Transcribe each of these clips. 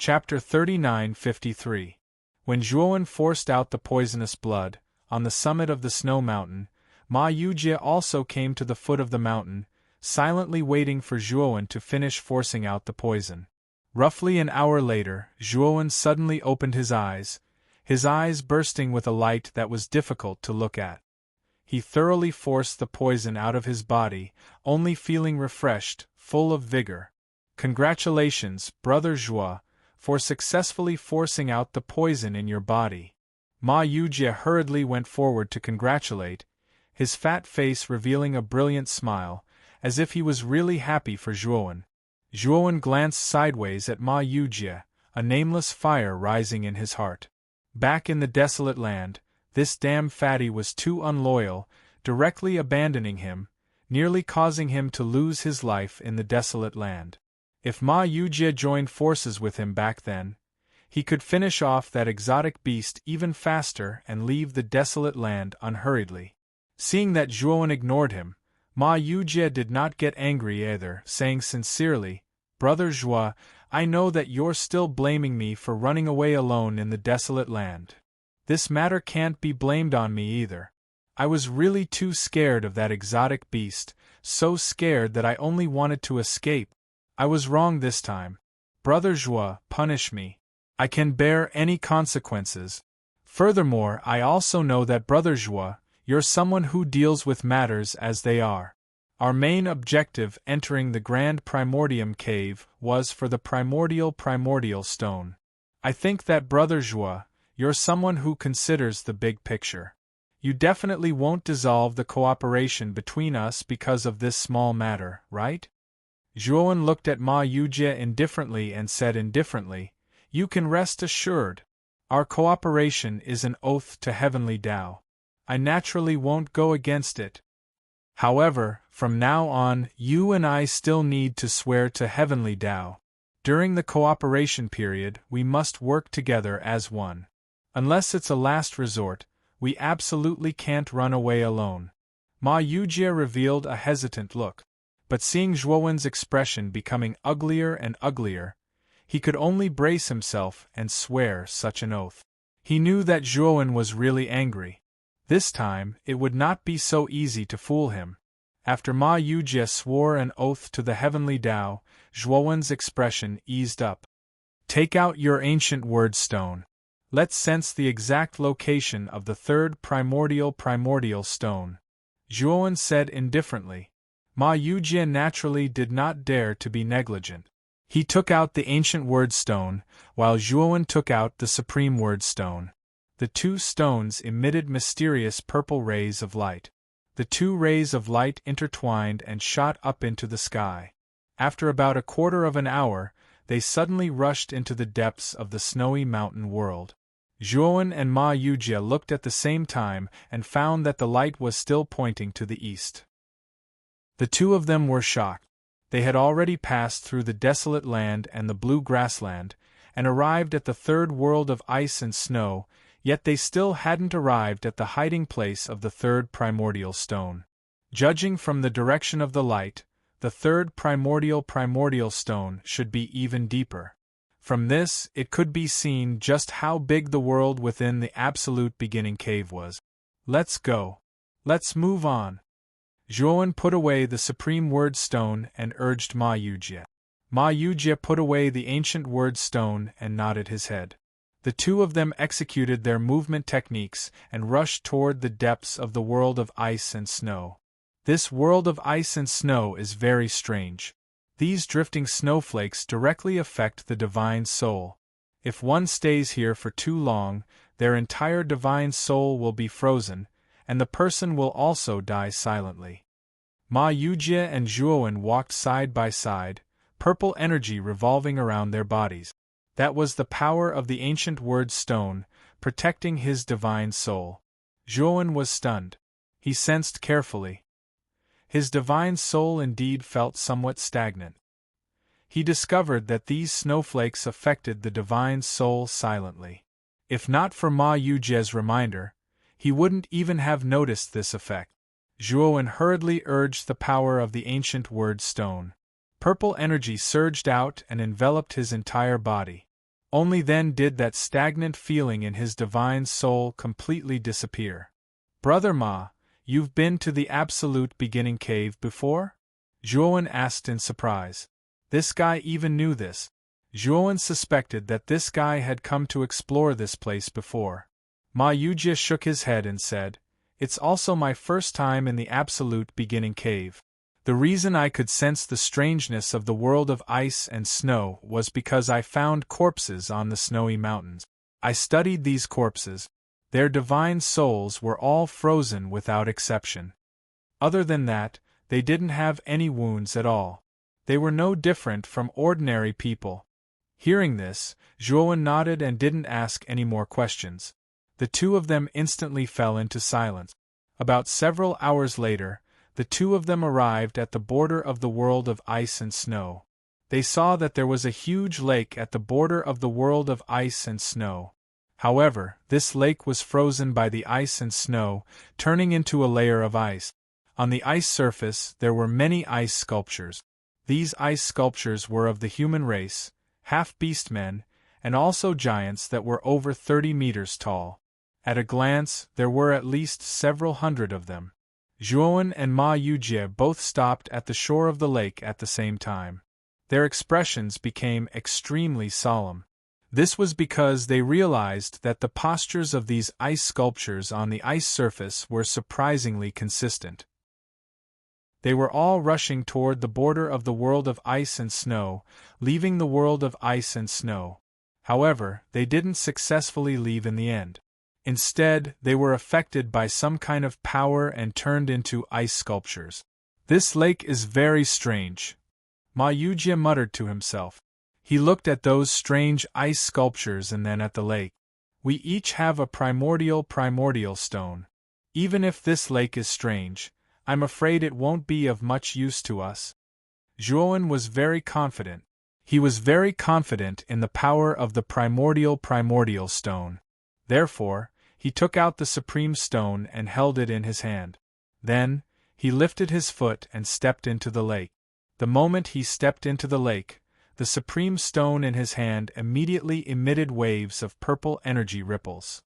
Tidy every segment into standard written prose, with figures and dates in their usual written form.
Chapter 39:53. When Zhuowen forced out the poisonous blood, on the summit of the snow mountain, Ma Yujie also came to the foot of the mountain, silently waiting for Zhuowen to finish forcing out the poison. Roughly an hour later, Zhuowen suddenly opened his eyes bursting with a light that was difficult to look at. He thoroughly forced the poison out of his body, only feeling refreshed, full of vigor. Congratulations, Brother Zhuo, for successfully forcing out the poison in your body. Ma Yujie hurriedly went forward to congratulate, his fat face revealing a brilliant smile, as if he was really happy for Zhuowen. Zhuowen glanced sideways at Ma Yujie, a nameless fire rising in his heart. Back in the desolate land, this damn fatty was too unloyal, directly abandoning him, nearly causing him to lose his life in the desolate land. If Ma Yujie joined forces with him back then, he could finish off that exotic beast even faster and leave the desolate land unhurriedly. Seeing that Zhuowen ignored him, Ma Yujie did not get angry either, saying sincerely, "Brother Zhuo, I know that you're still blaming me for running away alone in the desolate land. This matter can't be blamed on me either. I was really too scared of that exotic beast, so scared that I only wanted to escape. I was wrong this time. Brother Zhuo, punish me. I can bear any consequences. Furthermore, I also know that Brother Zhuo, you're someone who deals with matters as they are. Our main objective entering the Grand Primordium Cave was for the primordial stone. I think that Brother Zhuo, you're someone who considers the big picture. You definitely won't dissolve the cooperation between us because of this small matter, right?" Zhuowen looked at Ma Yujie indifferently and said indifferently, "You can rest assured. Our cooperation is an oath to Heavenly Tao. I naturally won't go against it. However, from now on, you and I still need to swear to Heavenly Tao. During the cooperation period, we must work together as one. Unless it's a last resort, we absolutely can't run away alone." Ma Yujie revealed a hesitant look, but seeing Zhuowen's expression becoming uglier and uglier, he could only brace himself and swear such an oath. He knew that Zhuowen was really angry. This time, it would not be so easy to fool him. After Ma Yujie swore an oath to the Heavenly Tao, Zhuowen's expression eased up. "Take out your ancient word stone. Let's sense the exact location of the third primordial stone," Zhuowen said indifferently. Ma Yujie naturally did not dare to be negligent. He took out the ancient word stone, while Zhuowen took out the supreme word stone. The two stones emitted mysterious purple rays of light. The two rays of light intertwined and shot up into the sky. After about a quarter of an hour, they suddenly rushed into the depths of the snowy mountain world. Zhuowen and Ma Yujie looked at the same time and found that the light was still pointing to the east. The two of them were shocked. They had already passed through the desolate land and the blue grassland, and arrived at the third world of ice and snow, yet they still hadn't arrived at the hiding place of the third primordial stone. Judging from the direction of the light, the third primordial stone should be even deeper. From this, it could be seen just how big the world within the absolute beginning cave was. "Let's go. Let's move on." Zhuowen put away the supreme word stone and urged Ma Yujie. Ma Yujie put away the ancient word stone and nodded his head. The two of them executed their movement techniques and rushed toward the depths of the world of ice and snow. This world of ice and snow is very strange. These drifting snowflakes directly affect the divine soul. If one stays here for too long, their entire divine soul will be frozen, and the person will also die silently. Ma Yujie and Zhuowen walked side by side, purple energy revolving around their bodies. That was the power of the ancient word stone, protecting his divine soul. Zhuowen was stunned. He sensed carefully. His divine soul indeed felt somewhat stagnant. He discovered that these snowflakes affected the divine soul silently. If not for Ma Yujie's reminder, he wouldn't even have noticed this effect. Zhuowen hurriedly urged the power of the ancient word stone. Purple energy surged out and enveloped his entire body. Only then did that stagnant feeling in his divine soul completely disappear. "Brother Ma, you've been to the absolute beginning cave before?" Zhuowen asked in surprise. This guy even knew this. Zhuowen suspected that this guy had come to explore this place before. Ma Yujie shook his head and said, "It's also my first time in the absolute beginning cave. The reason I could sense the strangeness of the world of ice and snow was because I found corpses on the snowy mountains. I studied these corpses. Their divine souls were all frozen without exception. Other than that, they didn't have any wounds at all. They were no different from ordinary people." Hearing this, Zhuowen nodded and didn't ask any more questions. The two of them instantly fell into silence. About several hours later, the two of them arrived at the border of the world of ice and snow. They saw that there was a huge lake at the border of the world of ice and snow. However, this lake was frozen by the ice and snow, turning into a layer of ice. On the ice surface there were many ice sculptures. These ice sculptures were of the human race, half-beast men, and also giants that were over 30 meters tall. At a glance, there were at least several hundred of them. Zhuowen and Ma Yujie both stopped at the shore of the lake at the same time. Their expressions became extremely solemn. This was because they realized that the postures of these ice sculptures on the ice surface were surprisingly consistent. They were all rushing toward the border of the world of ice and snow, leaving the world of ice and snow. However, they didn't successfully leave in the end. Instead, they were affected by some kind of power and turned into ice sculptures. "This lake is very strange," Ma Yujie muttered to himself. He looked at those strange ice sculptures and then at the lake. "We each have a primordial stone. Even if this lake is strange, I'm afraid it won't be of much use to us." Zhuowen was very confident. He was very confident in the power of the primordial stone. Therefore, he took out the supreme stone and held it in his hand. Then, he lifted his foot and stepped into the lake. The moment he stepped into the lake, the supreme stone in his hand immediately emitted waves of purple energy ripples.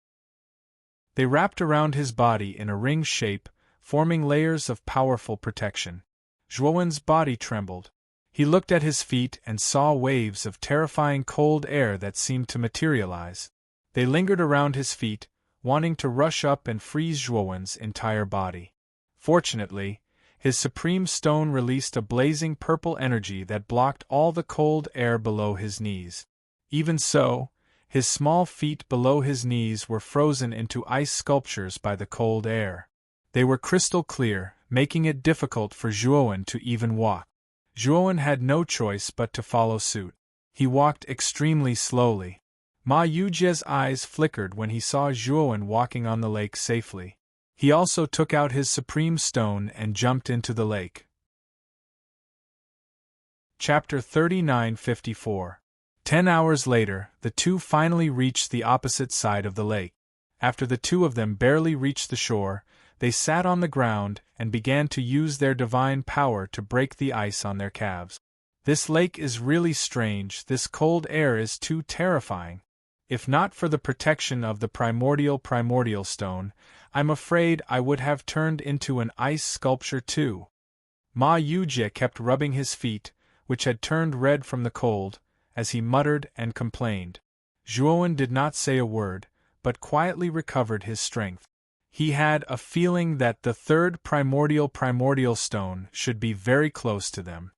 They wrapped around his body in a ring shape, forming layers of powerful protection. Zhuowen's body trembled. He looked at his feet and saw waves of terrifying cold air that seemed to materialize. They lingered around his feet, wanting to rush up and freeze Zhuowen's entire body. Fortunately, his supreme stone released a blazing purple energy that blocked all the cold air below his knees. Even so, his small feet below his knees were frozen into ice sculptures by the cold air. They were crystal clear, making it difficult for Zhuowen to even walk. Zhuowen had no choice but to follow suit. He walked extremely slowly. Ma Yujie's eyes flickered when he saw Zhuowen walking on the lake safely. He also took out his supreme stone and jumped into the lake. Chapter 39:54. 10 hours later, the two finally reached the opposite side of the lake. After the two of them barely reached the shore, they sat on the ground and began to use their divine power to break the ice on their calves. "This lake is really strange, this cold air is too terrifying. If not for the protection of the primordial stone, I'm afraid I would have turned into an ice sculpture too." Ma Yujie kept rubbing his feet, which had turned red from the cold, as he muttered and complained. Zhuowen did not say a word, but quietly recovered his strength. He had a feeling that the third primordial stone should be very close to them.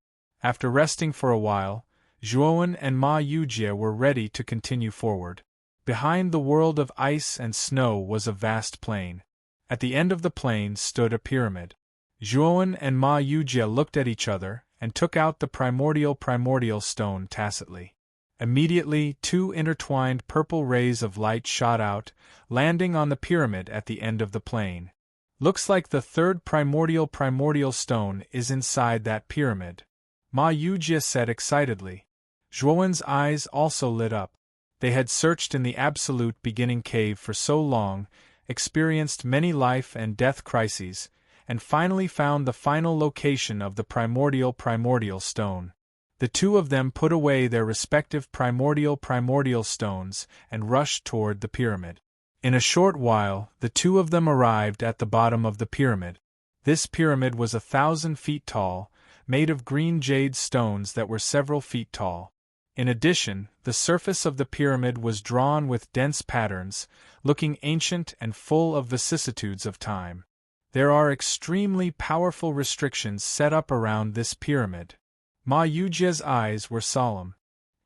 After resting for a while, Zhuowen and Ma Yujie were ready to continue forward. Behind the world of ice and snow was a vast plain. At the end of the plain stood a pyramid. Zhuowen and Ma Yujie looked at each other and took out the primordial stone tacitly. Immediately, two intertwined purple rays of light shot out, landing on the pyramid at the end of the plain. "Looks like the third primordial stone is inside that pyramid," Ma Yujie said excitedly. Zhuowen's eyes also lit up. They had searched in the absolute beginning cave for so long, experienced many life and death crises, and finally found the final location of the primordial stone. The two of them put away their respective primordial stones and rushed toward the pyramid. In a short while, the two of them arrived at the bottom of the pyramid. This pyramid was 1,000 feet tall, made of green jade stones that were several feet tall. In addition, the surface of the pyramid was drawn with dense patterns, looking ancient and full of vicissitudes of time. There are extremely powerful restrictions set up around this pyramid. Ma Yujie's eyes were solemn.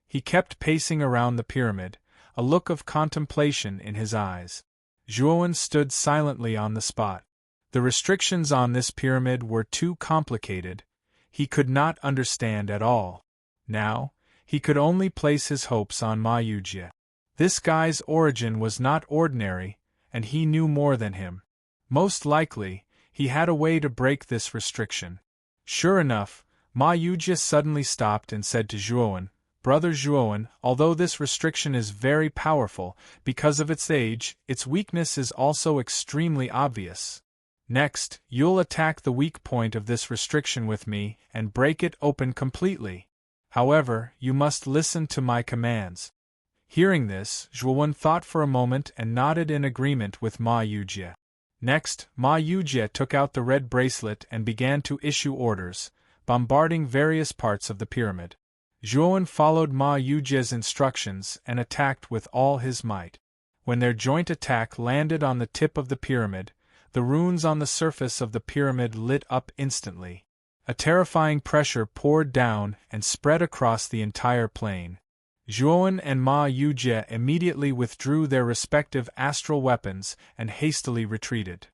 He kept pacing around the pyramid, a look of contemplation in his eyes. Zhuowen stood silently on the spot. The restrictions on this pyramid were too complicated. He could not understand at all. Now, he could only place his hopes on Ma Yujie. This guy's origin was not ordinary, and he knew more than him. Most likely, he had a way to break this restriction. Sure enough, Ma Yujie suddenly stopped and said to Zhuowen, "Brother Zhuowen, although this restriction is very powerful, because of its age, its weakness is also extremely obvious. Next, you'll attack the weak point of this restriction with me and break it open completely. However, you must listen to my commands." Hearing this, Zhuowen thought for a moment and nodded in agreement with Ma Yujie. Next, Ma Yujie took out the red bracelet and began to issue orders, bombarding various parts of the pyramid. Zhuowen followed Ma Yujie's instructions and attacked with all his might. When their joint attack landed on the tip of the pyramid, the runes on the surface of the pyramid lit up instantly. A terrifying pressure poured down and spread across the entire plane. Zhuowen and Ma Yujie immediately withdrew their respective astral weapons and hastily retreated.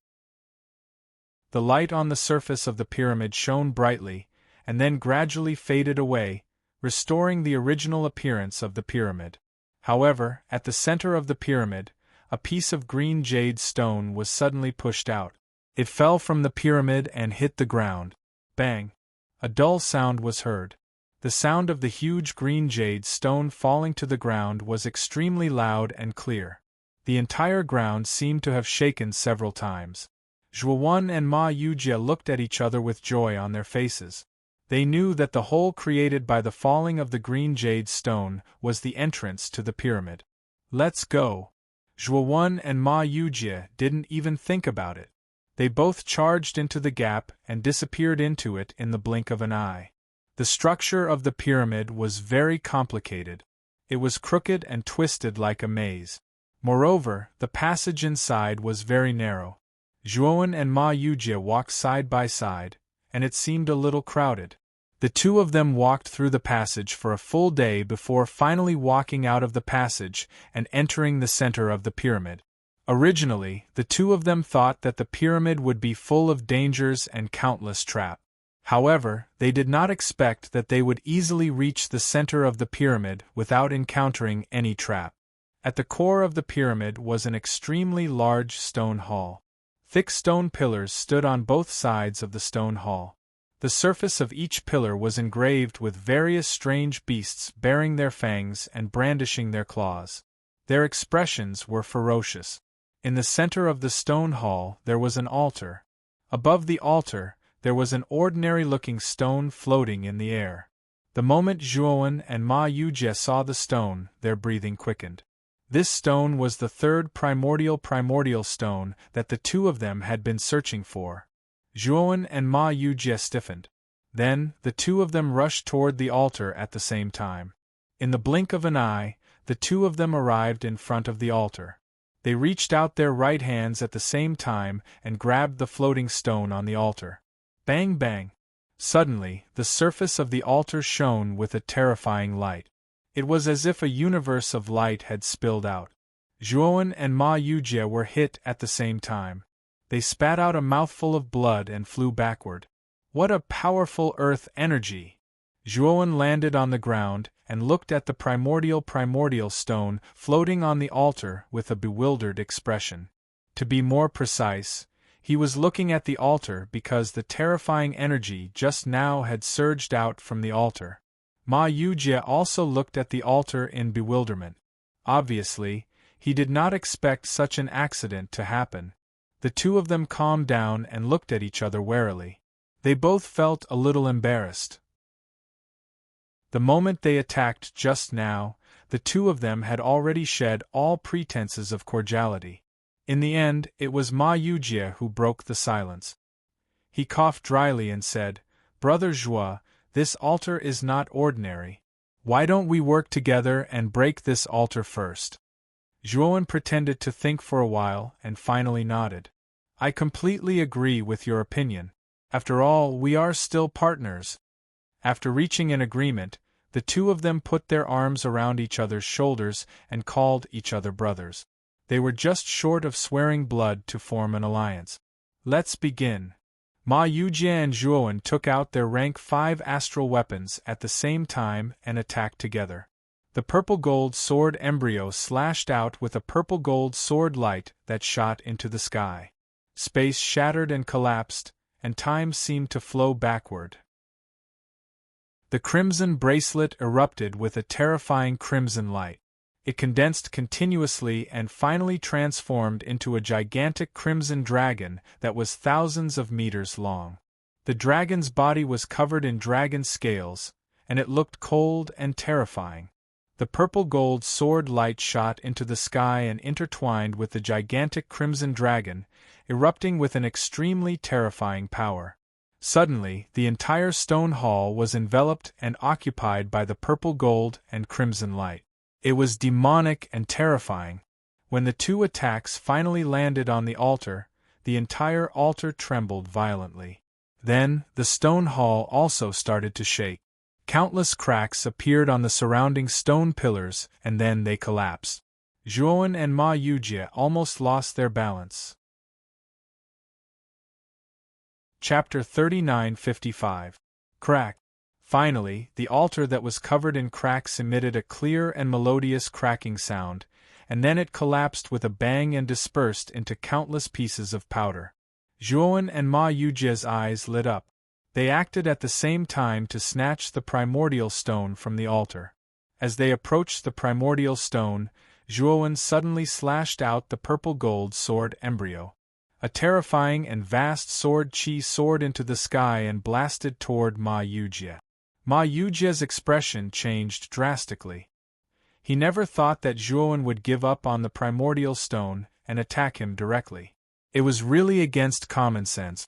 The light on the surface of the pyramid shone brightly, and then gradually faded away, restoring the original appearance of the pyramid. However, at the center of the pyramid, a piece of green jade stone was suddenly pushed out. It fell from the pyramid and hit the ground. Bang! A dull sound was heard. The sound of the huge green jade stone falling to the ground was extremely loud and clear. The entire ground seemed to have shaken several times. Zhuowen and Ma Yujie looked at each other with joy on their faces. They knew that the hole created by the falling of the green jade stone was the entrance to the pyramid. "Let's go." Zhuowen and Ma Yujie didn't even think about it. They both charged into the gap and disappeared into it in the blink of an eye. The structure of the pyramid was very complicated. It was crooked and twisted like a maze. Moreover, the passage inside was very narrow. Zhuowen and Ma Yujie walked side by side, and it seemed a little crowded. The two of them walked through the passage for a full day before finally walking out of the passage and entering the center of the pyramid. Originally, the two of them thought that the pyramid would be full of dangers and countless traps. However, they did not expect that they would easily reach the center of the pyramid without encountering any trap. At the core of the pyramid was an extremely large stone hall. Thick stone pillars stood on both sides of the stone hall. The surface of each pillar was engraved with various strange beasts baring their fangs and brandishing their claws. Their expressions were ferocious. In the center of the stone hall there was an altar. Above the altar, there was an ordinary-looking stone floating in the air. The moment Zhuowen and Ma Yujie saw the stone, their breathing quickened. This stone was the third primordial stone that the two of them had been searching for. Zhuowen and Ma Yujie stiffened. Then, the two of them rushed toward the altar at the same time. In the blink of an eye, the two of them arrived in front of the altar. They reached out their right hands at the same time and grabbed the floating stone on the altar. Bang bang! Suddenly, the surface of the altar shone with a terrifying light. It was as if a universe of light had spilled out. Zhuowen and Ma Yujie were hit at the same time. They spat out a mouthful of blood and flew backward. What a powerful earth energy! Zhuowen landed on the ground and looked at the primordial stone floating on the altar with a bewildered expression. To be more precise, he was looking at the altar because the terrifying energy just now had surged out from the altar. Ma Yujie also looked at the altar in bewilderment. Obviously, he did not expect such an accident to happen. The two of them calmed down and looked at each other warily. They both felt a little embarrassed. The moment they attacked just now, the two of them had already shed all pretenses of cordiality. In the end, it was Ma Yujie who broke the silence. He coughed dryly and said, "Brother Zhuo, this altar is not ordinary. Why don't we work together and break this altar first?" Zhuowen pretended to think for a while and finally nodded. "I completely agree with your opinion. After all, we are still partners." After reaching an agreement, the two of them put their arms around each other's shoulders and called each other brothers. They were just short of swearing blood to form an alliance. "Let's begin." Ma Yujie and Zhuowen took out their rank 5 astral weapons at the same time and attacked together. The purple-gold sword embryo slashed out with a purple-gold sword light that shot into the sky. Space shattered and collapsed, and time seemed to flow backward. The crimson bracelet erupted with a terrifying crimson light. It condensed continuously and finally transformed into a gigantic crimson dragon that was thousands of meters long. The dragon's body was covered in dragon scales, and it looked cold and terrifying. The purple-gold sword light shot into the sky and intertwined with the gigantic crimson dragon, erupting with an extremely terrifying power. Suddenly, the entire stone hall was enveloped and occupied by the purple-gold and crimson light. It was demonic and terrifying. When the two attacks finally landed on the altar, the entire altar trembled violently. Then, the stone hall also started to shake. Countless cracks appeared on the surrounding stone pillars, and then they collapsed. Zhuowen and Ma Yujie almost lost their balance. Chapter 39:55. Crack. Finally, the altar that was covered in cracks emitted a clear and melodious cracking sound, and then it collapsed with a bang and dispersed into countless pieces of powder. Zhuowen and Ma Yujie's eyes lit up. They acted at the same time to snatch the primordial stone from the altar. As they approached the primordial stone, Zhuowen suddenly slashed out the purple-gold sword embryo. A terrifying and vast sword chi soared into the sky and blasted toward Ma Yujie. Ma Yujie's expression changed drastically. He never thought that Zhuowen would give up on the primordial stone and attack him directly. It was really against common sense.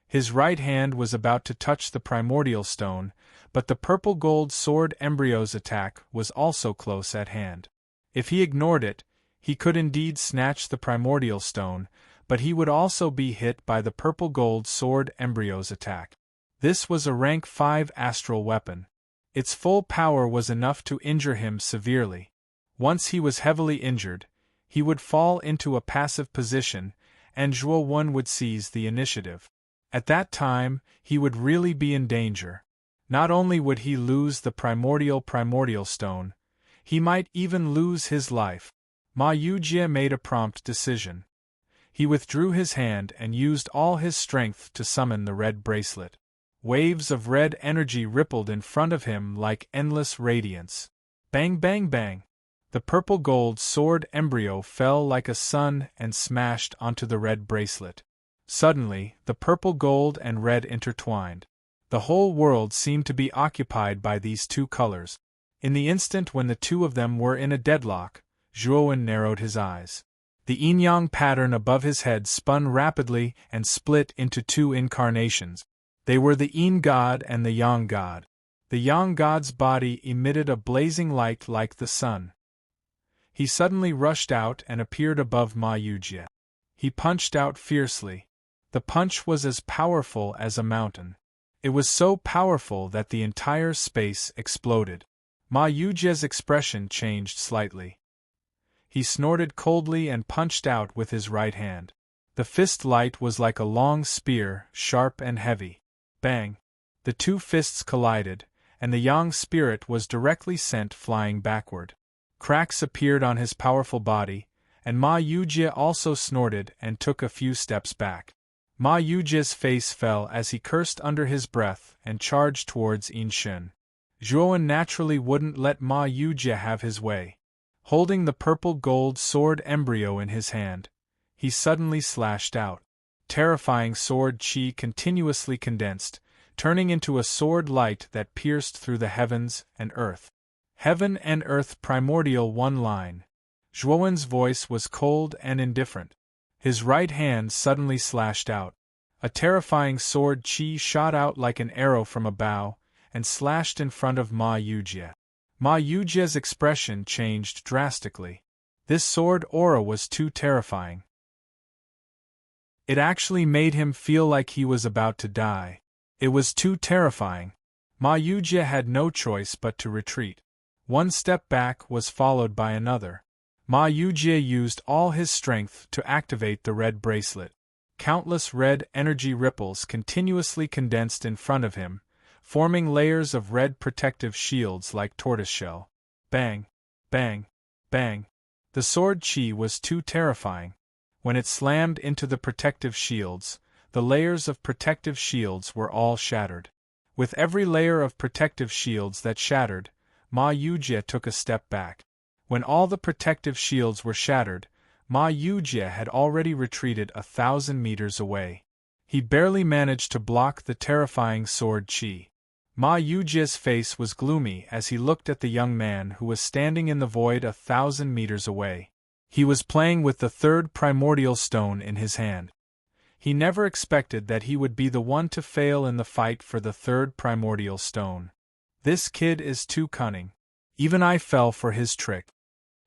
His right hand was about to touch the primordial stone, but the purple-gold sword embryo's attack was also close at hand. If he ignored it, he could indeed snatch the primordial stone, but he would also be hit by the purple-gold sword embryo's attack. This was a rank 5 astral weapon. Its full power was enough to injure him severely. Once he was heavily injured, he would fall into a passive position, and Zhuowen would seize the initiative. At that time, he would really be in danger. Not only would he lose the primordial stone, he might even lose his life. Ma Yujie made a prompt decision. He withdrew his hand and used all his strength to summon the red bracelet. Waves of red energy rippled in front of him like endless radiance. Bang bang bang! The purple-gold sword embryo fell like a sun and smashed onto the red bracelet. Suddenly, the purple, gold, and red intertwined. The whole world seemed to be occupied by these two colors. In the instant when the two of them were in a deadlock, Zhuowen narrowed his eyes. The yin-yang pattern above his head spun rapidly and split into two incarnations. They were the yin god and the yang god. The yang god's body emitted a blazing light like the sun. He suddenly rushed out and appeared above Ma Yujie. He punched out fiercely. The punch was as powerful as a mountain. It was so powerful that the entire space exploded. Ma Yujie's expression changed slightly. He snorted coldly and punched out with his right hand. The fist light was like a long spear, sharp and heavy. Bang! The two fists collided, and the yang spirit was directly sent flying backward. Cracks appeared on his powerful body, and Ma Yujie also snorted and took a few steps back. Ma Yujie's face fell as he cursed under his breath and charged towards Inshun. Zhuowen naturally wouldn't let Ma Yujie have his way. Holding the purple-gold sword embryo in his hand, he suddenly slashed out. Terrifying sword chi continuously condensed, turning into a sword light that pierced through the heavens and earth. Heaven and earth primordial one line. Zhuowen's voice was cold and indifferent. His right hand suddenly slashed out. A terrifying sword qi shot out like an arrow from a bow, and slashed in front of Ma Yujie. Ma Yujie's expression changed drastically. This sword aura was too terrifying. It actually made him feel like he was about to die. It was too terrifying. Ma Yujie had no choice but to retreat. One step back was followed by another. Ma Yujie used all his strength to activate the red bracelet. Countless red energy ripples continuously condensed in front of him, forming layers of red protective shields like tortoiseshell. Bang! Bang! Bang! The sword qi was too terrifying. When it slammed into the protective shields, the layers of protective shields were all shattered. With every layer of protective shields that shattered, Ma Yujie took a step back. When all the protective shields were shattered, Ma Yujie had already retreated 1,000 meters away. He barely managed to block the terrifying sword qi. Ma Yujie's face was gloomy as he looked at the young man who was standing in the void 1,000 meters away. He was playing with the third primordial stone in his hand. He never expected that he would be the one to fail in the fight for the third primordial stone. This kid is too cunning. Even I fell for his trick.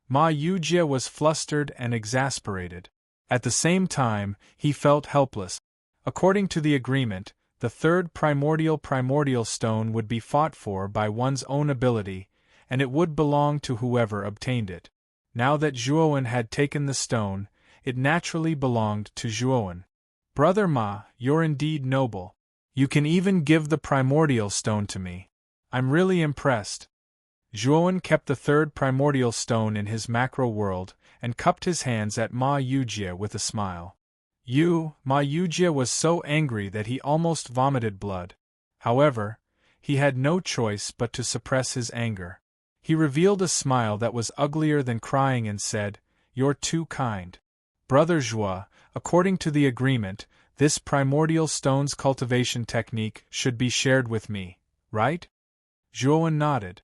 Ma Yujie was flustered and exasperated. At the same time, he felt helpless. According to the agreement, the third primordial stone would be fought for by one's own ability, and it would belong to whoever obtained it. Now that Zhuowen had taken the stone, it naturally belonged to Zhuowen. Brother Ma, you're indeed noble. You can even give the primordial stone to me. I'm really impressed. Zhuowen kept the third primordial stone in his macro world and cupped his hands at Ma Yujie with a smile. Ma Yujie was so angry that he almost vomited blood. However, he had no choice but to suppress his anger. He revealed a smile that was uglier than crying and said, "You're too kind. Brother Zhuo, according to the agreement, this primordial stone's cultivation technique should be shared with me, right?" Zhuowen nodded.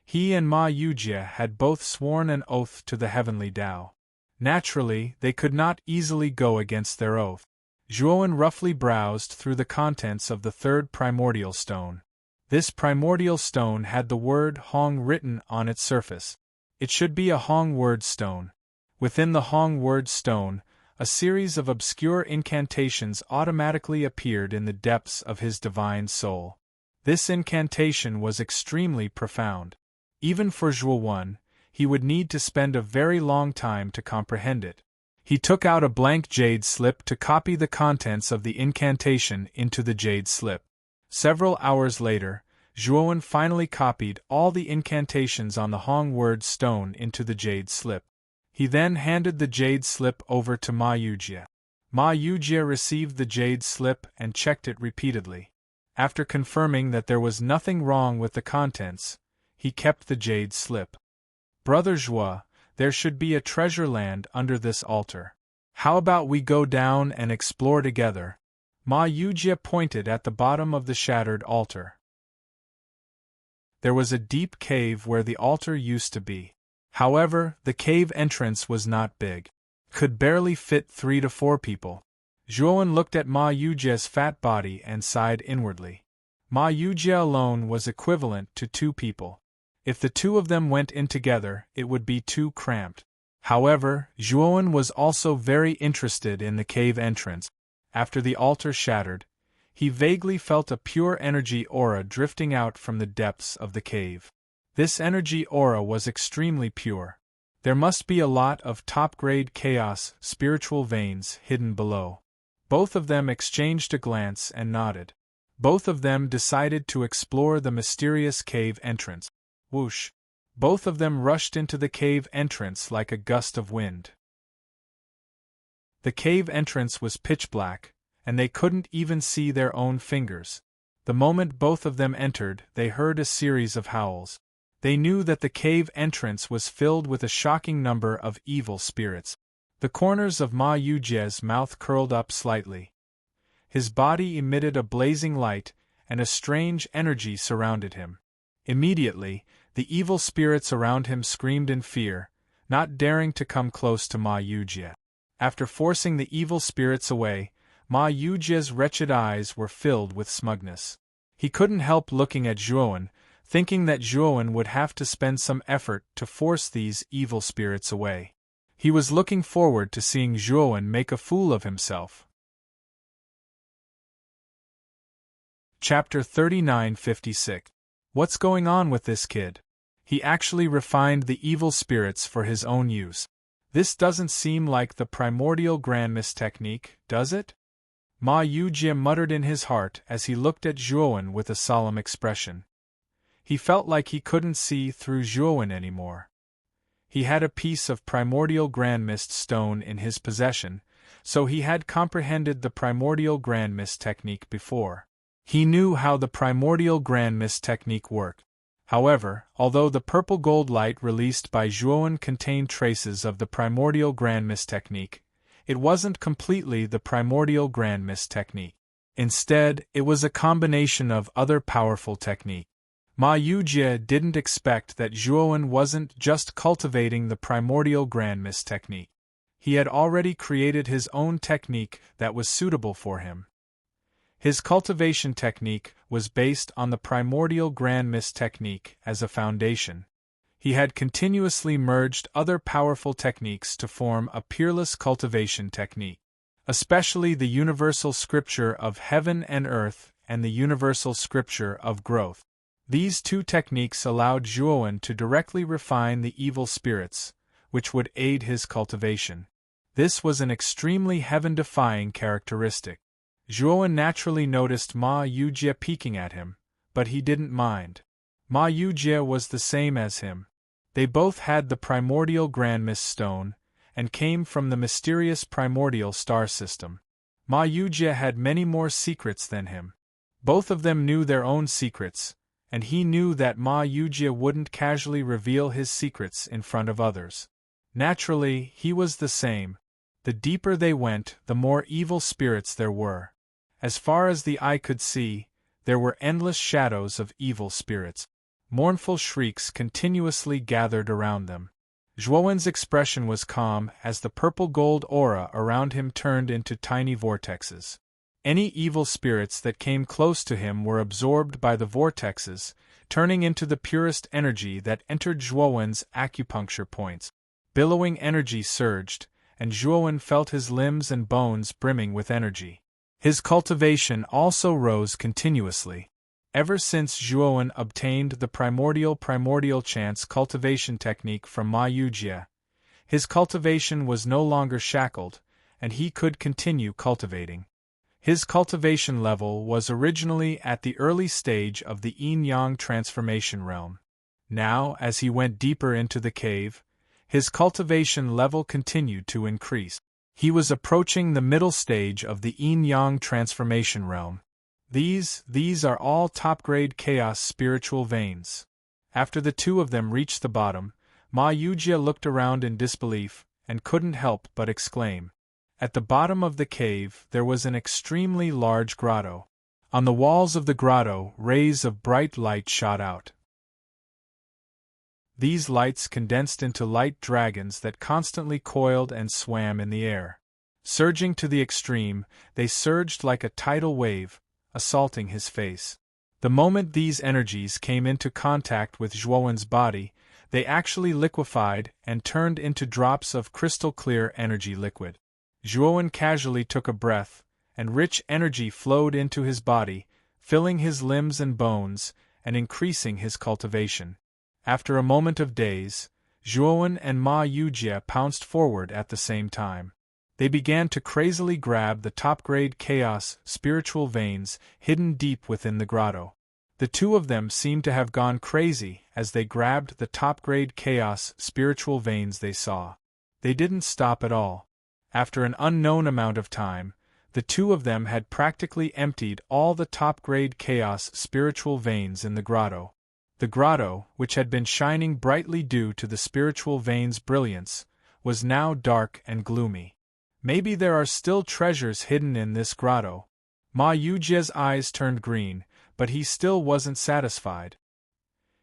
He and Ma Yujie had both sworn an oath to the heavenly Tao. Naturally, they could not easily go against their oath. Zhuowen roughly browsed through the contents of the third primordial stone. This primordial stone had the word Hong written on its surface. It should be a Hong word stone. Within the Hong word stone, a series of obscure incantations automatically appeared in the depths of his divine soul. This incantation was extremely profound. Even for Zhuowen, he would need to spend a very long time to comprehend it. He took out a blank jade slip to copy the contents of the incantation into the jade slip. Several hours later, Zhuowen finally copied all the incantations on the Hong word stone into the jade slip. He then handed the jade slip over to Ma Yujie. Ma Yujie received the jade slip and checked it repeatedly. After confirming that there was nothing wrong with the contents, he kept the jade slip. Brother Zhuo, there should be a treasure land under this altar. How about we go down and explore together? Ma Yujie pointed at the bottom of the shattered altar. There was a deep cave where the altar used to be. However, the cave entrance was not big. Could barely fit 3 to 4 people. Zhuowen looked at Ma Yujie's fat body and sighed inwardly. Ma Yujie alone was equivalent to 2 people. If the 2 of them went in together, it would be too cramped. However, Zhuowen was also very interested in the cave entrance. After the altar shattered, he vaguely felt a pure energy aura drifting out from the depths of the cave. This energy aura was extremely pure. There must be a lot of top-grade chaos spiritual veins hidden below. Both of them exchanged a glance and nodded. Both of them decided to explore the mysterious cave entrance. Whoosh! Both of them rushed into the cave entrance like a gust of wind. The cave entrance was pitch black, and they couldn't even see their own fingers. The moment both of them entered, they heard a series of howls. They knew that the cave entrance was filled with a shocking number of evil spirits. The corners of Ma Yujie's mouth curled up slightly. His body emitted a blazing light, and a strange energy surrounded him. Immediately, the evil spirits around him screamed in fear, not daring to come close to Ma Yujie. After forcing the evil spirits away, Ma Yujie's wretched eyes were filled with smugness. He couldn't help looking at Zhuowen, thinking that Zhuowen would have to spend some effort to force these evil spirits away. He was looking forward to seeing Zhuowen make a fool of himself. Chapter 3956. What's going on with this kid? He actually refined the evil spirits for his own use. This doesn't seem like the primordial grandmiss technique, does it? Ma Yujie muttered in his heart as he looked at Zhuowen with a solemn expression. He felt like he couldn't see through Zhuowen anymore. He had a piece of primordial grandmist stone in his possession, so he had comprehended the primordial grandmiss technique before. He knew how the primordial grandmiss technique worked. However, although the purple gold light released by Zhuowen contained traces of the primordial grandmiss technique, it wasn't completely the primordial grandmiss technique. Instead, it was a combination of other powerful techniques. Ma Yujie didn't expect that Zhuowen wasn't just cultivating the primordial grandmiss technique. He had already created his own technique that was suitable for him. His cultivation technique was based on the primordial grandmiss technique as a foundation. He had continuously merged other powerful techniques to form a peerless cultivation technique, especially the universal scripture of heaven and earth and the universal scripture of growth. These two techniques allowed Zhuowen to directly refine the evil spirits, which would aid his cultivation. This was an extremely heaven-defying characteristic. Zhuowen naturally noticed Ma Yujie peeking at him, but he didn't mind. Ma Yujie was the same as him. They both had the primordial grandmiss stone, and came from the mysterious primordial star system. Ma Yujie had many more secrets than him. Both of them knew their own secrets, and he knew that Ma Yujie wouldn't casually reveal his secrets in front of others. Naturally, he was the same. The deeper they went, the more evil spirits there were. As far as the eye could see, there were endless shadows of evil spirits. Mournful shrieks continuously gathered around them. Zhuowen's expression was calm as the purple-gold aura around him turned into tiny vortexes. Any evil spirits that came close to him were absorbed by the vortexes, turning into the purest energy that entered Zhuowen's acupuncture points. Billowing energy surged, and Zhuowen felt his limbs and bones brimming with energy. His cultivation also rose continuously. Ever since Zhuowen obtained the primordial chance cultivation technique from Ma Yujie, his cultivation was no longer shackled, and he could continue cultivating. His cultivation level was originally at the early stage of the yin-yang transformation realm. Now, as he went deeper into the cave, his cultivation level continued to increase. He was approaching the middle stage of the yin-yang transformation realm. These are all top-grade chaos spiritual veins. After the two of them reached the bottom, Ma Yujie looked around in disbelief, and couldn't help but exclaim. At the bottom of the cave there was an extremely large grotto. On the walls of the grotto, rays of bright light shot out. These lights condensed into light dragons that constantly coiled and swam in the air. Surging to the extreme, they surged like a tidal wave, assaulting his face. The moment these energies came into contact with Zhuowen's body, they actually liquefied and turned into drops of crystal-clear energy liquid. Zhuowen casually took a breath, and rich energy flowed into his body, filling his limbs and bones, and increasing his cultivation. After a moment of daze, Zhuowen and Ma Yujie pounced forward at the same time. They began to crazily grab the top-grade chaos spiritual veins hidden deep within the grotto. The two of them seemed to have gone crazy as they grabbed the top-grade chaos spiritual veins they saw. They didn't stop at all. After an unknown amount of time, the two of them had practically emptied all the top-grade chaos spiritual veins in the grotto. The grotto, which had been shining brightly due to the spiritual veins' brilliance, was now dark and gloomy. Maybe there are still treasures hidden in this grotto. Ma Yujie's eyes turned green, but he still wasn't satisfied.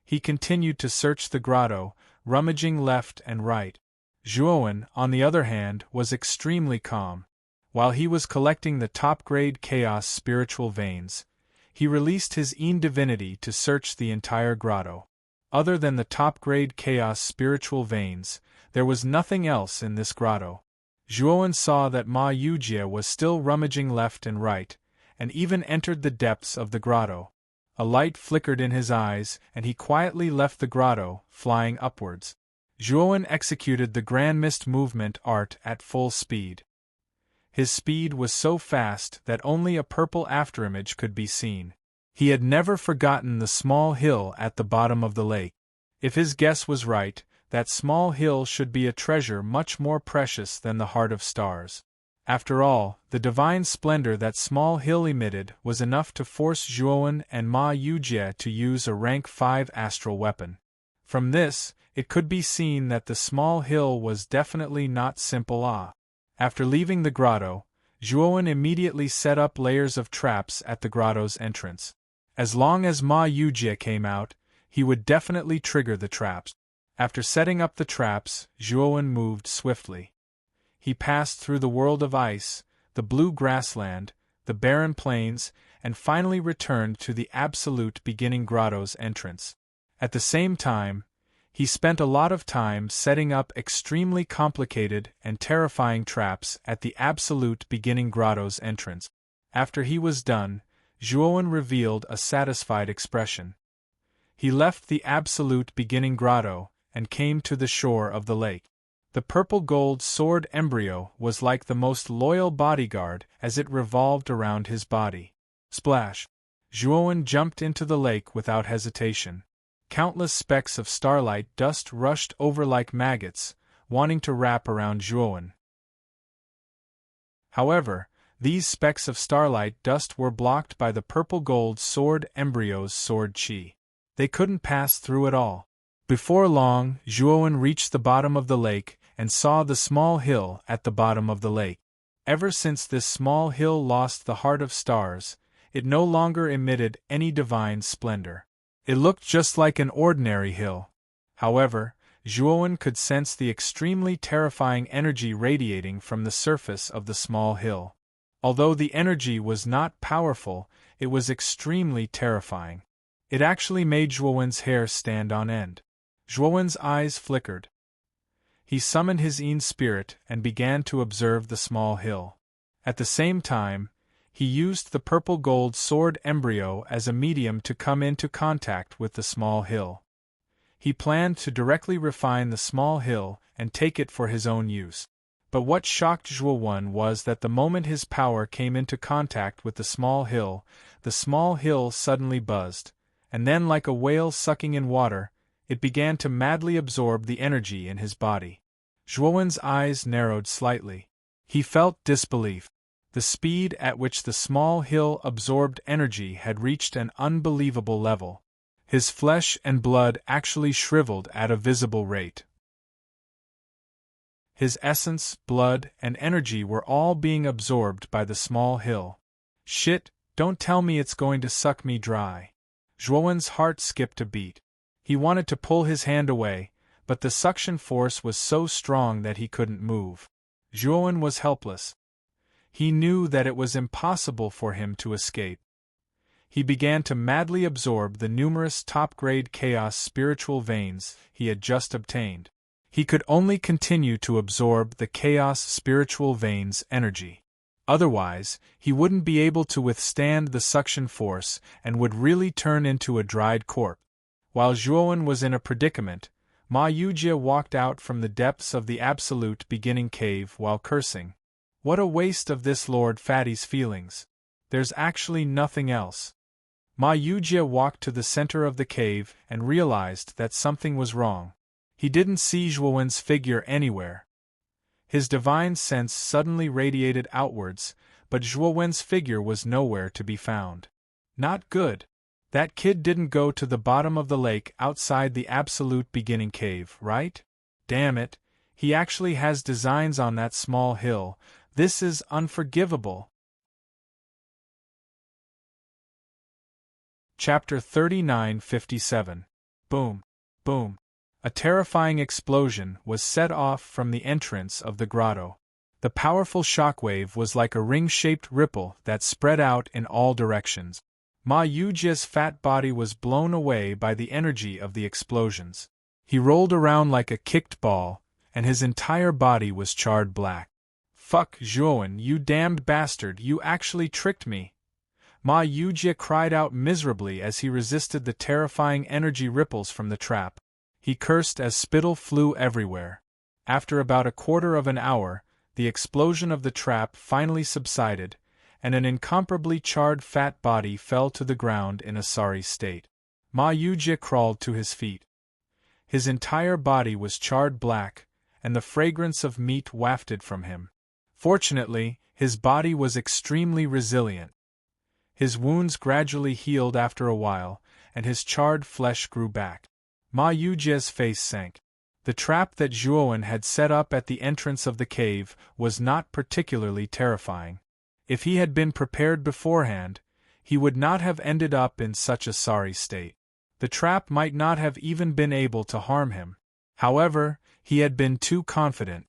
He continued to search the grotto, rummaging left and right. Zhuowen, on the other hand, was extremely calm. While he was collecting the top-grade chaos spiritual veins, he released his Yin divinity to search the entire grotto. Other than the top-grade chaos spiritual veins, there was nothing else in this grotto. Zhuowen saw that Ma Yujie was still rummaging left and right, and even entered the depths of the grotto. A light flickered in his eyes, and he quietly left the grotto, flying upwards. Zhuowen executed the Grand Mist movement art at full speed. His speed was so fast that only a purple afterimage could be seen. He had never forgotten the small hill at the bottom of the lake. If his guess was right, that small hill should be a treasure much more precious than the heart of stars. After all, the divine splendor that small hill emitted was enough to force Zhuowen and Ma Yujie to use a rank 5 astral weapon. From this, it could be seen that the small hill was definitely not simple. After leaving the grotto, Zhuowen immediately set up layers of traps at the grotto's entrance. As long as Ma Yujie came out, he would definitely trigger the traps. After setting up the traps, Zhuowen moved swiftly. He passed through the world of ice, the blue grassland, the barren plains, and finally returned to the absolute beginning grotto's entrance. At the same time, he spent a lot of time setting up extremely complicated and terrifying traps at the absolute beginning grotto's entrance. After he was done, Zhuowen revealed a satisfied expression. He left the absolute beginning grotto and came to the shore of the lake. The purple-gold sword embryo was like the most loyal bodyguard as it revolved around his body. Splash! Zhuowen jumped into the lake without hesitation. Countless specks of starlight dust rushed over like maggots, wanting to wrap around Zhuowen. However, these specks of starlight dust were blocked by the purple-gold sword embryo's sword chi. They couldn't pass through at all. Before long, Zhuowen reached the bottom of the lake and saw the small hill at the bottom of the lake. Ever since this small hill lost the heart of stars, it no longer emitted any divine splendor. It looked just like an ordinary hill. However, Zhuowen could sense the extremely terrifying energy radiating from the surface of the small hill. Although the energy was not powerful, it was extremely terrifying. It actually made Zhuowen's hair stand on end. Zhuowen's eyes flickered. He summoned his Yin spirit and began to observe the small hill. At the same time, he used the purple-gold sword embryo as a medium to come into contact with the small hill. He planned to directly refine the small hill and take it for his own use. But what shocked Zhuowen was that the moment his power came into contact with the small hill suddenly buzzed, and then like a whale sucking in water, it began to madly absorb the energy in his body. Zhuowen's eyes narrowed slightly. He felt disbelief. The speed at which the small hill absorbed energy had reached an unbelievable level. His flesh and blood actually shriveled at a visible rate. His essence, blood, and energy were all being absorbed by the small hill. Shit, don't tell me it's going to suck me dry. Zhuowen's heart skipped a beat. He wanted to pull his hand away, but the suction force was so strong that he couldn't move. Zhuowen was helpless. He knew that it was impossible for him to escape. He began to madly absorb the numerous top-grade chaos spiritual veins he had just obtained. He could only continue to absorb the chaos spiritual veins' energy. Otherwise, he wouldn't be able to withstand the suction force and would really turn into a dried corpse. While Zhuowen was in a predicament, Ma Yujie walked out from the depths of the absolute beginning cave while cursing. What a waste of this Lord Fatty's feelings. There's actually nothing else. Ma Yujie walked to the center of the cave and realized that something was wrong. He didn't see Zhuowen's figure anywhere. His divine sense suddenly radiated outwards, but Zhuowen's figure was nowhere to be found. Not good. That kid didn't go to the bottom of the lake outside the absolute beginning cave, right? Damn it, he actually has designs on that small hill. This is unforgivable. Chapter 3957. Boom. Boom. A terrifying explosion was set off from the entrance of the grotto. The powerful shockwave was like a ring-shaped ripple that spread out in all directions. Ma Yujie's fat body was blown away by the energy of the explosions. He rolled around like a kicked ball, and his entire body was charred black. "Fuck, Zhuowen, you damned bastard, you actually tricked me!" Ma Yujie cried out miserably as he resisted the terrifying energy ripples from the trap. He cursed as spittle flew everywhere. After about a quarter of an hour, the explosion of the trap finally subsided, and an incomparably charred fat body fell to the ground in a sorry state. Ma Yujie crawled to his feet. His entire body was charred black, and the fragrance of meat wafted from him. Fortunately, his body was extremely resilient. His wounds gradually healed after a while, and his charred flesh grew back. Ma Yujie's face sank. The trap that Zhuowen had set up at the entrance of the cave was not particularly terrifying. If he had been prepared beforehand, he would not have ended up in such a sorry state. The trap might not have even been able to harm him. However, he had been too confident.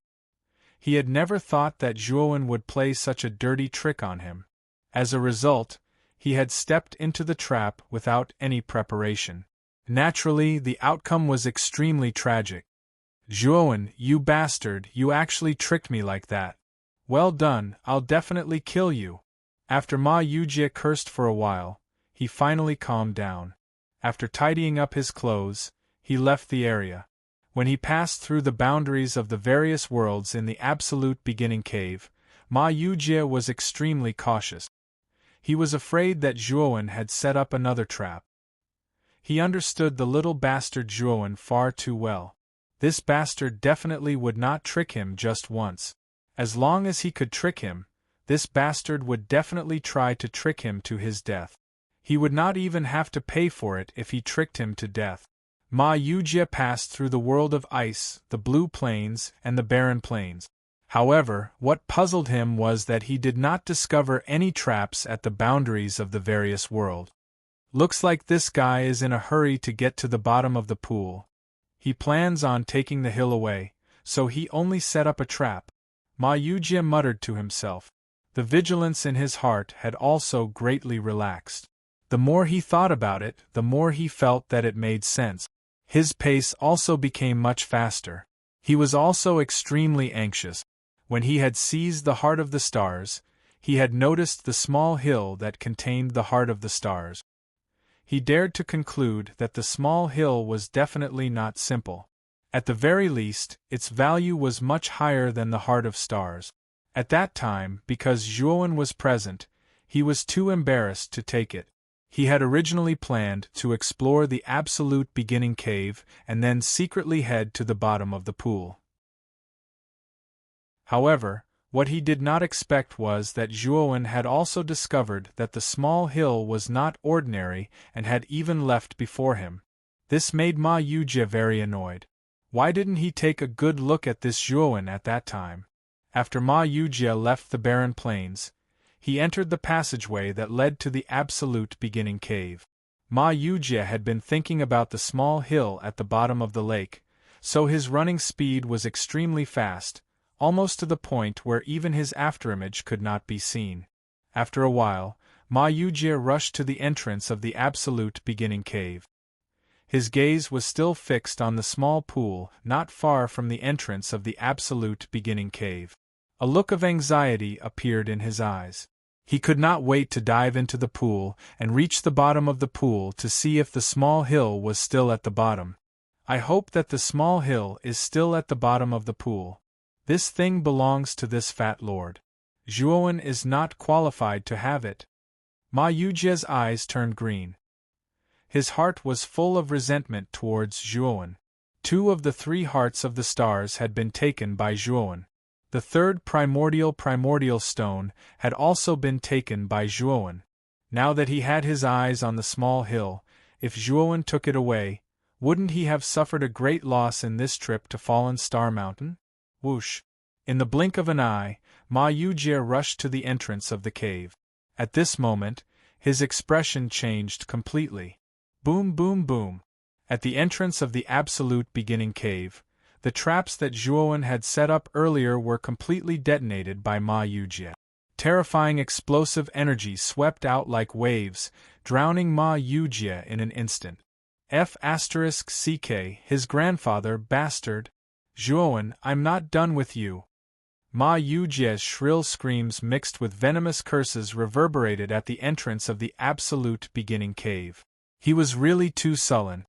He had never thought that Zhuowen would play such a dirty trick on him. As a result, he had stepped into the trap without any preparation. Naturally, the outcome was extremely tragic. "Zhuowen, you bastard, you actually tricked me like that. Well done, I'll definitely kill you." After Ma Yujie cursed for a while, he finally calmed down. After tidying up his clothes, he left the area. When he passed through the boundaries of the various worlds in the absolute beginning cave, Ma Yujie was extremely cautious. He was afraid that Zhuowen had set up another trap. He understood the little bastard Zhuowen far too well. This bastard definitely would not trick him just once. As long as he could trick him, this bastard would definitely try to trick him to his death. He would not even have to pay for it if he tricked him to death. Ma Yujie passed through the world of ice, the blue plains, and the barren plains. However, what puzzled him was that he did not discover any traps at the boundaries of the various worlds. Looks like this guy is in a hurry to get to the bottom of the pool. He plans on taking the hill away, so he only set up a trap. Ma Yujie muttered to himself. The vigilance in his heart had also greatly relaxed. The more he thought about it, the more he felt that it made sense. His pace also became much faster. He was also extremely anxious. When he had seized the heart of the stars, he had noticed the small hill that contained the heart of the stars. He dared to conclude that the small hill was definitely not simple. At the very least, its value was much higher than the heart of stars. At that time, because Zhuowen was present, he was too embarrassed to take it. He had originally planned to explore the absolute beginning cave and then secretly head to the bottom of the pool. However, what he did not expect was that Zhuowen had also discovered that the small hill was not ordinary and had even left before him. This made Ma Yujie very annoyed. Why didn't he take a good look at this Zhuowen at that time? After Ma Yujie left the barren plains, he entered the passageway that led to the absolute beginning cave. Ma Yujie had been thinking about the small hill at the bottom of the lake, so his running speed was extremely fast, almost to the point where even his afterimage could not be seen. After a while, Ma Yujie rushed to the entrance of the absolute beginning cave. His gaze was still fixed on the small pool not far from the entrance of the absolute beginning cave. A look of anxiety appeared in his eyes. He could not wait to dive into the pool and reach the bottom of the pool to see if the small hill was still at the bottom. I hope that the small hill is still at the bottom of the pool. This thing belongs to this fat lord. Zhuowen is not qualified to have it. Ma Yujie's eyes turned green. His heart was full of resentment towards Zhuowen. 2 of the 3 hearts of the stars had been taken by Zhuowen. The 3rd primordial stone had also been taken by Zhuowen. Now that he had his eyes on the small hill, if Zhuowen took it away, wouldn't he have suffered a great loss in this trip to Fallen Star Mountain? Whoosh! In the blink of an eye, Ma Yujie rushed to the entrance of the cave. At this moment, His expression changed completely. Boom, boom, boom. At the entrance of the absolute beginning cave, the traps that Zhuowen had set up earlier were completely detonated by Ma Yujie. Terrifying explosive energy swept out like waves, drowning Ma Yujie in an instant. F***ck, his grandfather, bastard. Zhuowen, I'm not done with you. Ma Yujie's shrill screams mixed with venomous curses reverberated at the entrance of the absolute beginning cave. He was really too sullen.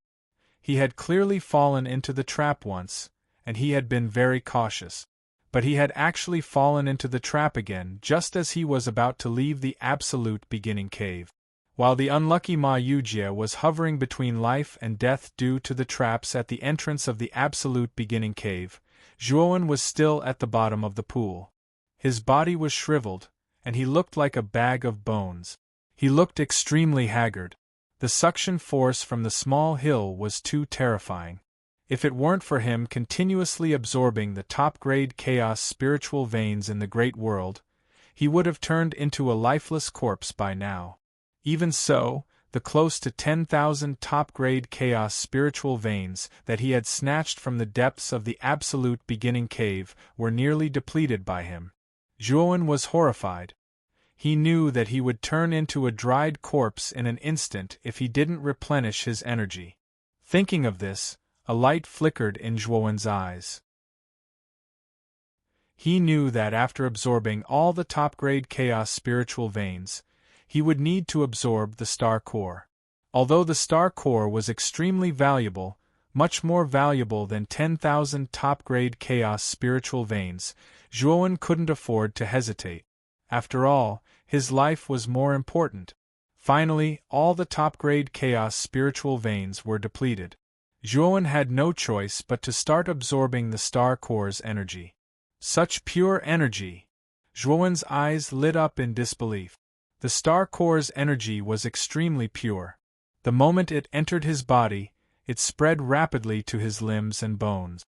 He had clearly fallen into the trap once, and he had been very cautious. But he had actually fallen into the trap again just as he was about to leave the absolute beginning cave. While the unlucky Ma Yujie was hovering between life and death due to the traps at the entrance of the absolute beginning cave, Zhuowen was still at the bottom of the pool. His body was shriveled, and he looked like a bag of bones. He looked extremely haggard. The suction force from the small hill was too terrifying. If it weren't for him continuously absorbing the top-grade chaos spiritual veins in the great world, he would have turned into a lifeless corpse by now. Even so, the close to 10,000 top-grade chaos spiritual veins that he had snatched from the depths of the absolute beginning cave were nearly depleted by him. Zhuowen was horrified. He knew that he would turn into a dried corpse in an instant if he didn't replenish his energy. Thinking of this, a light flickered in Zhuowen's eyes. He knew that after absorbing all the top-grade chaos spiritual veins, he would need to absorb the star core. Although the star core was extremely valuable, much more valuable than 10,000 top-grade chaos spiritual veins, Zhuowen couldn't afford to hesitate. After all, his life was more important. Finally, all the top-grade chaos spiritual veins were depleted. Zhuowen had no choice but to start absorbing the star core's energy. Such pure energy! Zhuowen's eyes lit up in disbelief. The star core's energy was extremely pure. The moment it entered his body, it spread rapidly to his limbs and bones.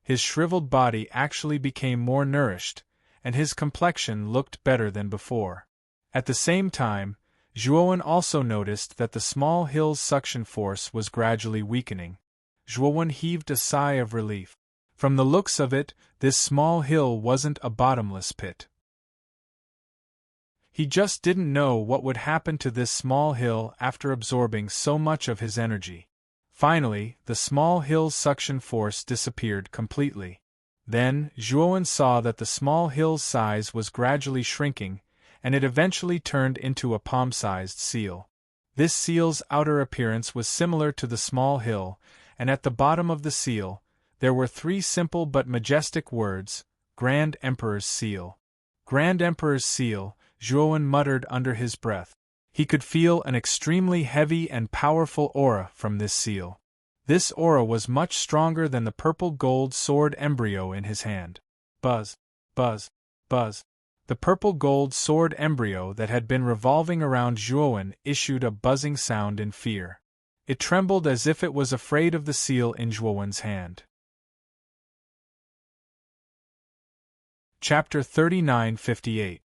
His shriveled body actually became more nourished, and his complexion looked better than before. At the same time, Zhuowen also noticed that the small hill's suction force was gradually weakening. Zhuowen heaved a sigh of relief. From the looks of it, this small hill wasn't a bottomless pit. He just didn't know what would happen to this small hill after absorbing so much of his energy. Finally, the small hill's suction force disappeared completely. Then, Zhuowen saw that the small hill's size was gradually shrinking, and it eventually turned into a palm-sized seal. This seal's outer appearance was similar to the small hill, and at the bottom of the seal, there were 3 simple but majestic words, Grand Emperor's Seal. Grand Emperor's Seal, Zhuowen muttered under his breath. He could feel an extremely heavy and powerful aura from this seal. This aura was much stronger than the purple-gold sword embryo in his hand. Buzz, buzz, buzz. The purple-gold sword embryo that had been revolving around Zhuowen issued a buzzing sound in fear. It trembled as if it was afraid of the seal in Zhuowen's hand. Chapter 39:58.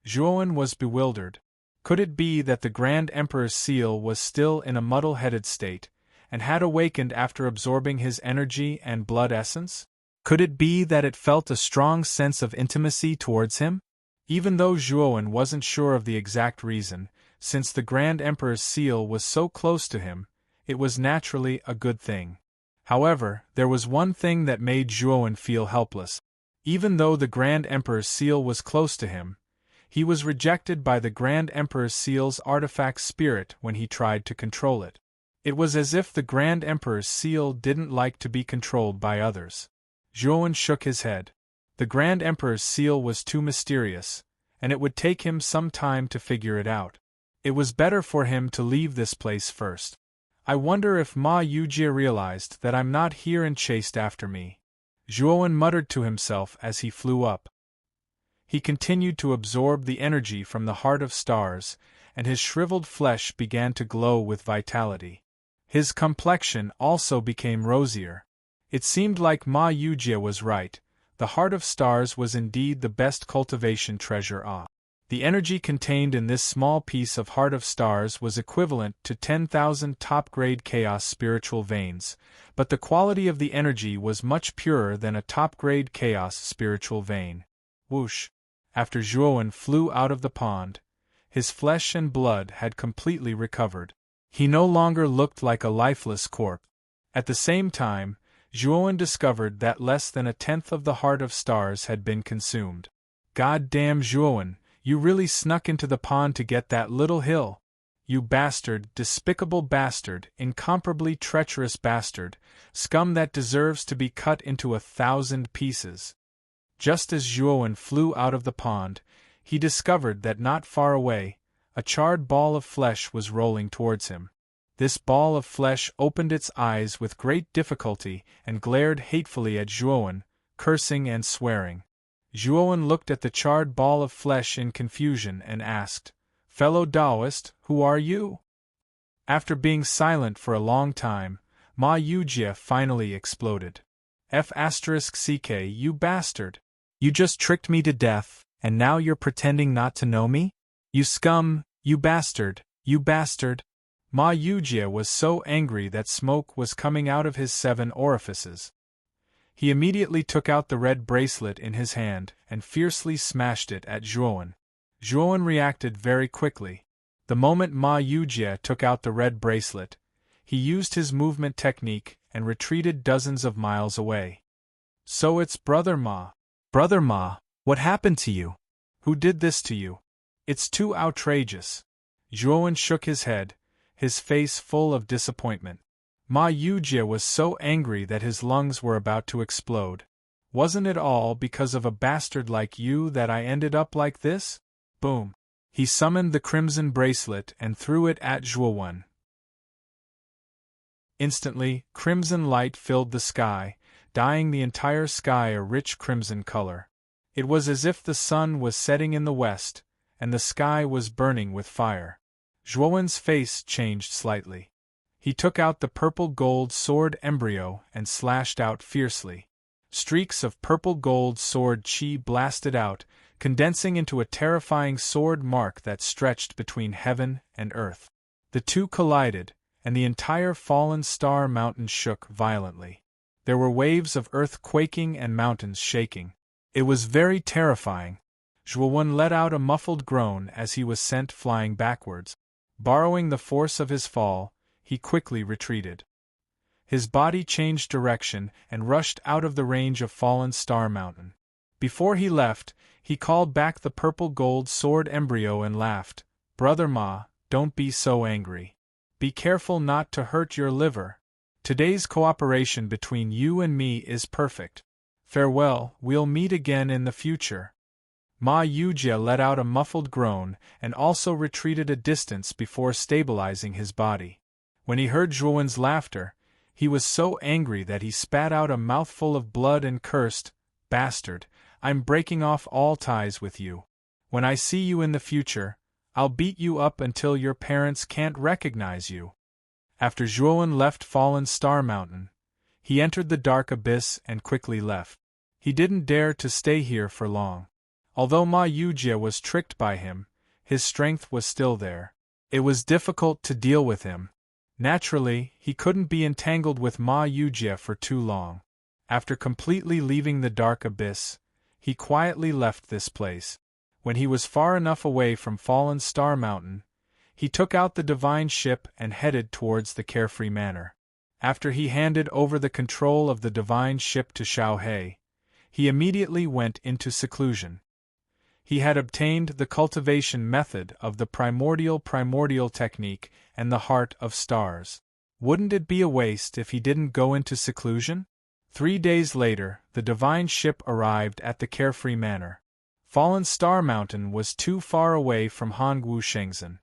Zhuowen was bewildered. Could it be that the Grand Emperor's seal was still in a muddle-headed state, and had awakened after absorbing his energy and blood essence? Could it be that it felt a strong sense of intimacy towards him? Even though Zhuowen wasn't sure of the exact reason, since the Grand Emperor's seal was so close to him, it was naturally a good thing. However, there was one thing that made Zhuowen feel helpless. Even though the Grand Emperor's seal was close to him, he was rejected by the Grand Emperor's seal's artifact spirit when he tried to control it. It was as if the Grand Emperor's seal didn't like to be controlled by others. Zhuowen shook his head. The Grand Emperor's seal was too mysterious, and it would take him some time to figure it out. It was better for him to leave this place first. I wonder if Ma Yujie realized that I'm not here and chased after me. Zhuowen muttered to himself as he flew up. He continued to absorb the energy from the heart of stars, and his shriveled flesh began to glow with vitality. His complexion also became rosier. It seemed like Ma Yujie was right. The heart of stars was indeed the best cultivation treasure. The The energy contained in this small piece of heart of stars was equivalent to 10,000 top-grade chaos spiritual veins, but the quality of the energy was much purer than a top-grade chaos spiritual vein. Whoosh! After Zhuowen flew out of the pond, his flesh and blood had completely recovered. He no longer looked like a lifeless corpse. At the same time, Zhuowen discovered that less than a tenth of the heart of stars had been consumed. God damn, Zhuowen, you really snuck into the pond to get that little hill. You bastard, despicable bastard, incomparably treacherous bastard, scum that deserves to be cut into 1,000 pieces. Just as Zhuowen flew out of the pond, he discovered that not far away, a charred ball of flesh was rolling towards him. This ball of flesh opened its eyes with great difficulty and glared hatefully at Zhuowen, cursing and swearing. Zhuowen looked at the charred ball of flesh in confusion and asked, "Fellow Taoist, who are you?" After being silent for a long time, Ma Yujie finally exploded. F*ck, you bastard! You just tricked me to death, and now you're pretending not to know me? You scum, you bastard, you bastard! Ma Yujie was so angry that smoke was coming out of his 7 orifices. He immediately took out the red bracelet in his hand and fiercely smashed it at Zhuowen. Zhuowen reacted very quickly. The moment Ma Yujie took out the red bracelet, he used his movement technique and retreated dozens of miles away. "So it's Brother Ma. Brother Ma, what happened to you? Who did this to you? It's too outrageous." Zhuowen shook his head, his face full of disappointment. Ma Yujie was so angry that his lungs were about to explode. "Wasn't it all because of a bastard like you that I ended up like this?" Boom! He summoned the crimson bracelet and threw it at Zhuowen. Instantly, crimson light filled the sky, dyeing the entire sky a rich crimson color. It was as if the sun was setting in the west, and the sky was burning with fire. Zhuowen's face changed slightly. He took out the purple-gold sword embryo and slashed out fiercely. Streaks of purple-gold sword chi blasted out, condensing into a terrifying sword mark that stretched between heaven and earth. The two collided, and the entire fallen star mountain shook violently. There were waves of earth quaking and mountains shaking. It was very terrifying. Zhuowen let out a muffled groan as he was sent flying backwards. Borrowing the force of his fall, he quickly retreated. His body changed direction and rushed out of the range of Fallen Star Mountain. Before he left, he called back the purple-gold sword embryo and laughed. "Brother Ma, don't be so angry. Be careful not to hurt your liver. Today's cooperation between you and me is perfect. Farewell, we'll meet again in the future." Ma Yujie let out a muffled groan and also retreated a distance before stabilizing his body. When he heard Zhuowen's laughter, he was so angry that he spat out a mouthful of blood and cursed, "Bastard, I'm breaking off all ties with you. When I see you in the future, I'll beat you up until your parents can't recognize you." After Zhuowen left Fallen Star Mountain, he entered the dark abyss and quickly left. He didn't dare to stay here for long. Although Ma Yujie was tricked by him, his strength was still there. It was difficult to deal with him. Naturally, he couldn't be entangled with Ma Yujie for too long. After completely leaving the dark abyss, he quietly left this place. When he was far enough away from Fallen Star Mountain, he took out the divine ship and headed towards the Carefree Manor. After he handed over the control of the divine ship to Xiao He, he immediately went into seclusion. He had obtained the cultivation method of the primordial technique and the heart of stars. Wouldn't it be a waste if he didn't go into seclusion? 3 days later, the divine ship arrived at the Carefree Manor. Fallen Star Mountain was too far away from Hongwu Shengzhen.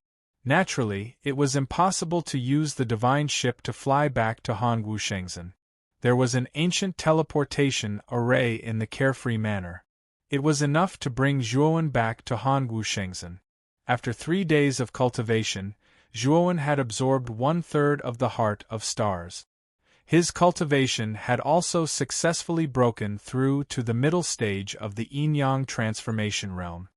Naturally, it was impossible to use the divine ship to fly back to Hongwu Shengzhen. There was an ancient teleportation array in the Carefree Manor. It was enough to bring Zhuowen back to Hongwu Shengzhen. After 3 days of cultivation, Zhuowen had absorbed 1/3 of the heart of stars. His cultivation had also successfully broken through to the middle stage of the yin-yang transformation realm.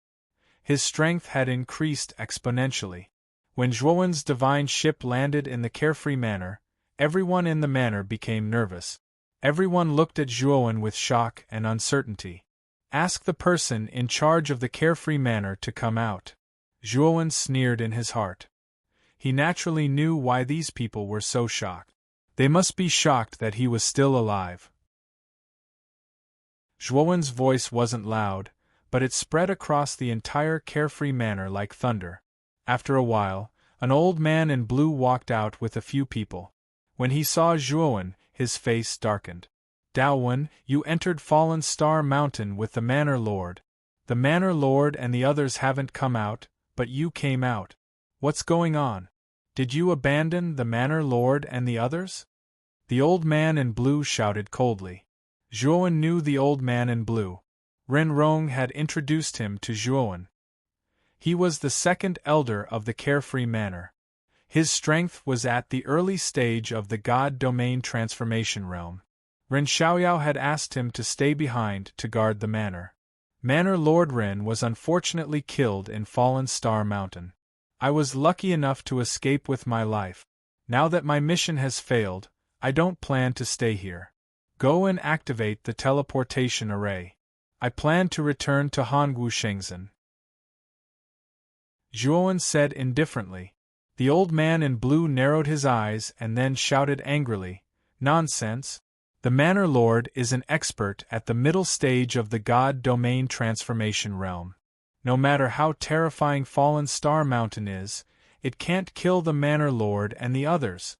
His strength had increased exponentially. When Zhuowen's divine ship landed in the carefree manor, everyone in the manor became nervous. Everyone looked at Zhuowen with shock and uncertainty. Ask the person in charge of the carefree manor to come out. Zhuowen sneered in his heart. He naturally knew why these people were so shocked. They must be shocked that he was still alive. Zhuowen's voice wasn't loud, but it spread across the entire carefree manor like thunder. After a while, an old man in blue walked out with a few people. When he saw Zhuowen, his face darkened. Daowen, you entered Fallen Star Mountain with the Manor Lord. The Manor Lord and the others haven't come out, but you came out. What's going on? Did you abandon the Manor Lord and the others? The old man in blue shouted coldly. Zhuowen knew the old man in blue. Ren Rong had introduced him to Zhuowen. He was the second elder of the Carefree Manor. His strength was at the early stage of the God Domain Transformation Realm. Ren Xiaoyao had asked him to stay behind to guard the manor. Manor Lord Ren was unfortunately killed in Fallen Star Mountain. I was lucky enough to escape with my life. Now that my mission has failed, I don't plan to stay here. Go and activate the teleportation array. I plan to return to Hongwu Shenzhen. Zhuowen said indifferently. The old man in blue narrowed his eyes and then shouted angrily, "Nonsense! The Manor Lord is an expert at the middle stage of the God Domain Transformation Realm. No matter how terrifying Fallen Star Mountain is, it can't kill the Manor Lord and the others.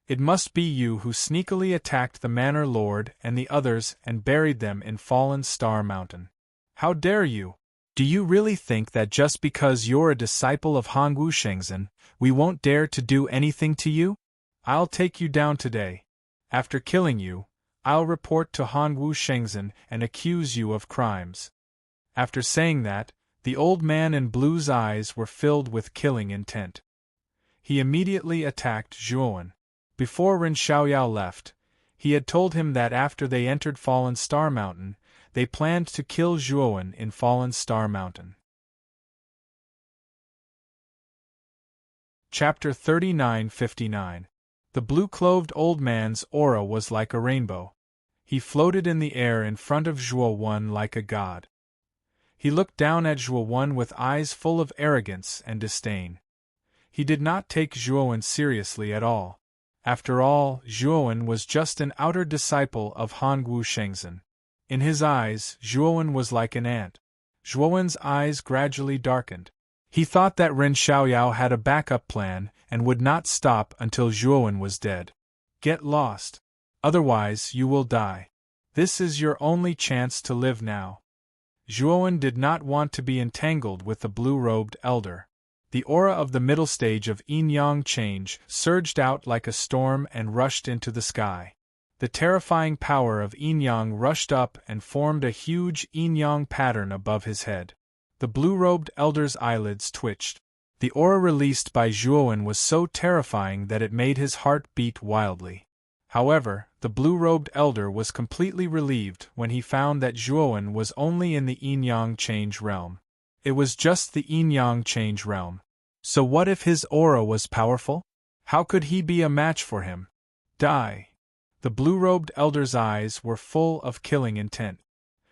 It must be you who sneakily attacked the Manor Lord and the others and buried them in Fallen Star Mountain. How dare you? Do you really think that just because you're a disciple of Hongwu Shenzhen, we won't dare to do anything to you? I'll take you down today. After killing you, I'll report to Hongwu Shenzhen and accuse you of crimes." After saying that, the old man in blue's eyes were filled with killing intent. He immediately attacked Zhuowen. Before Ren Xiaoyao left, he had told him that after they entered Fallen Star Mountain, they planned to kill Zhuowen in Fallen Star Mountain. Chapter 39:59. The blue-clothed old man's aura was like a rainbow. He floated in the air in front of Zhuowen like a god. He looked down at Zhuowen with eyes full of arrogance and disdain. He did not take Zhuowen seriously at all. After all, Zhuowen was just an outer disciple of Hongwu Shenzhen. In his eyes, Zhuowen was like an ant. Zhuowen's eyes gradually darkened. He thought that Ren Xiaoyao had a backup plan and would not stop until Zhuowen was dead. Get lost. Otherwise you will die. This is your only chance to live now. Zhuowen did not want to be entangled with the blue-robed elder. The aura of the middle stage of yin-yang change surged out like a storm and rushed into the sky. The terrifying power of yin-yang rushed up and formed a huge yin-yang pattern above his head. The blue-robed elder's eyelids twitched. The aura released by Zhuowen was so terrifying that it made his heart beat wildly. However, the blue-robed elder was completely relieved when he found that Zhuowen was only in the yin-yang change realm. It was just the yin-yang change realm. So what if his aura was powerful? How could he be a match for him? Die! The blue-robed elder's eyes were full of killing intent.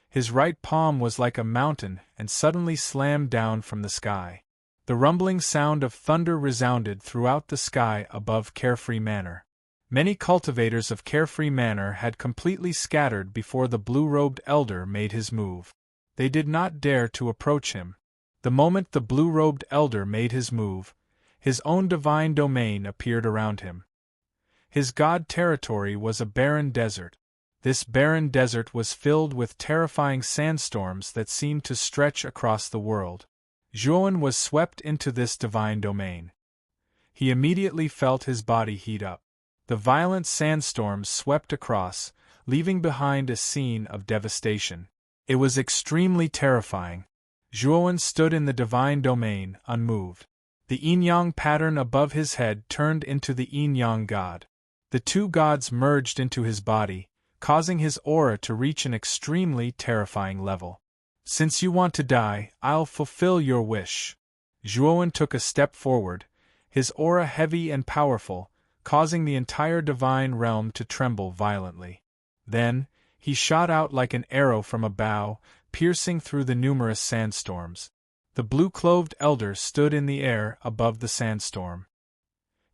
His right palm was like a mountain and suddenly slammed down from the sky. The rumbling sound of thunder resounded throughout the sky above Carefree Manor. Many cultivators of Carefree Manor had completely scattered before the blue-robed elder made his move. They did not dare to approach him. The moment the blue-robed elder made his move, his own divine domain appeared around him. His god territory was a barren desert. This barren desert was filled with terrifying sandstorms that seemed to stretch across the world. Zhuowen was swept into this divine domain. He immediately felt his body heat up. The violent sandstorms swept across, leaving behind a scene of devastation. It was extremely terrifying. Zhuowen stood in the divine domain, unmoved. The yin-yang pattern above his head turned into the yin-yang god. The two gods merged into his body, causing his aura to reach an extremely terrifying level. Since you want to die, I'll fulfill your wish. Zhuowen took a step forward, his aura heavy and powerful, causing the entire divine realm to tremble violently. Then, he shot out like an arrow from a bow, piercing through the numerous sandstorms. The blue-clothed elder stood in the air above the sandstorm.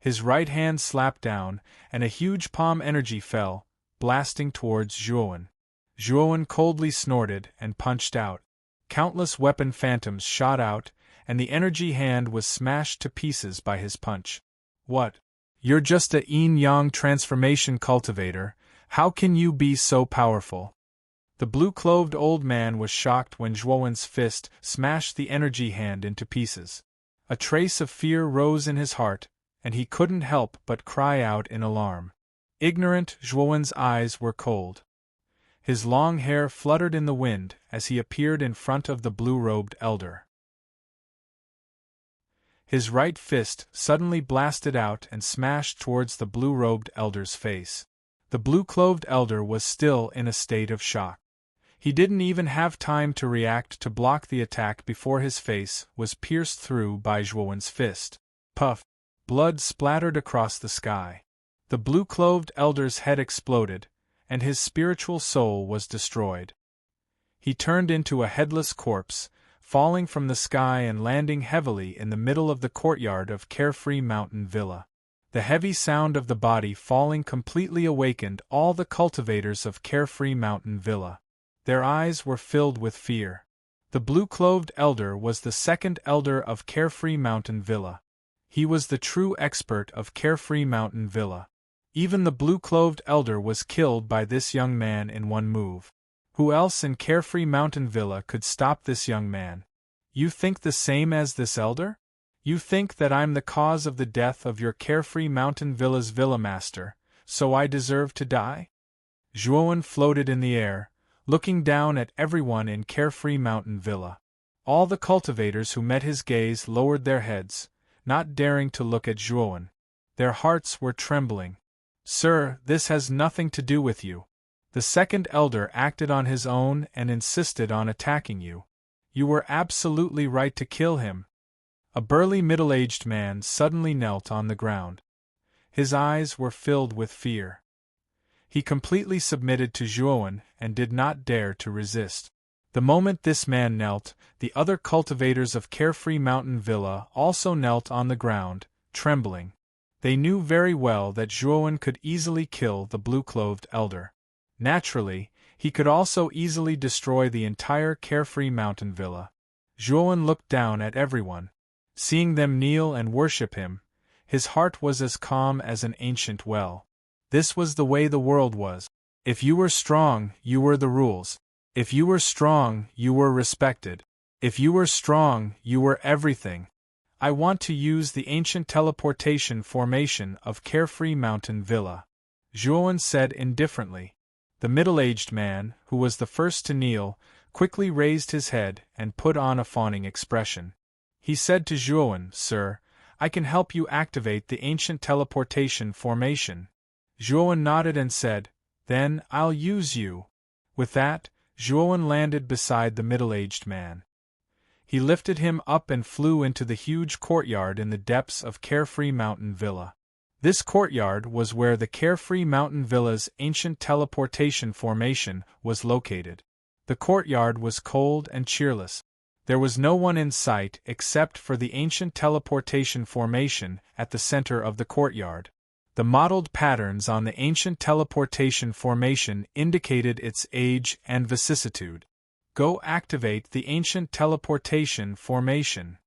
His right hand slapped down, and a huge palm energy fell, blasting towards Zhuowen. Zhuowen coldly snorted and punched out. Countless weapon phantoms shot out, and the energy hand was smashed to pieces by his punch. What? You're just a yin-yang transformation cultivator. How can you be so powerful? The blue-clothed old man was shocked when Zhuowen's fist smashed the energy hand into pieces. A trace of fear rose in his heart, and he couldn't help but cry out in alarm. Ignorant, Zhuowen's eyes were cold. His long hair fluttered in the wind as he appeared in front of the blue-robed elder. His right fist suddenly blasted out and smashed towards the blue-robed elder's face. The blue-clothed elder was still in a state of shock. He didn't even have time to react to block the attack before his face was pierced through by Zhuowen's fist. Puff! Blood splattered across the sky. The blue-clothed elder's head exploded, and his spiritual soul was destroyed. He turned into a headless corpse, falling from the sky and landing heavily in the middle of the courtyard of Carefree Mountain Villa. The heavy sound of the body falling completely awakened all the cultivators of Carefree Mountain Villa. Their eyes were filled with fear. The blue-clothed elder was the second elder of Carefree Mountain Villa. He was the true expert of Carefree Mountain Villa. Even the blue-clothed elder was killed by this young man in one move. Who else in Carefree Mountain Villa could stop this young man? You think the same as this elder? You think that I'm the cause of the death of your Carefree Mountain Villa's Villa Master, so I deserve to die? Zhuowen floated in the air, looking down at everyone in Carefree Mountain Villa. All the cultivators who met his gaze lowered their heads, not daring to look at Zhuowen. Their hearts were trembling. Sir, this has nothing to do with you. The second elder acted on his own and insisted on attacking you. You were absolutely right to kill him. A burly middle-aged man suddenly knelt on the ground. His eyes were filled with fear. He completely submitted to Zhuowen and did not dare to resist. The moment this man knelt, the other cultivators of Carefree Mountain Villa also knelt on the ground, trembling. They knew very well that Zhuowen could easily kill the blue-clothed elder. Naturally, he could also easily destroy the entire Carefree Mountain Villa. Zhuowen looked down at everyone. Seeing them kneel and worship him, his heart was as calm as an ancient well. This was the way the world was. If you were strong, you were the rules. If you were strong, you were respected. If you were strong, you were everything. I want to use the ancient teleportation formation of Carefree Mountain Villa, Zhuowen said indifferently. The middle-aged man, who was the first to kneel, quickly raised his head and put on a fawning expression. He said to Zhuowen, Sir, I can help you activate the ancient teleportation formation. Zhuowen nodded and said, Then I'll use you. With that, Zhuowen landed beside the middle-aged man. He lifted him up and flew into the huge courtyard in the depths of Carefree Mountain Villa. This courtyard was where the Carefree Mountain Villa's ancient teleportation formation was located. The courtyard was cold and cheerless. There was no one in sight except for the ancient teleportation formation at the center of the courtyard. The mottled patterns on the ancient teleportation formation indicated its age and vicissitude. Go activate the ancient teleportation formation,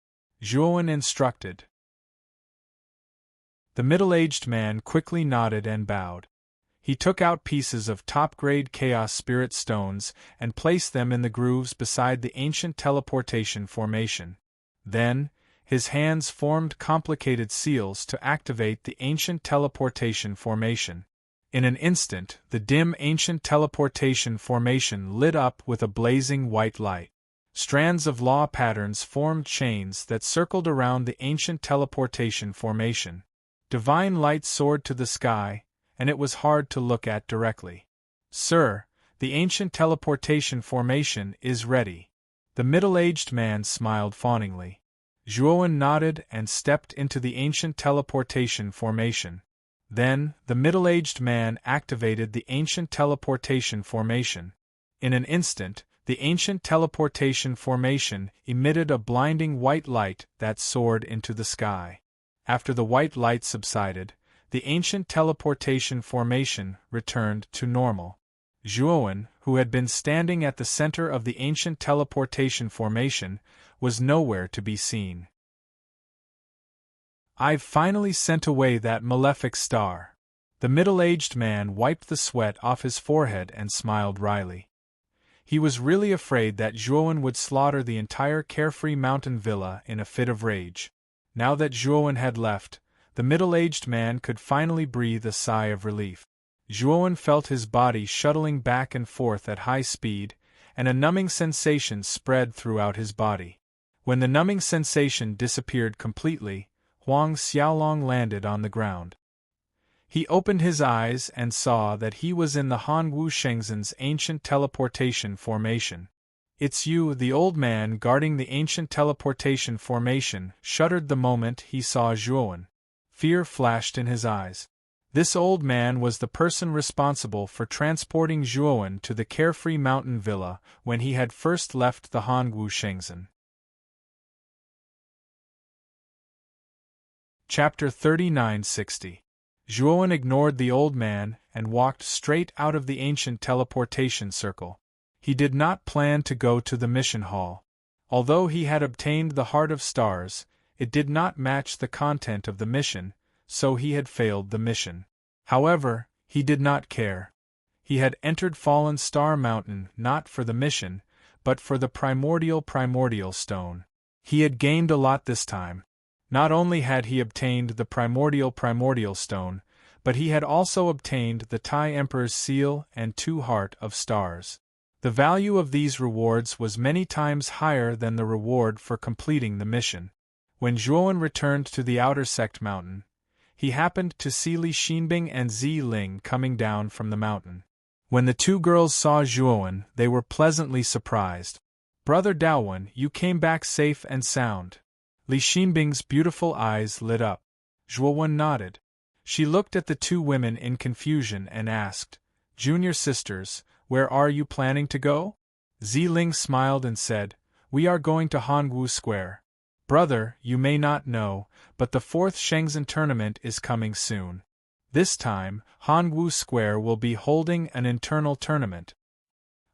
Zhuowen instructed. The middle-aged man quickly nodded and bowed. He took out pieces of top-grade Chaos Spirit stones and placed them in the grooves beside the ancient teleportation formation. Then, his hands formed complicated seals to activate the ancient teleportation formation. In an instant, the dim ancient teleportation formation lit up with a blazing white light. Strands of law patterns formed chains that circled around the ancient teleportation formation. Divine light soared to the sky, and it was hard to look at directly. Sir, the ancient teleportation formation is ready. The middle-aged man smiled fawningly. Zhuowen nodded and stepped into the ancient teleportation formation. Then, the middle-aged man activated the ancient teleportation formation. In an instant, the ancient teleportation formation emitted a blinding white light that soared into the sky. After the white light subsided, the ancient teleportation formation returned to normal. Zhuowen, who had been standing at the center of the ancient teleportation formation, was nowhere to be seen. "I've finally sent away that malefic star." The middle-aged man wiped the sweat off his forehead and smiled wryly. He was really afraid that Zhuowen would slaughter the entire carefree mountain villa in a fit of rage. Now that Zhuowen had left, the middle-aged man could finally breathe a sigh of relief. Zhuowen felt his body shuttling back and forth at high speed, and a numbing sensation spread throughout his body. When the numbing sensation disappeared completely, Huang Xiaolong landed on the ground. He opened his eyes and saw that he was in the Hanwu Shengzhen's ancient teleportation formation. "It's you," the old man guarding the ancient teleportation formation shuddered the moment he saw Zhuowen. Fear flashed in his eyes. This old man was the person responsible for transporting Zhuowen to the carefree mountain villa when he had first left the Hanwu Shengzhen. Chapter 3960. Zhuowen ignored the old man and walked straight out of the ancient teleportation circle. He did not plan to go to the mission hall. Although he had obtained the Heart of Stars, it did not match the content of the mission, so he had failed the mission. However, he did not care. He had entered Fallen Star Mountain not for the mission, but for the primordial stone. He had gained a lot this time. Not only had he obtained the primordial stone, but he had also obtained the Tai Emperor's seal and 2 Heart of Stars. The value of these rewards was many times higher than the reward for completing the mission. When Zhuowen returned to the outer sect mountain, he happened to see Li Xinbing and Zi Ling coming down from the mountain. When the 2 girls saw Zhuowen, they were pleasantly surprised. "Brother Daowen, you came back safe and sound." Li Xinbing's beautiful eyes lit up. Zhuowen nodded. She looked at the 2 women in confusion and asked, "Junior sisters, where are you planning to go?" Zi Ling smiled and said, "We are going to Hanwu Square. Brother, you may not know, but the 4th Shengzhen tournament is coming soon. This time, Hanwu Square will be holding an internal tournament.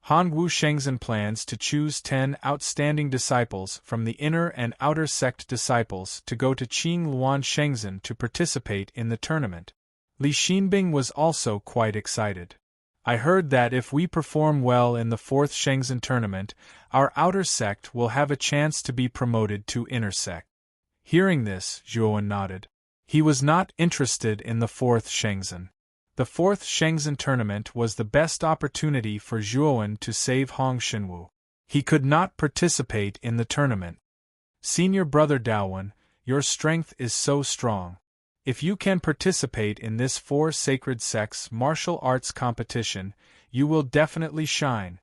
Hanwu Shengzhen plans to choose 10 outstanding disciples from the inner and outer sect disciples to go to Qingluan Shengzhen to participate in the tournament." Li Xinbing was also quite excited. "I heard that if we perform well in the 4th Shengzhen tournament, our outer sect will have a chance to be promoted to inner sect." Hearing this, Zhuowen nodded. He was not interested in the 4th Shengzhen. The 4th Shengzhen tournament was the best opportunity for Zhuowen to save Hong Xinwu. He could not participate in the tournament. "Senior brother Daowen, your strength is so strong. If you can participate in this 4 sacred sects martial arts competition, you will definitely shine."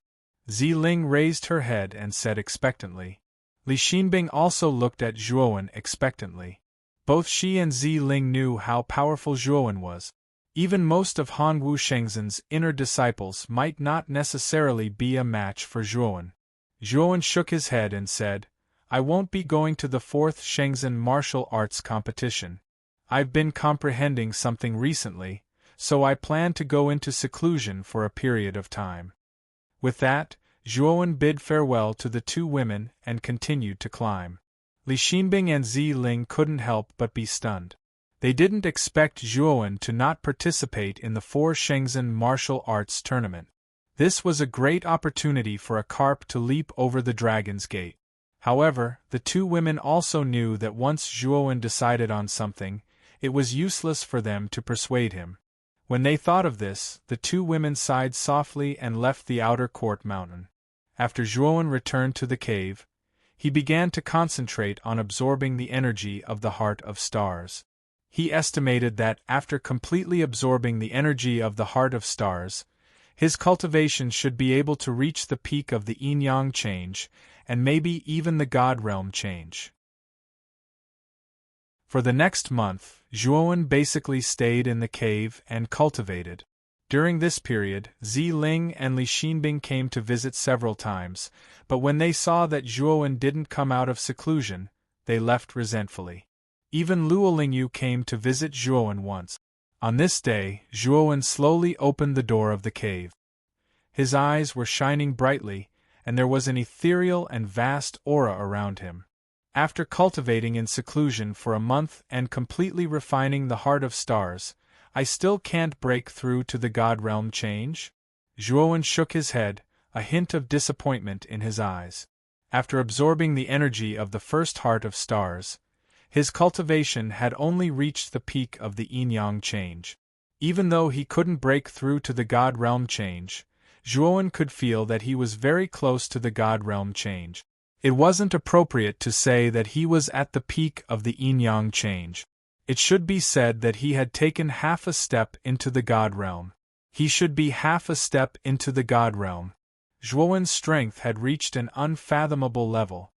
Zi Ling raised her head and said expectantly. Li Xinbing also looked at Zhuowen expectantly. Both she and Zi Ling knew how powerful Zhuowen was. Even most of Hanwu Shengzhen's inner disciples might not necessarily be a match for Zhuowen. Zhuowen shook his head and said, "I won't be going to the 4th Shengzhen martial arts competition. I've been comprehending something recently, so I plan to go into seclusion for a period of time." With that, Zhuowen bid farewell to the 2 women and continued to climb. Li Xinbing and Zi Ling couldn't help but be stunned. They didn't expect Zhuowen to not participate in the 4 Shengzhen martial arts tournament. This was a great opportunity for a carp to leap over the dragon's gate. However, the 2 women also knew that once Zhuowen decided on something, it was useless for them to persuade him. When they thought of this, the 2 women sighed softly and left the outer court mountain. After Zhuowen returned to the cave, he began to concentrate on absorbing the energy of the Heart of Stars. He estimated that after completely absorbing the energy of the Heart of Stars, His cultivation should be able to reach the peak of the yin-yang change, and maybe even the God realm change. For the next month, Zhuowen basically stayed in the cave and cultivated. During this period, Zi Ling and Li Xinbing came to visit several times, but when they saw that Zhuowen didn't come out of seclusion, they left resentfully. Even Luo Lingyu came to visit Zhuowen once. On this day, Zhuowen slowly opened the door of the cave. His eyes were shining brightly, and there was an ethereal and vast aura around him. After cultivating in seclusion for a month and completely refining the heart of stars, I still can't break through to the God realm change? Zhuowen shook his head, a hint of disappointment in his eyes. After absorbing the energy of the first heart of stars, his cultivation had only reached the peak of the yin-yang change. Even though he couldn't break through to the God realm change, Zhuowen could feel that he was very close to the God realm change. It wasn't appropriate to say that he was at the peak of the yin-yang change. It should be said that he had taken half a step into the God realm. He should be half a step into the God realm. Zhuowen's strength had reached an unfathomable level.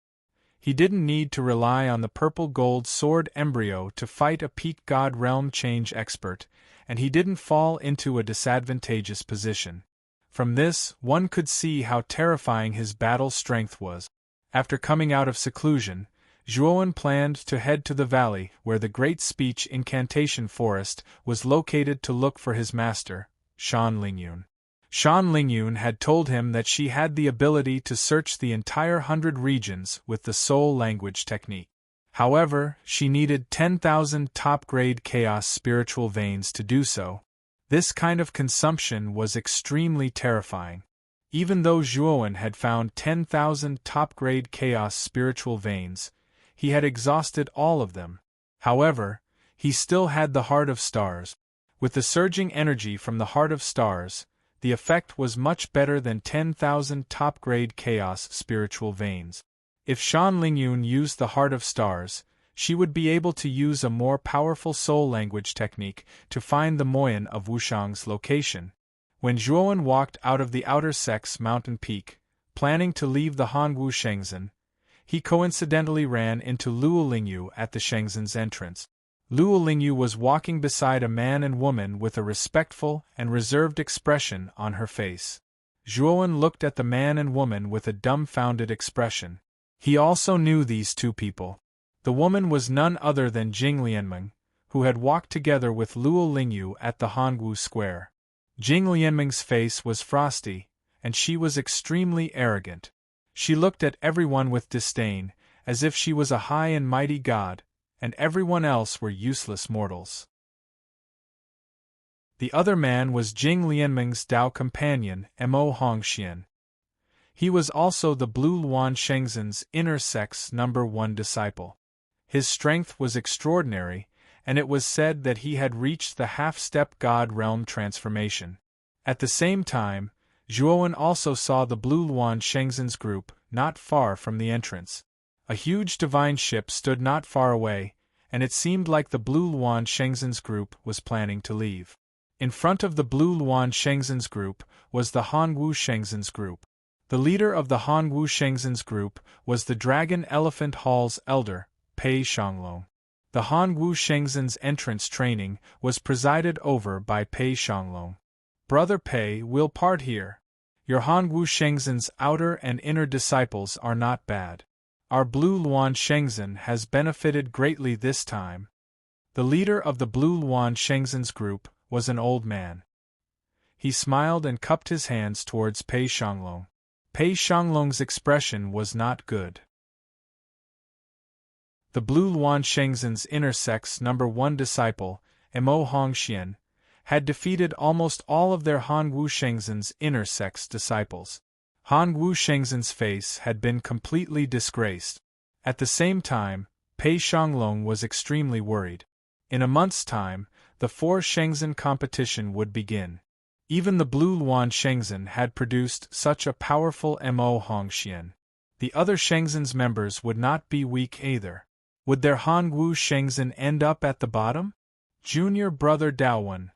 He didn't need to rely on the purple-gold sword embryo to fight a peak God realm change expert, and he didn't fall into a disadvantageous position. From this, one could see how terrifying his battle strength was. After coming out of seclusion, Zhuowen planned to head to the valley where the Great Speech Incantation Forest was located to look for his master, Shan Lingyun. Shan Lingyun had told him that she had the ability to search the entire 100 regions with the soul language technique. However, she needed 10,000 top-grade chaos spiritual veins to do so. This kind of consumption was extremely terrifying. Even though Zhuowen had found 10,000 top-grade chaos spiritual veins, he had exhausted all of them. However, he still had the Heart of Stars. With the surging energy from the Heart of Stars, the effect was much better than 10,000 top-grade chaos spiritual veins. If Shan Lingyun used the Heart of Stars, she would be able to use a more powerful soul language technique to find the Moyan of Wushang's location. When Zhuowen walked out of the outer Sex mountain peak, planning to leave the Hongwu Shengzhen, he coincidentally ran into Luo Lingyu at the Shengzhen's entrance. Luo Lingyu was walking beside a man and woman with a respectful and reserved expression on her face. Zhuowen looked at the man and woman with a dumbfounded expression. He also knew these two people. The woman was none other than Jing Lianmeng, who had walked together with Luo Lingyu at the Hongwu Square. Jing Lianmeng's face was frosty, and she was extremely arrogant. She looked at everyone with disdain, as if she was a high and mighty god, and everyone else were useless mortals. The other man was Jing Lianmeng's Dao companion, Mo Hongxian. He was also the Blue Luan Shengzhen's inner Sex number 1 disciple. His strength was extraordinary, and it was said that he had reached the half-step God realm transformation. At the same time, Zhuowen also saw the Blue Luan Shengzhen's group not far from the entrance. A huge divine ship stood not far away, and it seemed like the Blue Luan Shengzhen's group was planning to leave. In front of the Blue Luan Shengzhen's group was the Hongwu Shengzhen's group. The leader of the Hongwu Shengzhen's group was the Dragon Elephant Hall's elder, Pei Shanglong. The Hongwu Shengzhen's entrance training was presided over by Pei Shanglong. Brother Pei, we'll part here. Your Hongwu Shengzhen's outer and inner disciples are not bad. Our Blue Luan Shengzhen has benefited greatly this time. The leader of the Blue Luan Shengzhen's group was an old man. He smiled and cupped his hands towards Pei Shanglong. Pei Shanglong's expression was not good. The Blue Luan Shengzhen's inner Sex number 1 disciple, Mo Hongxian, had defeated almost all of their Hongwu Shengzhen's inner Sex disciples. Hongwu Shengzhen's face had been completely disgraced. At the same time, Pei Shanglong was extremely worried. In a month's time, the 4 Shengzhen competition would begin. Even the Blue Luan Shengzhen had produced such a powerful Mo Hongxian. The other Shengzhen's members would not be weak either. Would their Hongwu Shengzhen end up at the bottom? Junior brother Daowen.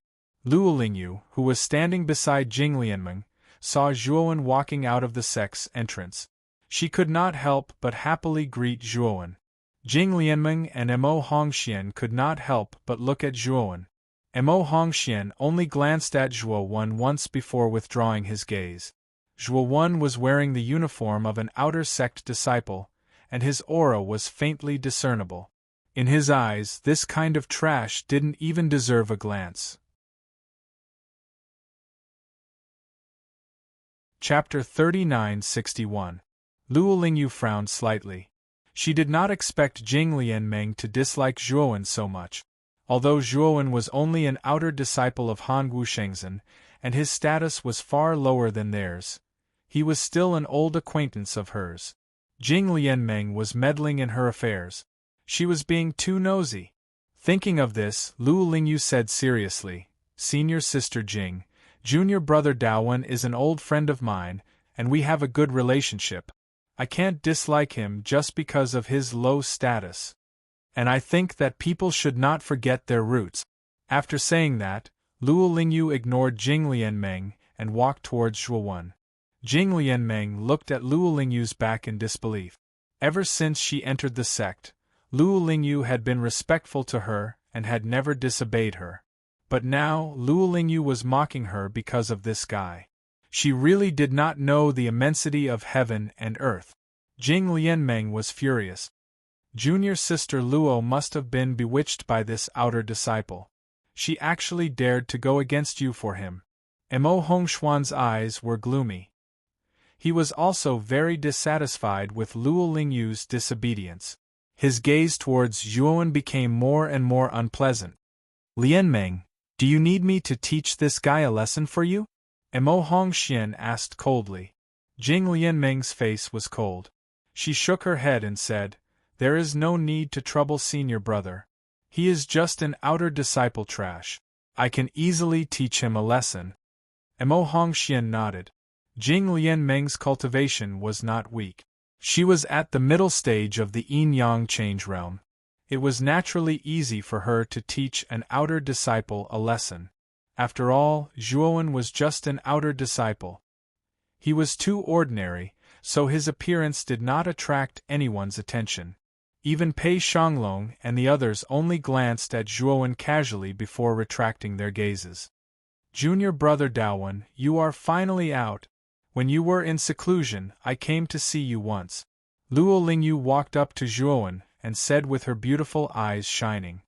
Luo Lingyu, who was standing beside Jing Lianmeng, saw Zhuowen walking out of the sect's entrance. She could not help but happily greet Zhuowen. Jing Lianmeng and Mo Hongxian could not help but look at Zhuowen. Mo Hongxian only glanced at Zhuowen once before withdrawing his gaze. Zhuowen was wearing the uniform of an outer sect disciple, and his aura was faintly discernible. In his eyes, this kind of trash didn't even deserve a glance. Chapter 3961. Luo Lingyu frowned slightly. She did not expect Jing Lianmeng to dislike Zhuowen so much. Although Zhuowen was only an outer disciple of Han Wushengzhen, and his status was far lower than theirs, he was still an old acquaintance of hers. Jing Lianmeng was meddling in her affairs. She was being too nosy. Thinking of this, Luo Lingyu said seriously, "Senior sister Jing, junior brother Daowen is an old friend of mine, and we have a good relationship. I can't dislike him just because of his low status. And I think that people should not forget their roots." After saying that, Luo Lingyu ignored Jing Lianmeng and walked towards Zhuowen. Jing Lianmeng looked at Luo Lingyu's back in disbelief. Ever since she entered the sect, Luo Lingyu had been respectful to her and had never disobeyed her. But now, Luo Lingyu was mocking her because of this guy. She really did not know the immensity of heaven and earth. Jing Lianmeng was furious. Junior sister Luo must have been bewitched by this outer disciple. She actually dared to go against you for him. Mo Hongxuan's eyes were gloomy. He was also very dissatisfied with Luo Lingyu's disobedience. His gaze towards Zhuowen became more and more unpleasant. "Lianmeng, do you need me to teach this guy a lesson for you?" Mo Hongxian asked coldly. Jing Lianmeng's face was cold. She shook her head and said, "There is no need to trouble senior brother. He is just an outer disciple trash. I can easily teach him a lesson." Mo Hongxian nodded. Jing Lianmeng's cultivation was not weak. She was at the middle stage of the yin-yang change realm. It was naturally easy for her to teach an outer disciple a lesson. After all, Zhuowen was just an outer disciple. He was too ordinary, so his appearance did not attract anyone's attention. Even Pei Shanglong and the others only glanced at Zhuowen casually before retracting their gazes. "Junior brother Daowen, you are finally out. When you were in seclusion, I came to see you once." Luo Lingyu walked up to Zhuowen and said with her beautiful eyes shining.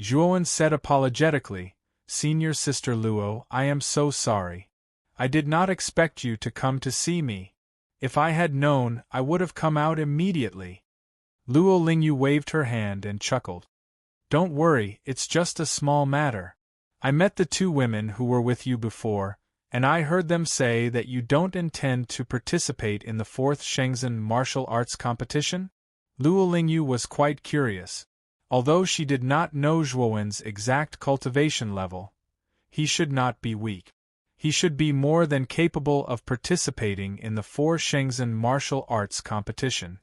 Zhuowen said apologetically, "Senior sister Luo, I am so sorry. I did not expect you to come to see me. If I had known, I would have come out immediately." Luo Lingyu waved her hand and chuckled. "Don't worry, it's just a small matter. I met the two women who were with you before, and I heard them say that you don't intend to participate in the 4th Shenzhen martial arts competition?" Luo Lingyu was quite curious. Although she did not know Zhuowen's exact cultivation level, he should not be weak. He should be more than capable of participating in the 4 Shenzhen martial arts competition.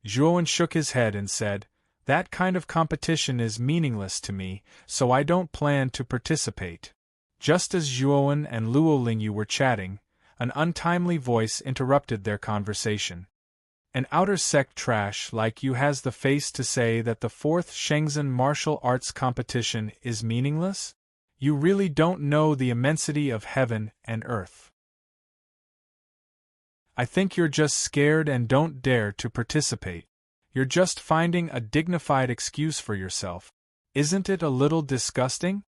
Zhuowen shook his head and said, "That kind of competition is meaningless to me, so I don't plan to participate." Just as Zhuowen and Luo Lingyu were chatting, an untimely voice interrupted their conversation. "An outer sect trash like you has the face to say that the 4th Shenzhen martial arts competition is meaningless? You really don't know the immensity of heaven and earth. I think you're just scared and don't dare to participate. You're just finding a dignified excuse for yourself. Isn't it a little disgusting?"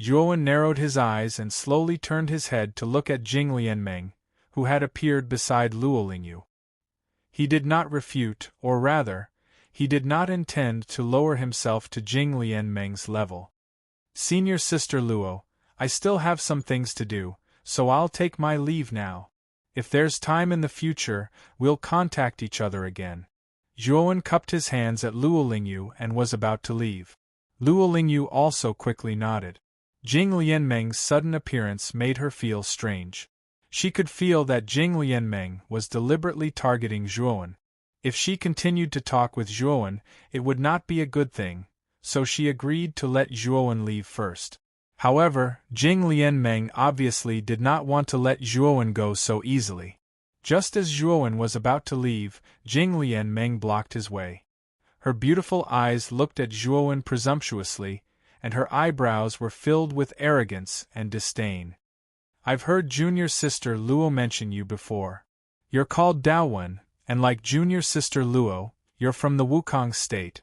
Zhuowen narrowed his eyes and slowly turned his head to look at Jing Lianmeng, who had appeared beside Luo Lingyu. He did not refute, or rather, he did not intend to lower himself to Jing Lianmeng's level. "Senior sister Luo, I still have some things to do, so I'll take my leave now. If there's time in the future, we'll contact each other again." Zhuowen cupped his hands at Luo Lingyu and was about to leave. Luo Lingyu also quickly nodded. Jing Lianmeng's sudden appearance made her feel strange. She could feel that Jing Lianmeng was deliberately targeting Zhuowen. If she continued to talk with Zhuowen, it would not be a good thing, so she agreed to let Zhuowen leave first. However, Jing Lianmeng obviously did not want to let Zhuowen go so easily. Just as Zhuowen was about to leave, Jing Lianmeng blocked his way. Her beautiful eyes looked at Zhuowen presumptuously, and her eyebrows were filled with arrogance and disdain. I've heard junior sister Luo mention you before. You're called Daowen, and like junior sister Luo, you're from the Wukong state.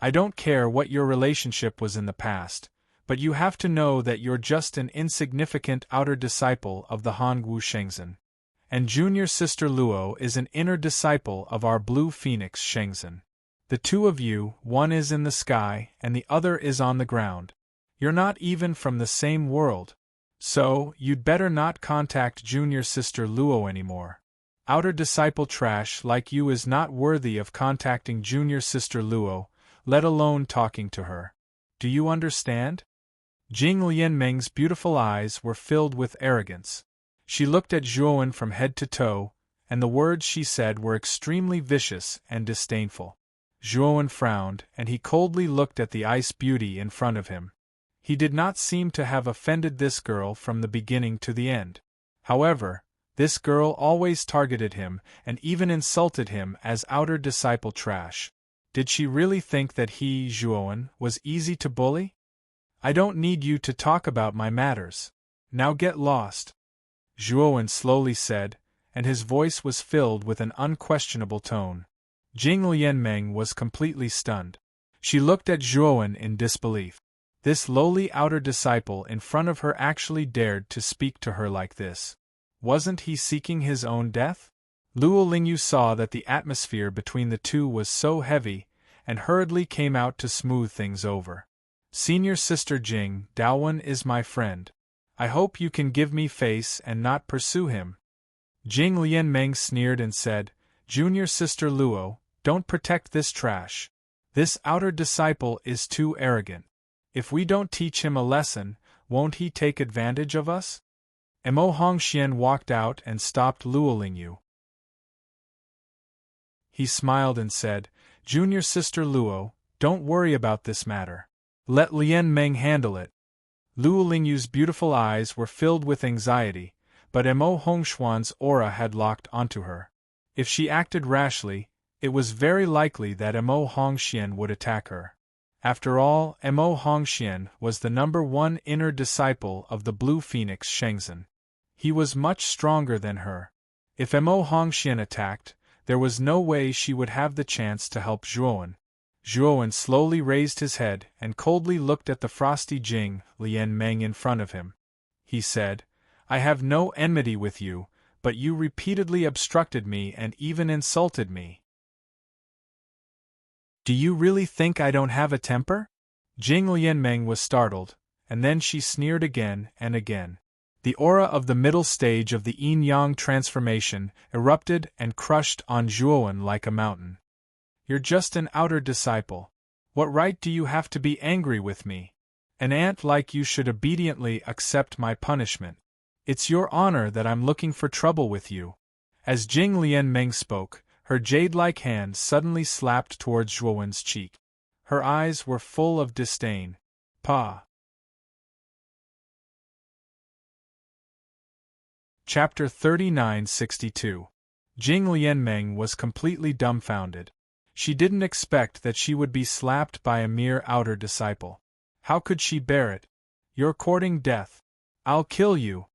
I don't care what your relationship was in the past, but you have to know that you're just an insignificant outer disciple of the Hongwu Shengzhen. And junior sister Luo is an inner disciple of our blue phoenix Shengzhen. The two of you, one is in the sky and the other is on the ground. You're not even from the same world. So, you'd better not contact junior sister Luo anymore. Outer disciple trash like you is not worthy of contacting junior sister Luo, let alone talking to her. Do you understand? Jing Lianmeng's beautiful eyes were filled with arrogance. She looked at Zhuowen from head to toe, and the words she said were extremely vicious and disdainful. Zhuowen frowned, and he coldly looked at the ice beauty in front of him. He did not seem to have offended this girl from the beginning to the end. However, this girl always targeted him and even insulted him as outer disciple trash. Did she really think that he, Zhuowen, was easy to bully? I don't need you to talk about my matters. Now get lost. Zhuowen slowly said, and his voice was filled with an unquestionable tone. Jing Lianmeng was completely stunned. She looked at Zhuowen in disbelief. This lowly outer disciple in front of her actually dared to speak to her like this. Wasn't he seeking his own death? Luo Lingyu saw that the atmosphere between the two was so heavy, and hurriedly came out to smooth things over. Senior sister Jing, Daowen is my friend. I hope you can give me face and not pursue him. Jing Lianmeng sneered and said, Junior sister Luo, don't protect this trash. This outer disciple is too arrogant. If we don't teach him a lesson, won't he take advantage of us? Mo Hongxian walked out and stopped Luo Lingyu. He smiled and said, Junior sister Luo, don't worry about this matter. Let Lianmeng handle it. Luo Lingyu's beautiful eyes were filled with anxiety, but Mo Hongxuan's aura had locked onto her. If she acted rashly, it was very likely that Mo Hongxian would attack her. After all, Mo Hongxian was the #1 inner disciple of the Blue Phoenix Shengzhen. He was much stronger than her. If Mo Hongxian attacked, there was no way she would have the chance to help Zhuowen. Zhuowen slowly raised his head and coldly looked at the frosty Jing Lianmeng in front of him. He said, I have no enmity with you, but you repeatedly obstructed me and even insulted me. Do you really think I don't have a temper? Jing Lianmeng was startled, and then she sneered again and again. The aura of the middle stage of the yin-yang transformation erupted and crushed on Zhuowen like a mountain. You're just an outer disciple. What right do you have to be angry with me? An ant like you should obediently accept my punishment. It's your honor that I'm looking for trouble with you. As Jing Lianmeng spoke, her jade-like hand suddenly slapped towards Zhuowen's cheek. Her eyes were full of disdain. Pa. Chapter 3962. Jing Lianmeng was completely dumbfounded. She didn't expect that she would be slapped by a mere outer disciple. How could she bear it? You're courting death. I'll kill you.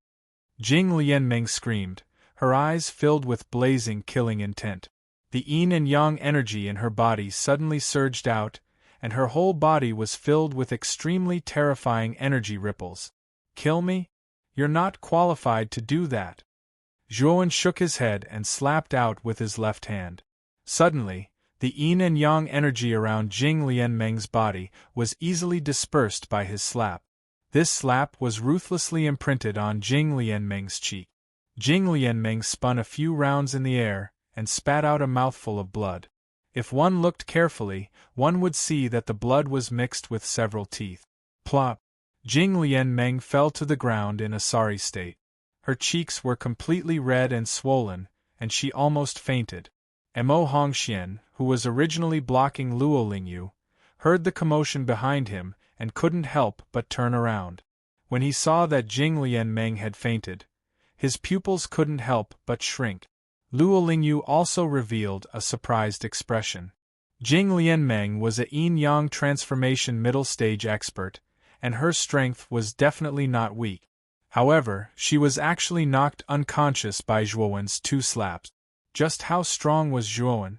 Jing Lianmeng screamed, her eyes filled with blazing killing intent. The yin and yang energy in her body suddenly surged out, and her whole body was filled with extremely terrifying energy ripples. Kill me? You're not qualified to do that. Zhuowen shook his head and slapped out with his left hand. Suddenly, the yin and yang energy around Jing Lianmeng's body was easily dispersed by his slap. This slap was ruthlessly imprinted on Jing Lianmeng's cheek. Jing Lianmeng spun a few rounds in the air and spat out a mouthful of blood. If one looked carefully, one would see that the blood was mixed with several teeth. Plop! Jing Lianmeng fell to the ground in a sorry state. Her cheeks were completely red and swollen, and she almost fainted. Mo Hongxian, who was originally blocking Luo Lingyu, heard the commotion behind him and couldn't help but turn around. When he saw that Jing Lianmeng had fainted, his pupils couldn't help but shrink. Luo Lingyu also revealed a surprised expression. Jing Lianmeng was a yin-yang transformation middle-stage expert, and her strength was definitely not weak. However, she was actually knocked unconscious by Zhuowen's 2 slaps. Just how strong was Zhuowen?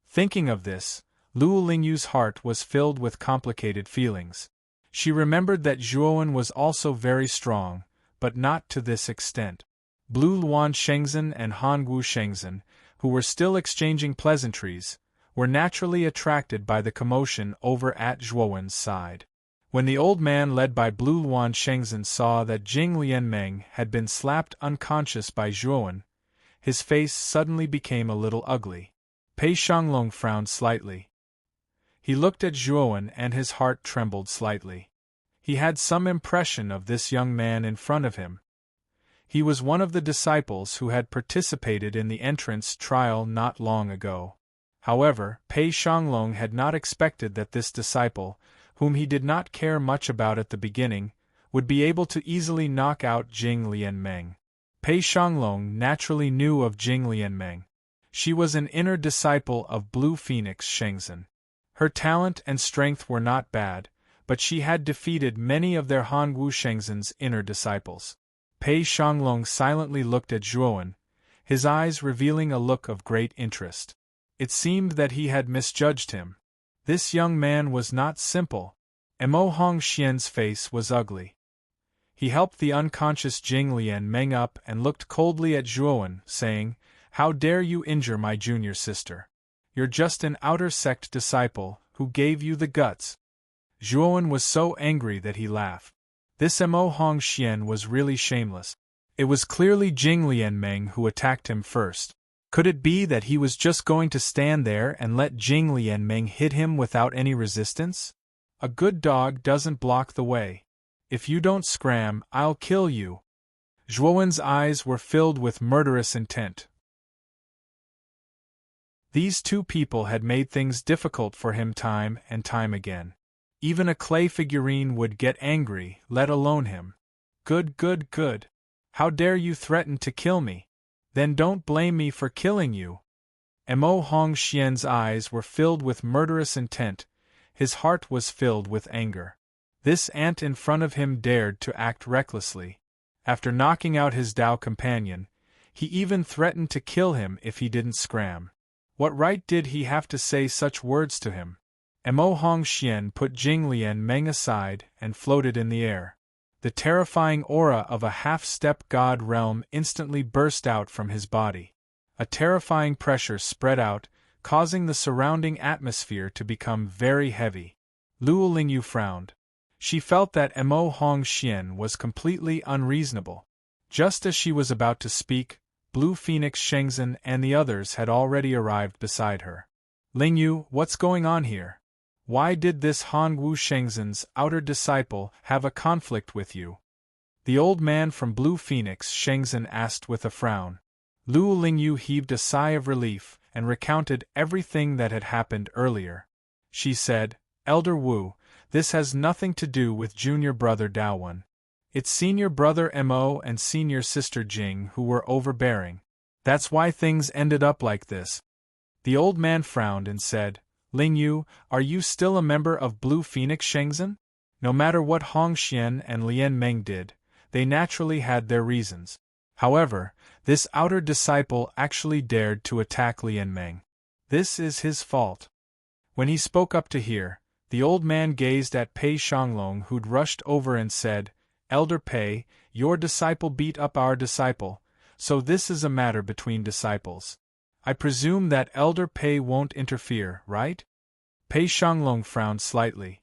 Thinking of this, Luo Lingyu's heart was filled with complicated feelings. She remembered that Zhuowen was also very strong, but not to this extent. Blue Luan Shengzhen and Hongwu Shengzhen, who were still exchanging pleasantries, were naturally attracted by the commotion over at Zhuowen's side. When the old man led by Blue Luan Shengzhen saw that Jing Lianmeng had been slapped unconscious by Zhuowen, his face suddenly became a little ugly. Pei Shanglong frowned slightly. He looked at Zhuowen and his heart trembled slightly. He had some impression of this young man in front of him. He was one of the disciples who had participated in the entrance trial not long ago. However, Pei Shanglong had not expected that this disciple, whom he did not care much about at the beginning, would be able to easily knock out Jing Lianmeng. Pei Shanglong naturally knew of Jing Lianmeng. She was an inner disciple of Blue Phoenix Shengzhen. Her talent and strength were not bad, but she had defeated many of their Hongwu Shengzhen's inner disciples. Pei Shanglong silently looked at Zhuowen, his eyes revealing a look of great interest. It seemed that he had misjudged him. This young man was not simple. Mo Hongxian's face was ugly. He helped the unconscious Jing Lianmeng up and looked coldly at Zhuowen, saying, "How dare you injure my junior sister? You're just an outer sect disciple, who gave you the guts?" Zhuowen was so angry that he laughed. This Mo Hongxian was really shameless. It was clearly Jing Lianmeng who attacked him first. Could it be that he was just going to stand there and let Jing Lianmeng hit him without any resistance? A good dog doesn't block the way. If you don't scram, I'll kill you. Zhuowen's eyes were filled with murderous intent. These two people had made things difficult for him time and time again. Even a clay figurine would get angry, let alone him. Good. How dare you threaten to kill me? Then don't blame me for killing you. Mo Hongxian's eyes were filled with murderous intent, his heart was filled with anger. This ant in front of him dared to act recklessly. After knocking out his Dao companion, he even threatened to kill him if he didn't scram. What right did he have to say such words to him? Mo Hongxian put Jing Lianmeng aside and floated in the air. The terrifying aura of a half-step god realm instantly burst out from his body. A terrifying pressure spread out, causing the surrounding atmosphere to become very heavy. Luo Lingyu frowned. She felt that Mo Hongxian was completely unreasonable. Just as she was about to speak, Blue Phoenix Shengzhen and the others had already arrived beside her. "Lingyu, what's going on here? Why did this Hongwu Shengzhen's outer disciple have a conflict with you?" The old man from Blue Phoenix Shengzhen asked with a frown. Luo Lingyu heaved a sigh of relief and recounted everything that had happened earlier. She said, "Elder Wu, this has nothing to do with junior brother Daowen. It's senior brother Mo and senior sister Jing who were overbearing. That's why things ended up like this." The old man frowned and said, "Lingyu, are you still a member of Blue Phoenix Shengzhen?" No matter what Hongxian and Lianmeng did, they naturally had their reasons. However, this outer disciple actually dared to attack Lianmeng. This is his fault. When he spoke up to hear, the old man gazed at Pei Shanglong, who'd rushed over and said, "Elder Pei, your disciple beat up our disciple, so this is a matter between disciples. I presume that Elder Pei won't interfere, right?" Pei Shanglong frowned slightly.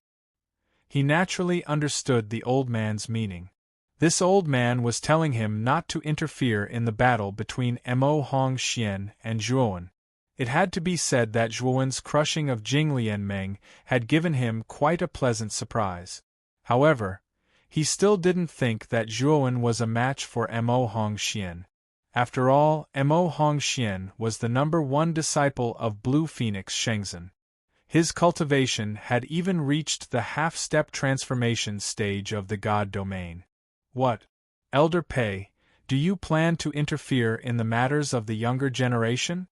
He naturally understood the old man's meaning. This old man was telling him not to interfere in the battle between Mo Hongxian and Zhuowen. It had to be said that Zhuowen's crushing of Jing Lianmeng had given him quite a pleasant surprise. However, he still didn't think that Zhuowen was a match for Mo Hongxian. After all, Mo Hongxian was the #1 disciple of Blue Phoenix Shengzhen. His cultivation had even reached the half-step transformation stage of the god domain. What? Elder Pei, do you plan to interfere in the matters of the younger generation?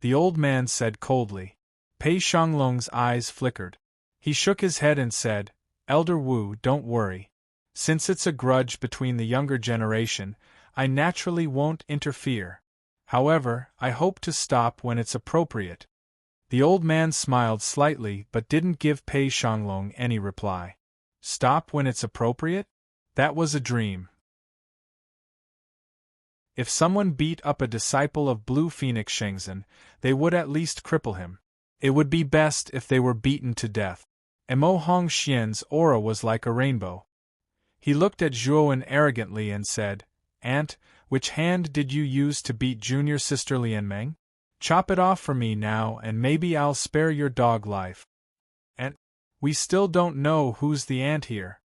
The old man said coldly. Pei Shanglong's eyes flickered. He shook his head and said, Elder Wu, don't worry. Since it's a grudge between the younger generation, I naturally won't interfere. However, I hope to stop when it's appropriate. The old man smiled slightly but didn't give Pei Shanglong any reply. Stop when it's appropriate? That was a dream. If someone beat up a disciple of Blue Phoenix Shenzhen, they would at least cripple him. It would be best if they were beaten to death. Mo Hongxian's aura was like a rainbow. He looked at Zhuowen arrogantly and said, Aunt, which hand did you use to beat junior sister Lianmeng? Chop it off for me now and maybe I'll spare your dog life. And we still don't know who's the aunt here.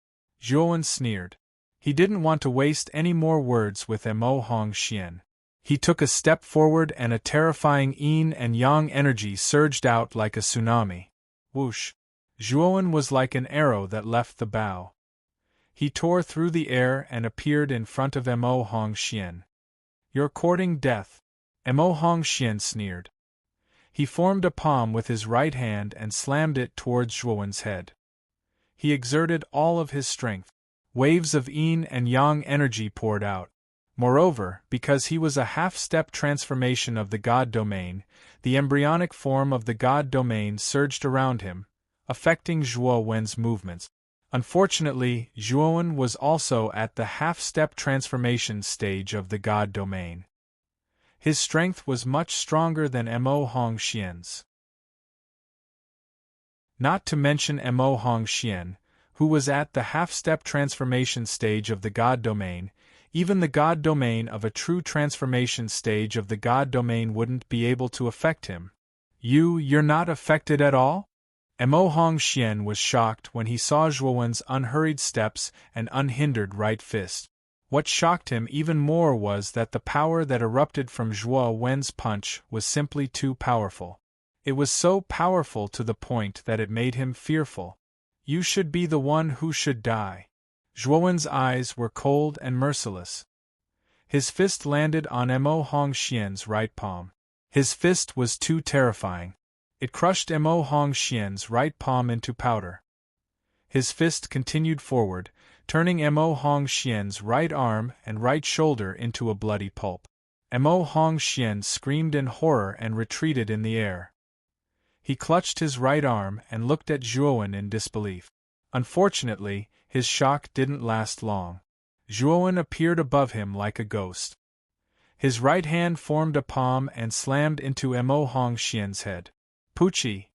Zhuowen sneered. He didn't want to waste any more words with Mo Hongxian. He took a step forward and a terrifying yin and yang energy surged out like a tsunami. Whoosh! Zhuowen was like an arrow that left the bow. He tore through the air and appeared in front of Mo Hongxian. You're courting death. Mo Hongxian sneered. He formed a palm with his right hand and slammed it towards Zhuowen's head. He exerted all of his strength. Waves of yin and yang energy poured out. Moreover, because he was a half-step transformation of the God domain, the embryonic form of the God domain surged around him, affecting Zhuowen's movements. Unfortunately, Zhuowen was also at the half-step transformation stage of the God domain. His strength was much stronger than Mo Hongxian's. Not to mention Mo Hongxian, who was at the half-step transformation stage of the God domain, even the God domain of a true transformation stage of the God domain wouldn't be able to affect him. You're not affected at all? Mo Hongxian was shocked when he saw Zhuowen's unhurried steps and unhindered right fist. What shocked him even more was that the power that erupted from Zhuowen's punch was simply too powerful. It was so powerful to the point that it made him fearful. You should be the one who should die. Zhuowen's eyes were cold and merciless. His fist landed on Mo Hongxian's right palm. His fist was too terrifying. It crushed Mo Hongxian's right palm into powder. His fist continued forward, turning Mo Hongxian's right arm and right shoulder into a bloody pulp. Mo Hongxian screamed in horror and retreated in the air. He clutched his right arm and looked at Zhuowen in disbelief. Unfortunately, his shock didn't last long. Zhuowen appeared above him like a ghost. His right hand formed a palm and slammed into Mo Hongxian's head. Poochie!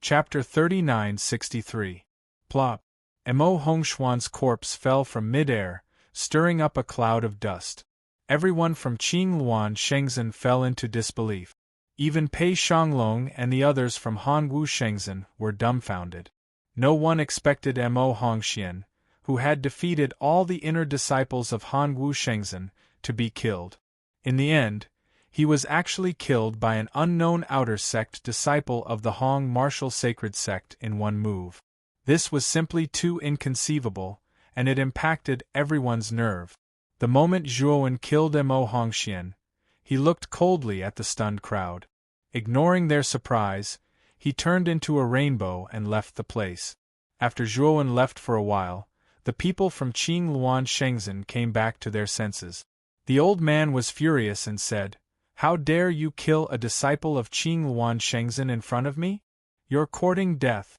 Chapter 3963. Plop! Mo Hongxuan's corpse fell from mid-air, stirring up a cloud of dust. Everyone from Qingluan Shenzhen fell into disbelief. Even Pei Shanglong and the others from Hanwu Shenzhen were dumbfounded. No one expected Mo Hongxian, who had defeated all the inner disciples of Hanwu Shenzhen, to be killed. In the end, he was actually killed by an unknown outer sect disciple of the Hong martial sacred sect in one move. This was simply too inconceivable, and it impacted everyone's nerve. The moment Zhuowen killed Mo Hongxian, he looked coldly at the stunned crowd. Ignoring their surprise, he turned into a rainbow and left the place. After Zhuowen left for a while, the people from Qingluan Shenzhen came back to their senses. The old man was furious and said, "How dare you kill a disciple of Qingluan Shenzhen in front of me? You're courting death."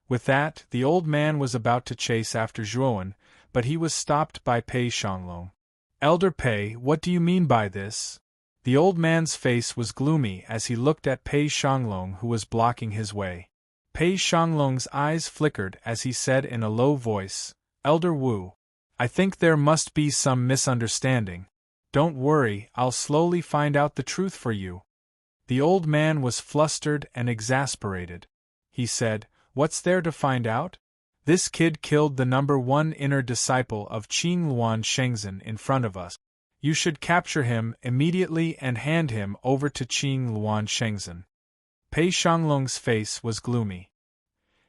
With that, the old man was about to chase after Zhuowen, but he was stopped by Pei Shanglong. "Elder Pei, what do you mean by this?" The old man's face was gloomy as he looked at Pei Shanglong, who was blocking his way. Pei Shanglong's eyes flickered as he said in a low voice, "Elder Wu, I think there must be some misunderstanding. Don't worry, I'll slowly find out the truth for you." The old man was flustered and exasperated. He said, "What's there to find out? This kid killed the #1 inner disciple of Qingluan Shenzhen in front of us. You should capture him immediately and hand him over to Qingluan Shenzhen." Pei Shanglong's face was gloomy.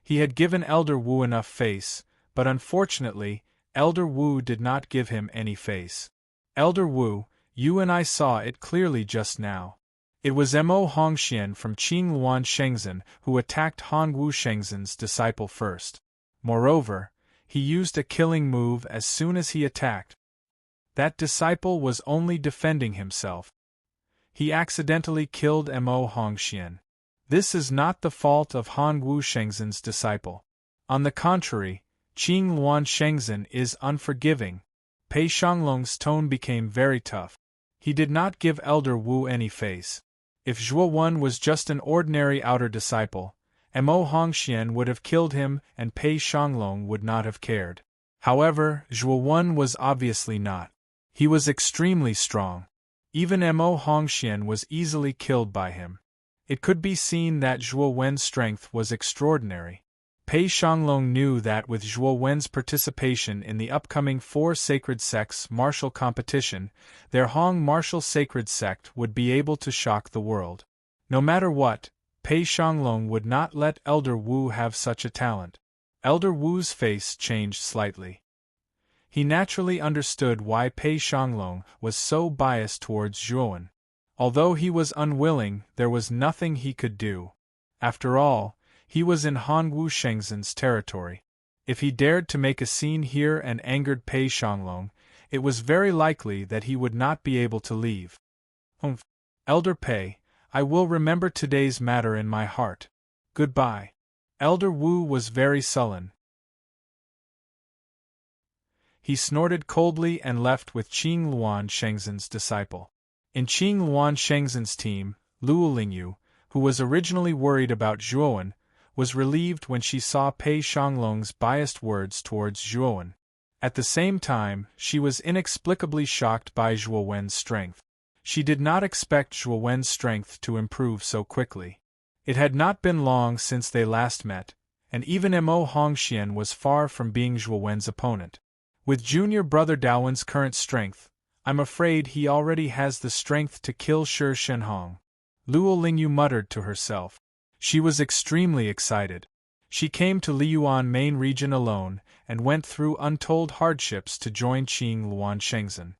He had given Elder Wu enough face, but unfortunately, Elder Wu did not give him any face. Elder Wu, you and I saw it clearly just now. It was Mo Hongxian from Qing Luan Shengzhen who attacked Han Wu Shengzhen's disciple first. Moreover, he used a killing move as soon as he attacked. That disciple was only defending himself. He accidentally killed Mo Hongxian. This is not the fault of Han Wu Shengzhen's disciple. On the contrary, Qing Luan Shengzhen is unforgiving. Pei Shanglong's tone became very tough. He did not give Elder Wu any face. If Zhuo Wen was just an ordinary outer disciple, Mo Hongxian would have killed him and Pei Shanglong would not have cared. However, Zhuo Wen was obviously not. He was extremely strong. Even Mo Hongxian was easily killed by him. It could be seen that Zhuo Wen's strength was extraordinary. Pei Shanglong knew that with Zhuo Wen's participation in the upcoming 4 Sacred Sects martial competition, their Hong martial sacred sect would be able to shock the world. No matter what, Pei Shanglong would not let Elder Wu have such a talent. Elder Wu's face changed slightly. He naturally understood why Pei Shanglong was so biased towards Zhuo Wen. Although he was unwilling, there was nothing he could do. After all, he was in Han Wu Shengzhen's territory. If he dared to make a scene here and angered Pei Shanglong, it was very likely that he would not be able to leave. Elder Pei, I will remember today's matter in my heart. Goodbye. Elder Wu was very sullen. He snorted coldly and left with Qing Luan Shengzhen's disciple. In Qing Luan Shengzhen's team, Luo Lingyu, who was originally worried about Zhuo Wen, was relieved when she saw Pei Shanglong's biased words towards Zhuo Wen. At the same time, she was inexplicably shocked by Zhuo Wen's strength. She did not expect Zhuo Wen's strength to improve so quickly. It had not been long since they last met, and even Mo Hongxian was far from being Zhuo Wen's opponent. With junior brother Daowen's current strength, I'm afraid he already has the strength to kill Shi Shenhong. Luo Lingyu muttered to herself. She was extremely excited. She came to Liyuan main region alone and went through untold hardships to join Qing Luan Shengzhen.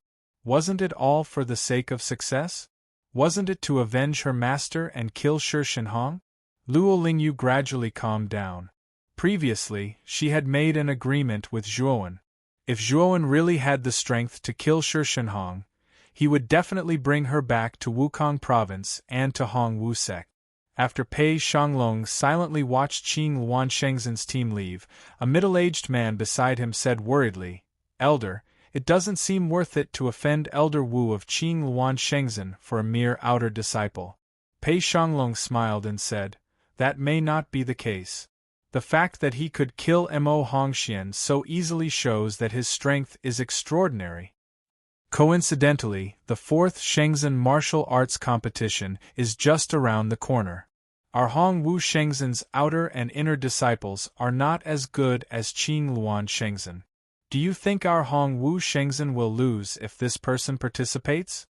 Wasn't it all for the sake of success? Wasn't it to avenge her master and kill Shi Shenhong? Luo Lingyu gradually calmed down. Previously, she had made an agreement with Zhuo Wen. If Zhuo Wen really had the strength to kill Shi Shenhong, he would definitely bring her back to Wukong Province and to Hong Wu Sect. After Pei Shanglong silently watched Qing Luan Shengzhen's team leave, a middle-aged man beside him said worriedly, Elder, it doesn't seem worth it to offend Elder Wu of Qing Luan Shengzhen for a mere outer disciple. Pei Shanglong smiled and said, that may not be the case. The fact that he could kill Mo Hongxian so easily shows that his strength is extraordinary. Coincidentally, the 4th Shengzhen martial arts competition is just around the corner. Our Hong Wu Shengzhen's outer and inner disciples are not as good as Qing Luan Shengzhen. Do you think our Hong Wu Shengzhen will lose if this person participates?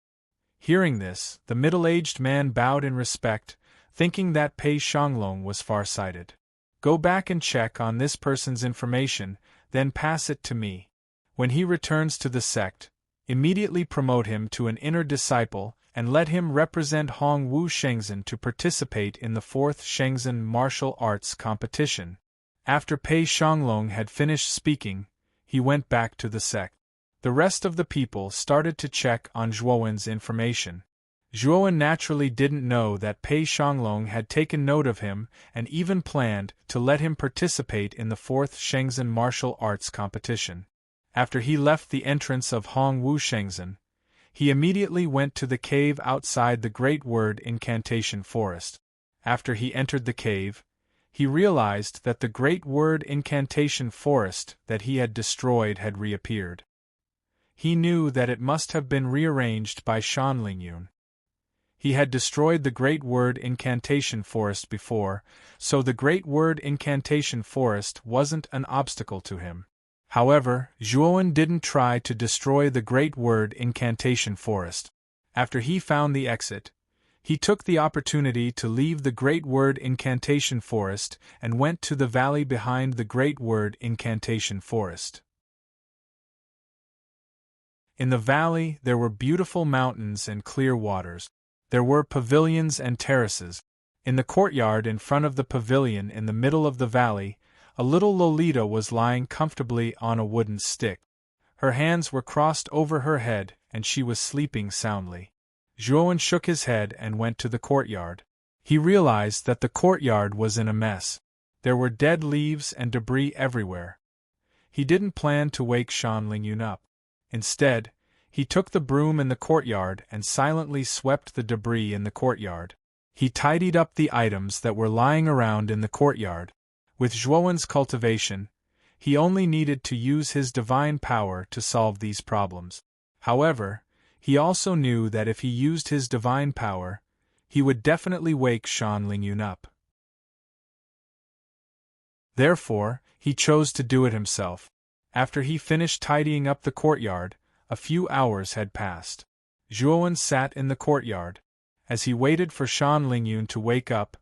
Hearing this, the middle-aged man bowed in respect, thinking that Pei Shanglong was far-sighted. Go back and check on this person's information, then pass it to me. When he returns to the sect, immediately promote him to an inner disciple and let him represent Hong Wu Shengzhen to participate in the 4th Shengzhen martial arts competition. After Pei Shanglong had finished speaking, he went back to the sect. The rest of the people started to check on Zhuo Wen's information. Zhuo Wen naturally didn't know that Pei Shanglong had taken note of him and even planned to let him participate in the 4th Shengzhen martial arts competition. After he left the entrance of Hong Wu Shengzhen, he immediately went to the cave outside the Great Word Incantation Forest. After he entered the cave, he realized that the Great Word Incantation Forest that he had destroyed had reappeared. He knew that it must have been rearranged by Shan Lingyun. He had destroyed the Great Word Incantation Forest before, so the Great Word Incantation Forest wasn't an obstacle to him. However, Zhuo Wen didn't try to destroy the Great Word Incantation Forest. After he found the exit, He took the opportunity to leave the Great Word Incantation Forest and went to the valley behind the Great Word Incantation Forest. In the valley there were beautiful mountains and clear waters. There were pavilions and terraces. In the courtyard in front of the pavilion in the middle of the valley, a little Lolita was lying comfortably on a wooden stick. Her hands were crossed over her head and she was sleeping soundly. Zhuowen shook his head and went to the courtyard. He realized that the courtyard was in a mess. There were dead leaves and debris everywhere. He didn't plan to wake Shan Lingyun up. Instead, he took the broom in the courtyard and silently swept the debris in the courtyard. He tidied up the items that were lying around in the courtyard. With Zhuowen's cultivation, he only needed to use his divine power to solve these problems. However, he also knew that if he used his divine power, he would definitely wake Shan Lingyun up. Therefore, he chose to do it himself. After he finished tidying up the courtyard, a few hours had passed. Zhuowen sat in the courtyard. As he waited for Shan Lingyun to wake up,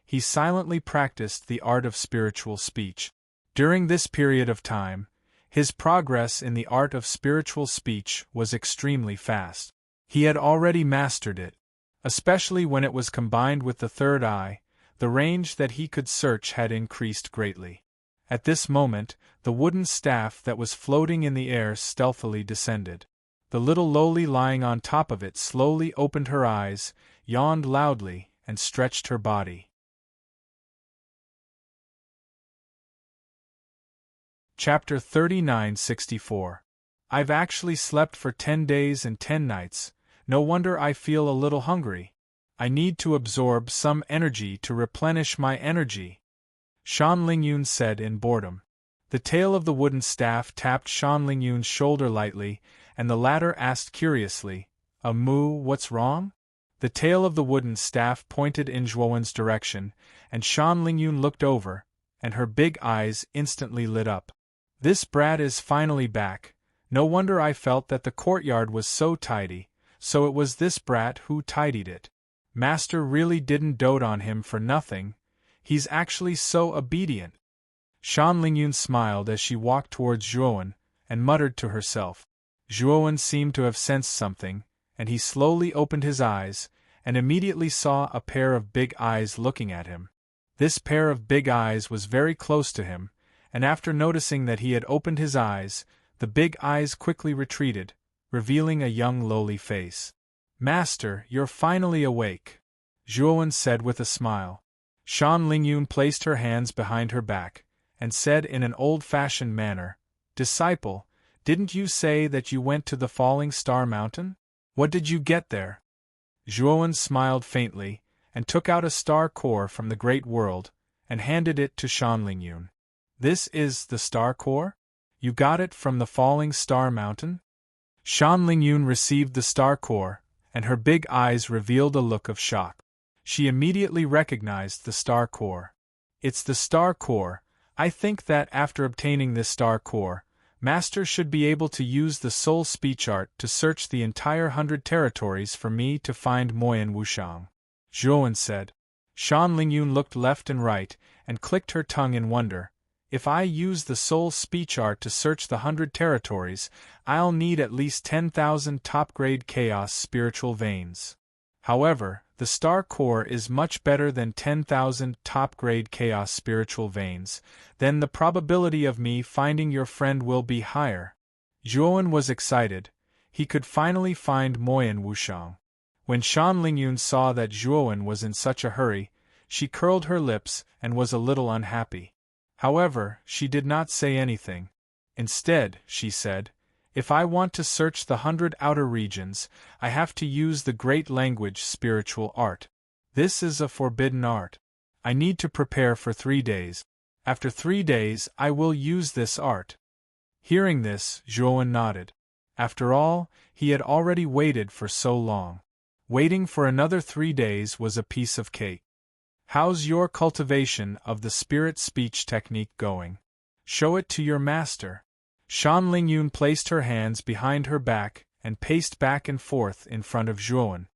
he silently practiced the art of spiritual speech. During this period of time, his progress in the art of spiritual speech was extremely fast. He had already mastered it. Especially when it was combined with the third eye, the range that he could search had increased greatly. At this moment, the wooden staff that was floating in the air stealthily descended. The little Loli lying on top of it slowly opened her eyes, yawned loudly, and stretched her body. Chapter 3964. I've actually slept for 10 days and 10 nights, no wonder I feel a little hungry. I need to absorb some energy to replenish my energy, Shan Lingyun said in boredom. The tail of the wooden staff tapped Shan Lingyun's shoulder lightly, and the latter asked curiously, Moo, what's wrong? The tail of the wooden staff pointed in Zhuowen's direction, and Shan Lingyun looked over, and her big eyes instantly lit up. This brat is finally back. No wonder I felt that the courtyard was so tidy, so it was this brat who tidied it. Master really didn't dote on him for nothing. He's actually so obedient. Shan Lingyun smiled as she walked towards Zhuowen, and muttered to herself. Zhuowen seemed to have sensed something, and he slowly opened his eyes, and immediately saw a pair of big eyes looking at him. This pair of big eyes was very close to him, and after noticing that he had opened his eyes, the big eyes quickly retreated, revealing a young lowly face. Master, you're finally awake, Zhuowen said with a smile. Shan Lingyun placed her hands behind her back, and said in an old-fashioned manner, Disciple, didn't you say that you went to the Falling Star Mountain? What did you get there? Zhuowen smiled faintly, and took out a star core from the Great World, and handed it to Shan Lingyun. This is the star core? You got it from the Falling Star Mountain? Shan Lingyun received the star core, and her big eyes revealed a look of shock. She immediately recognized the star core. It's the star core. I think that after obtaining this star core, Master should be able to use the soul speech art to search the entire 100 territories for me to find Moyan Wushang, Zhuowen said. Shan Lingyun looked left and right, and clicked her tongue in wonder. If I use the soul speech art to search the 100 territories, I'll need at least 10,000 top-grade chaos spiritual veins. However, the star core is much better than 10,000 top-grade chaos spiritual veins, then the probability of me finding your friend will be higher. Zhuowen was excited. He could finally find Moyan Wushang. When Shan Lingyun saw that Zhuowen was in such a hurry, she curled her lips and was a little unhappy. However, she did not say anything. Instead, she said, If I want to search the 100 outer regions, I have to use the great language spiritual art. This is a forbidden art. I need to prepare for 3 days. After 3 days, I will use this art. Hearing this, Zhuowen nodded. After all, he had already waited for so long. Waiting for another 3 days was a piece of cake. How's your cultivation of the spirit speech technique going? Show it to your master. Shan Lingyun placed her hands behind her back and paced back and forth in front of Zhuowen.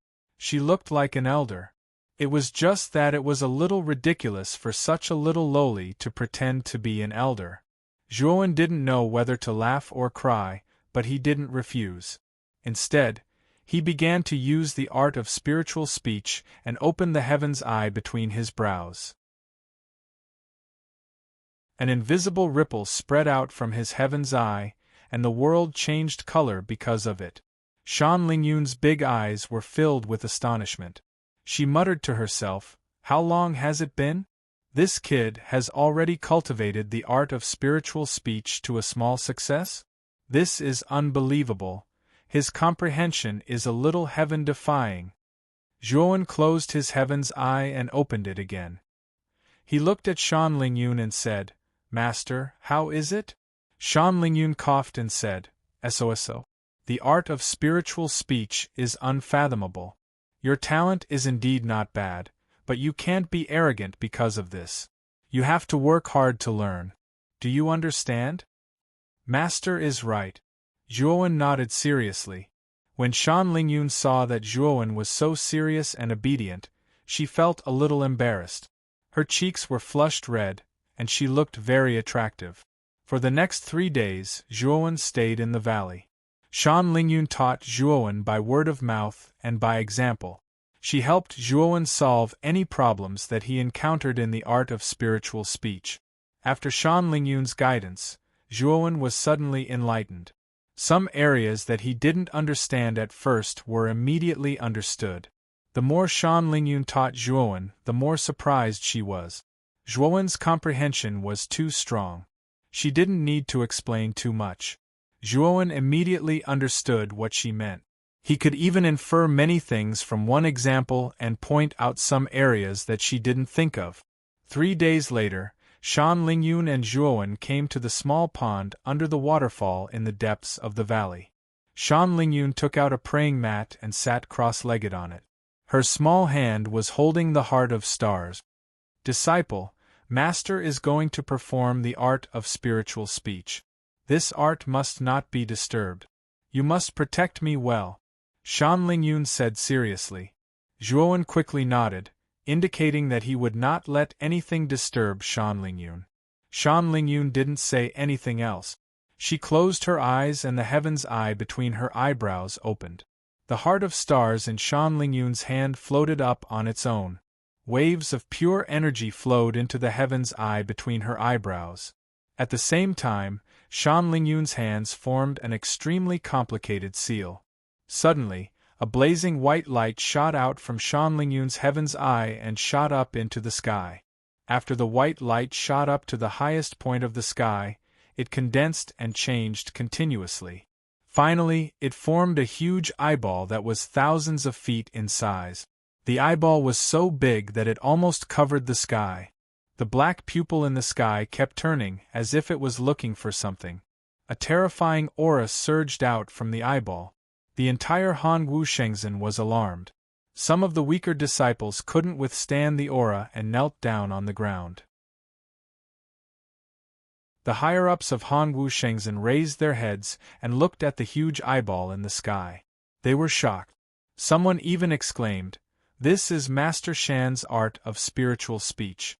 She looked like an elder. It was just that it was a little ridiculous for such a little lowly to pretend to be an elder. Zhuowen didn't know whether to laugh or cry, but he didn't refuse. Instead, he began to use the art of spiritual speech and opened the heaven's eye between his brows. An invisible ripple spread out from his heaven's eye, and the world changed color because of it. Shan Lingyun's big eyes were filled with astonishment. She muttered to herself, "How long has it been? This kid has already cultivated the art of spiritual speech to a small success? This is unbelievable. His comprehension is a little heaven-defying." Zhuowen closed his heaven's eye and opened it again. He looked at Shan Lingyun and said, "Master, how is it?" Shan Lingyun coughed and said, "So. The art of spiritual speech is unfathomable. Your talent is indeed not bad, but you can't be arrogant because of this. You have to work hard to learn. Do you understand?" "Master is right." Zhuowen nodded seriously. When Shan Lingyun saw that Zhuowen was so serious and obedient, she felt a little embarrassed. Her cheeks were flushed red, and she looked very attractive. For the next 3 days, Zhuowen stayed in the valley. Shan Lingyun taught Zhuowen by word of mouth and by example. She helped Zhuowen solve any problems that he encountered in the art of spiritual speech. After Shan Lingyun's guidance, Zhuowen was suddenly enlightened. Some areas that he didn't understand at first were immediately understood. The more Shan Lingyun taught Zhuowen, the more surprised she was. Zhuowen's comprehension was too strong. She didn't need to explain too much. Zhuowen immediately understood what she meant. He could even infer many things from one example and point out some areas that she didn't think of. 3 days later, Shan Lingyun and Zhuowen came to the small pond under the waterfall in the depths of the valley. Shan Lingyun took out a praying mat and sat cross-legged on it. Her small hand was holding the heart of stars. "Disciple, Master is going to perform the art of spiritual speech. This art must not be disturbed. You must protect me well," Shan Lingyun said seriously. Zhuowen quickly nodded, indicating that he would not let anything disturb Shan Lingyun. Shan Lingyun didn't say anything else. She closed her eyes and the heaven's eye between her eyebrows opened. The heart of stars in Shan Lingyun's hand floated up on its own. Waves of pure energy flowed into the heaven's eye between her eyebrows. At the same time, Shan Lingyun's hands formed an extremely complicated seal. Suddenly, a blazing white light shot out from Shan Lingyun's heaven's eye and shot up into the sky. After the white light shot up to the highest point of the sky, it condensed and changed continuously. Finally, it formed a huge eyeball that was thousands of feet in size. The eyeball was so big that it almost covered the sky. The black pupil in the sky kept turning as if it was looking for something. A terrifying aura surged out from the eyeball. The entire Hongwu Shenzhen was alarmed. Some of the weaker disciples couldn't withstand the aura and knelt down on the ground. The higher-ups of Hongwu Shenzhen raised their heads and looked at the huge eyeball in the sky. They were shocked. Someone even exclaimed, "This is Master Shan's art of spiritual speech.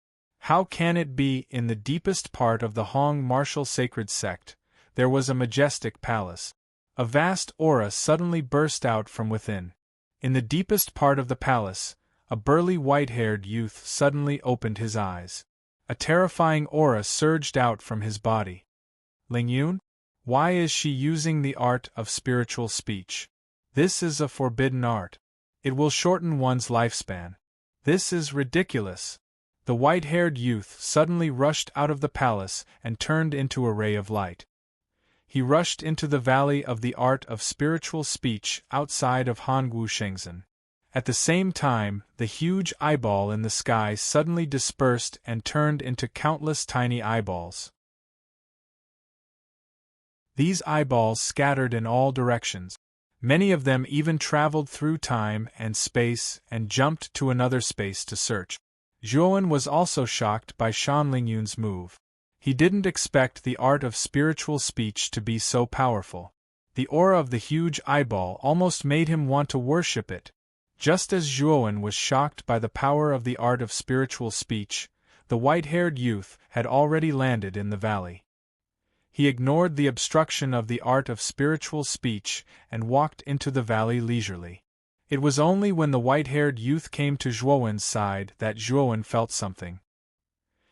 How can it be?" In the deepest part of the Hong martial sacred sect, there was a majestic palace. A vast aura suddenly burst out from within. In the deepest part of the palace, a burly white-haired youth suddenly opened his eyes. A terrifying aura surged out from his body. "Lingyun? Why is she using the art of spiritual speech? This is a forbidden art. It will shorten one's lifespan. This is ridiculous." The white-haired youth suddenly rushed out of the palace and turned into a ray of light. He rushed into the valley of the art of spiritual speech outside of Hongwu Shenzhen. At the same time, the huge eyeball in the sky suddenly dispersed and turned into countless tiny eyeballs. These eyeballs scattered in all directions. Many of them even traveled through time and space and jumped to another space to search. Zhuowen was also shocked by Shan Lingyun's move. He didn't expect the art of spiritual speech to be so powerful. The aura of the huge eyeball almost made him want to worship it. Just as Zhuowen was shocked by the power of the art of spiritual speech, the white-haired youth had already landed in the valley. He ignored the obstruction of the art of spiritual speech and walked into the valley leisurely. It was only when the white-haired youth came to Zhuowen's side that Zhuowen felt something.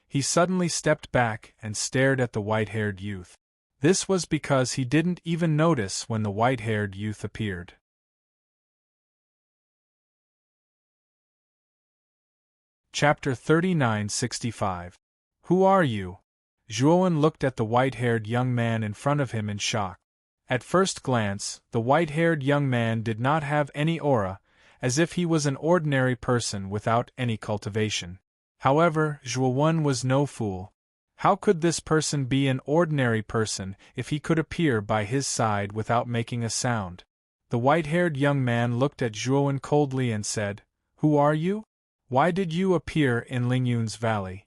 He suddenly stepped back and stared at the white-haired youth. This was because he didn't even notice when the white-haired youth appeared. Chapter 3965. Who are you? Zhuowen looked at the white-haired young man in front of him in shock. At first glance, the white-haired young man did not have any aura, as if he was an ordinary person without any cultivation. However, Zhuowen was no fool. How could this person be an ordinary person if he could appear by his side without making a sound? The white-haired young man looked at Zhuowen coldly and said, "Who are you? Why did you appear in Lingyun's valley?"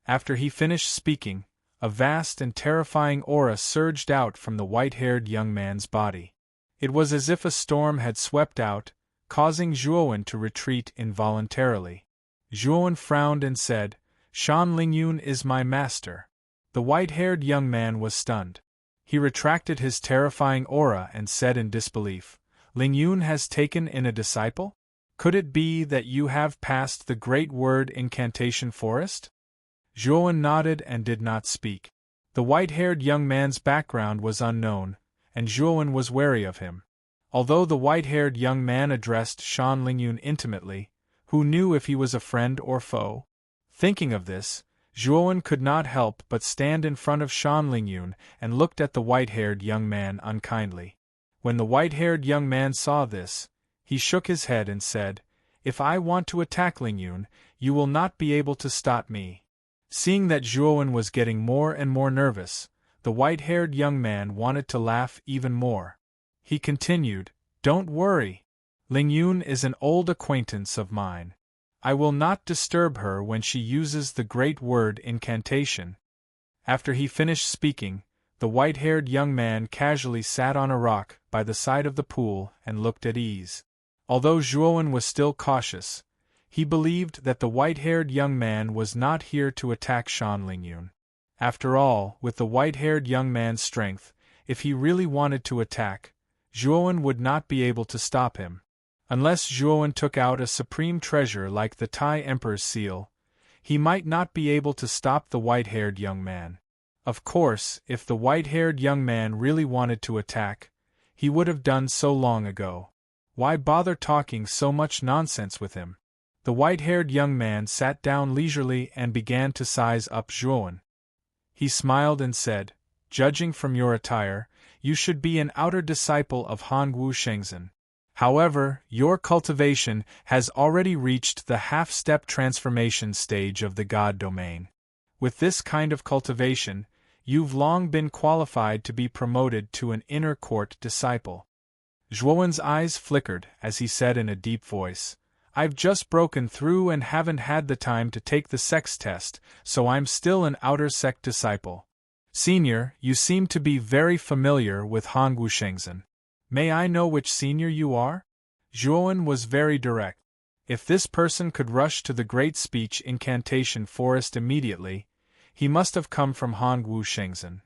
After he finished speaking, a vast and terrifying aura surged out from the white-haired young man's body. It was as if a storm had swept out, causing Zhuowen to retreat involuntarily. Zhuowen frowned and said, "Shan Lingyun is my master." The white-haired young man was stunned. He retracted his terrifying aura and said in disbelief, "Lingyun has taken in a disciple? Could it be that you have passed the Great Word Incantation Forest?" Zhuowen nodded and did not speak. The white-haired young man's background was unknown, and Zhuowen was wary of him. Although the white-haired young man addressed Shan Lingyun intimately, who knew if he was a friend or foe? Thinking of this, Zhuowen could not help but stand in front of Shan Lingyun and looked at the white-haired young man unkindly. When the white-haired young man saw this, he shook his head and said, "If I want to attack Lingyun, you will not be able to stop me." Seeing that Zhuowen was getting more and more nervous, the white-haired young man wanted to laugh even more. He continued, "Don't worry. Lingyun is an old acquaintance of mine. I will not disturb her when she uses the Great Word Incantation." After he finished speaking, the white-haired young man casually sat on a rock by the side of the pool and looked at ease. Although Zhuowen was still cautious, he believed that the white-haired young man was not here to attack Shan Lingyun. After all, with the white-haired young man's strength, if he really wanted to attack, Zhuowen would not be able to stop him. Unless Zhuowen took out a supreme treasure like the Tai Emperor's seal, he might not be able to stop the white-haired young man. Of course, if the white-haired young man really wanted to attack, he would have done so long ago. Why bother talking so much nonsense with him? The white-haired young man sat down leisurely and began to size up Zhuowen. He smiled and said, "Judging from your attire, you should be an outer disciple of Hongwu Shengzhen. However, your cultivation has already reached the half-step transformation stage of the God domain. With this kind of cultivation, you've long been qualified to be promoted to an inner court disciple." Zhuowen's eyes flickered as he said in a deep voice, "I've just broken through and haven't had the time to take the sex test, so I'm still an outer sect disciple." "Senior, you seem to be very familiar with Hongwu Shengzhen. May I know which senior you are?" Zhuowen was very direct. If this person could rush to the Great Speech Incantation Forest immediately, he must have come from Hongwu Shengzhen.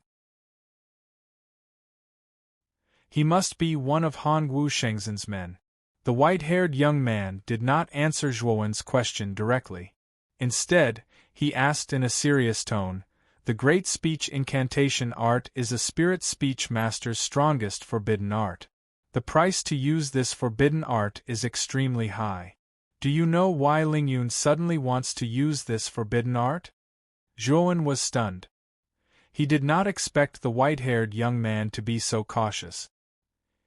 He must be one of Hongwu Shengzhen's men. The white-haired young man did not answer Zhuowen's question directly. Instead, he asked in a serious tone, "The Great Speech Incantation art is a spirit speech master's strongest forbidden art. The price to use this forbidden art is extremely high. Do you know why Lingyun suddenly wants to use this forbidden art?" Zhuowen was stunned. He did not expect the white-haired young man to be so cautious.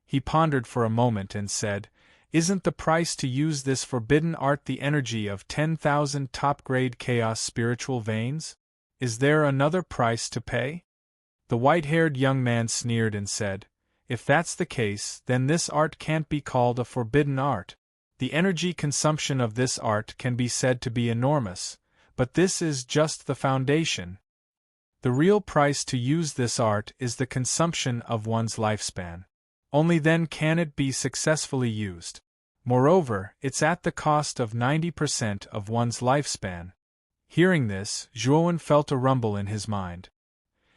He pondered for a moment and said, "Isn't the price to use this forbidden art the energy of 10,000 top-grade chaos spiritual veins? Is there another price to pay?" The white-haired young man sneered and said, "If that's the case, then this art can't be called a forbidden art. The energy consumption of this art can be said to be enormous, but this is just the foundation. The real price to use this art is the consumption of one's lifespan. Only then can it be successfully used. Moreover, it's at the cost of 90% of one's lifespan. Hearing this, Zhuowen felt a rumble in his mind.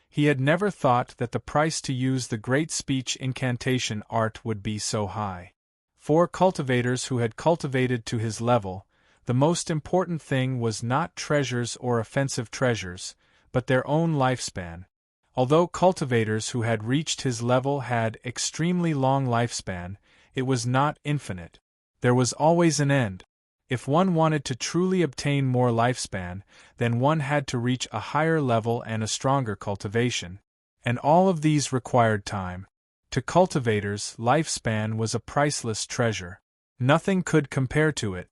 He had never thought that the price to use the great speech incantation art would be so high. For cultivators who had cultivated to his level, the most important thing was not treasures or offensive treasures, but their own lifespan. Although cultivators who had reached his level had extremely long lifespan, it was not infinite. There was always an end. If one wanted to truly obtain more lifespan, then one had to reach a higher level and a stronger cultivation. And all of these required time. To cultivators, lifespan was a priceless treasure. Nothing could compare to it.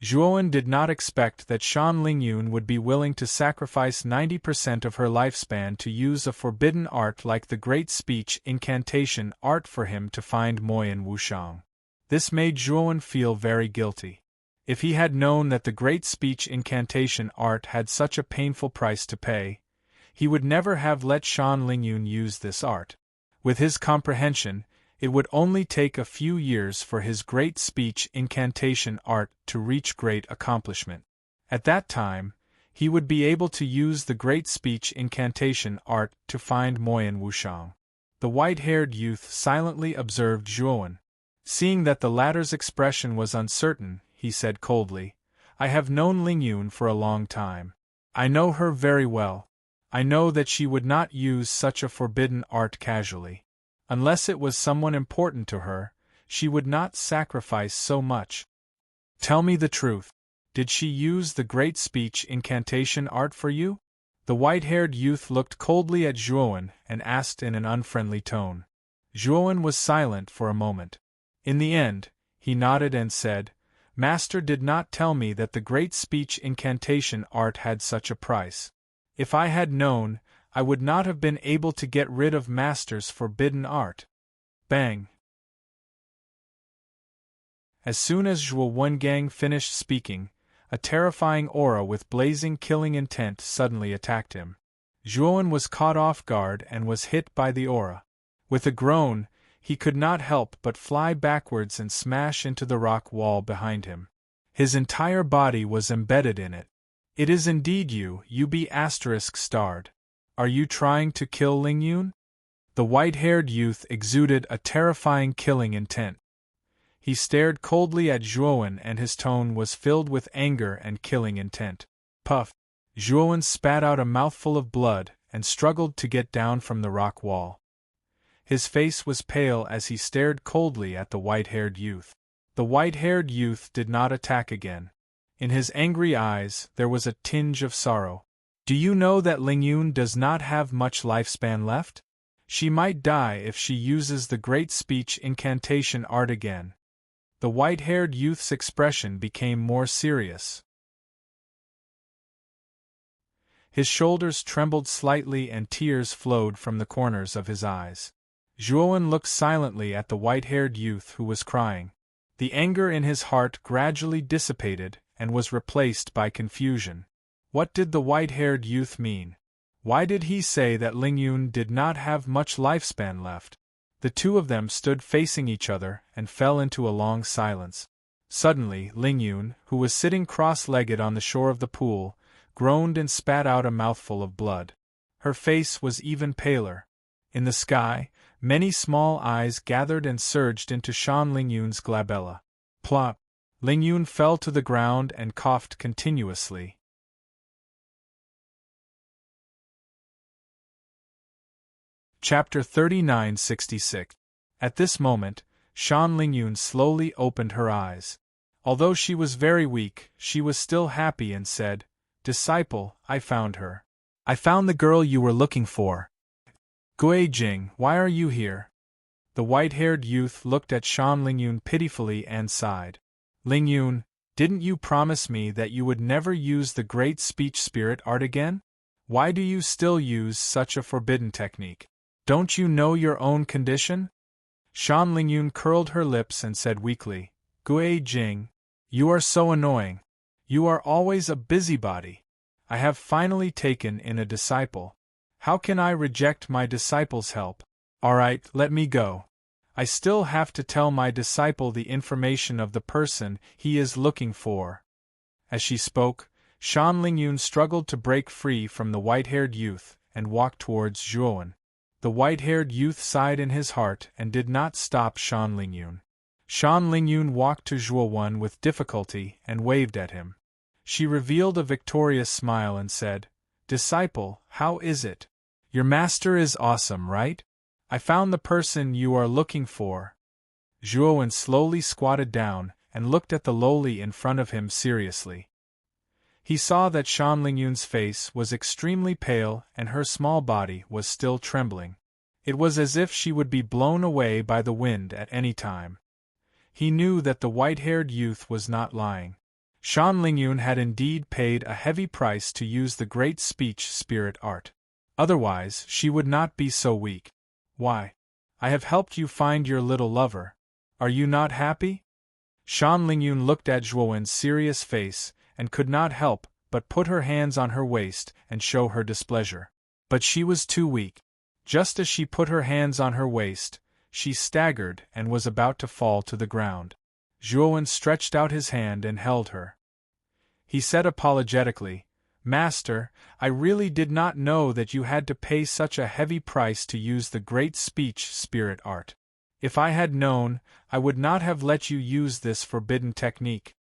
Zhuowen did not expect that Shan Lingyun would be willing to sacrifice 90% of her lifespan to use a forbidden art like the Great Speech Incantation art for him to find Moyan Wushang. This made Zhuowen feel very guilty. If he had known that the Great Speech Incantation art had such a painful price to pay, he would never have let Shan Lingyun use this art. With his comprehension, it would only take a few years for his Great Speech Incantation art to reach great accomplishment. At that time, he would be able to use the Great Speech Incantation art to find Moyan Wushang. The white-haired youth silently observed Zhuowen. Seeing that the latter's expression was uncertain, he said coldly, "I have known Lingyun for a long time. I know her very well. I know that she would not use such a forbidden art casually. Unless it was someone important to her, she would not sacrifice so much. Tell me the truth. Did she use the Great Speech Incantation art for you?" The white-haired youth looked coldly at Zhuowen and asked in an unfriendly tone. Zhuowen was silent for a moment. In the end, he nodded and said, "Master did not tell me that the Great Speech Incantation art had such a price. If I had known, I would not have been able to get rid of Master's forbidden art." Bang! As soon as Zhuo Wengang finished speaking, a terrifying aura with blazing killing intent suddenly attacked him. Zhuowen was caught off guard and was hit by the aura. With a groan, he could not help but fly backwards and smash into the rock wall behind him. His entire body was embedded in it. "It is indeed you, UB*****. Are you trying to kill Lingyun?" The white-haired youth exuded a terrifying killing intent. He stared coldly at Zhuowen and his tone was filled with anger and killing intent. Puff! Zhuowen spat out a mouthful of blood and struggled to get down from the rock wall. His face was pale as he stared coldly at the white-haired youth. The white-haired youth did not attack again. In his angry eyes, there was a tinge of sorrow. "Do you know that Lingyun does not have much lifespan left? She might die if she uses the Great Speech Incantation art again." The white-haired youth's expression became more serious. His shoulders trembled slightly and tears flowed from the corners of his eyes. Zhuowen looked silently at the white-haired youth who was crying. The anger in his heart gradually dissipated and was replaced by confusion. What did the white-haired youth mean? Why did he say that Lingyun did not have much lifespan left? The two of them stood facing each other and fell into a long silence. Suddenly, Lingyun, who was sitting cross-legged on the shore of the pool, groaned and spat out a mouthful of blood. Her face was even paler. In the sky, many small eyes gathered and surged into Shan Lingyun's glabella. Plop! Lingyun fell to the ground and coughed continuously. Chapter 3966. At this moment, Shan Lingyun slowly opened her eyes. Although she was very weak, she was still happy and said, "Disciple, I found her. I found the girl you were looking for. Gui Jing, why are you here?" The white-haired youth looked at Shan Lingyun pitifully and sighed. "Lingyun, didn't you promise me that you would never use the Great Speech Spirit art again? Why do you still use such a forbidden technique? Don't you know your own condition?" Shan Lingyun curled her lips and said weakly, "Gui Jing, you are so annoying. You are always a busybody. I have finally taken in a disciple. How can I reject my disciple's help? All right, let me go. I still have to tell my disciple the information of the person he is looking for. As she spoke, Shan Lingyun struggled to break free from the white-haired youth and walked towards Zhuowen. The white-haired youth sighed in his heart and did not stop Shan Lingyun. Shan Lingyun walked to Zhuowen with difficulty and waved at him. She revealed a victorious smile and said, "Disciple, how is it? Your master is awesome, right? I found the person you are looking for." Zhuowen slowly squatted down and looked at the lowly in front of him seriously. He saw that Shan Lingyun's face was extremely pale and her small body was still trembling. It was as if she would be blown away by the wind at any time. He knew that the white-haired youth was not lying. Shan Lingyun had indeed paid a heavy price to use the great speech spirit art. Otherwise, she would not be so weak. "Why? I have helped you find your little lover. Are you not happy?" Shan Lingyun looked at Zhuowen's serious face and could not help but put her hands on her waist and show her displeasure. But she was too weak. Just as she put her hands on her waist, she staggered and was about to fall to the ground. Zhuowen stretched out his hand and held her. He said apologetically, "Master, I really did not know that you had to pay such a heavy price to use the great speech spirit art. If I had known, I would not have let you use this forbidden technique."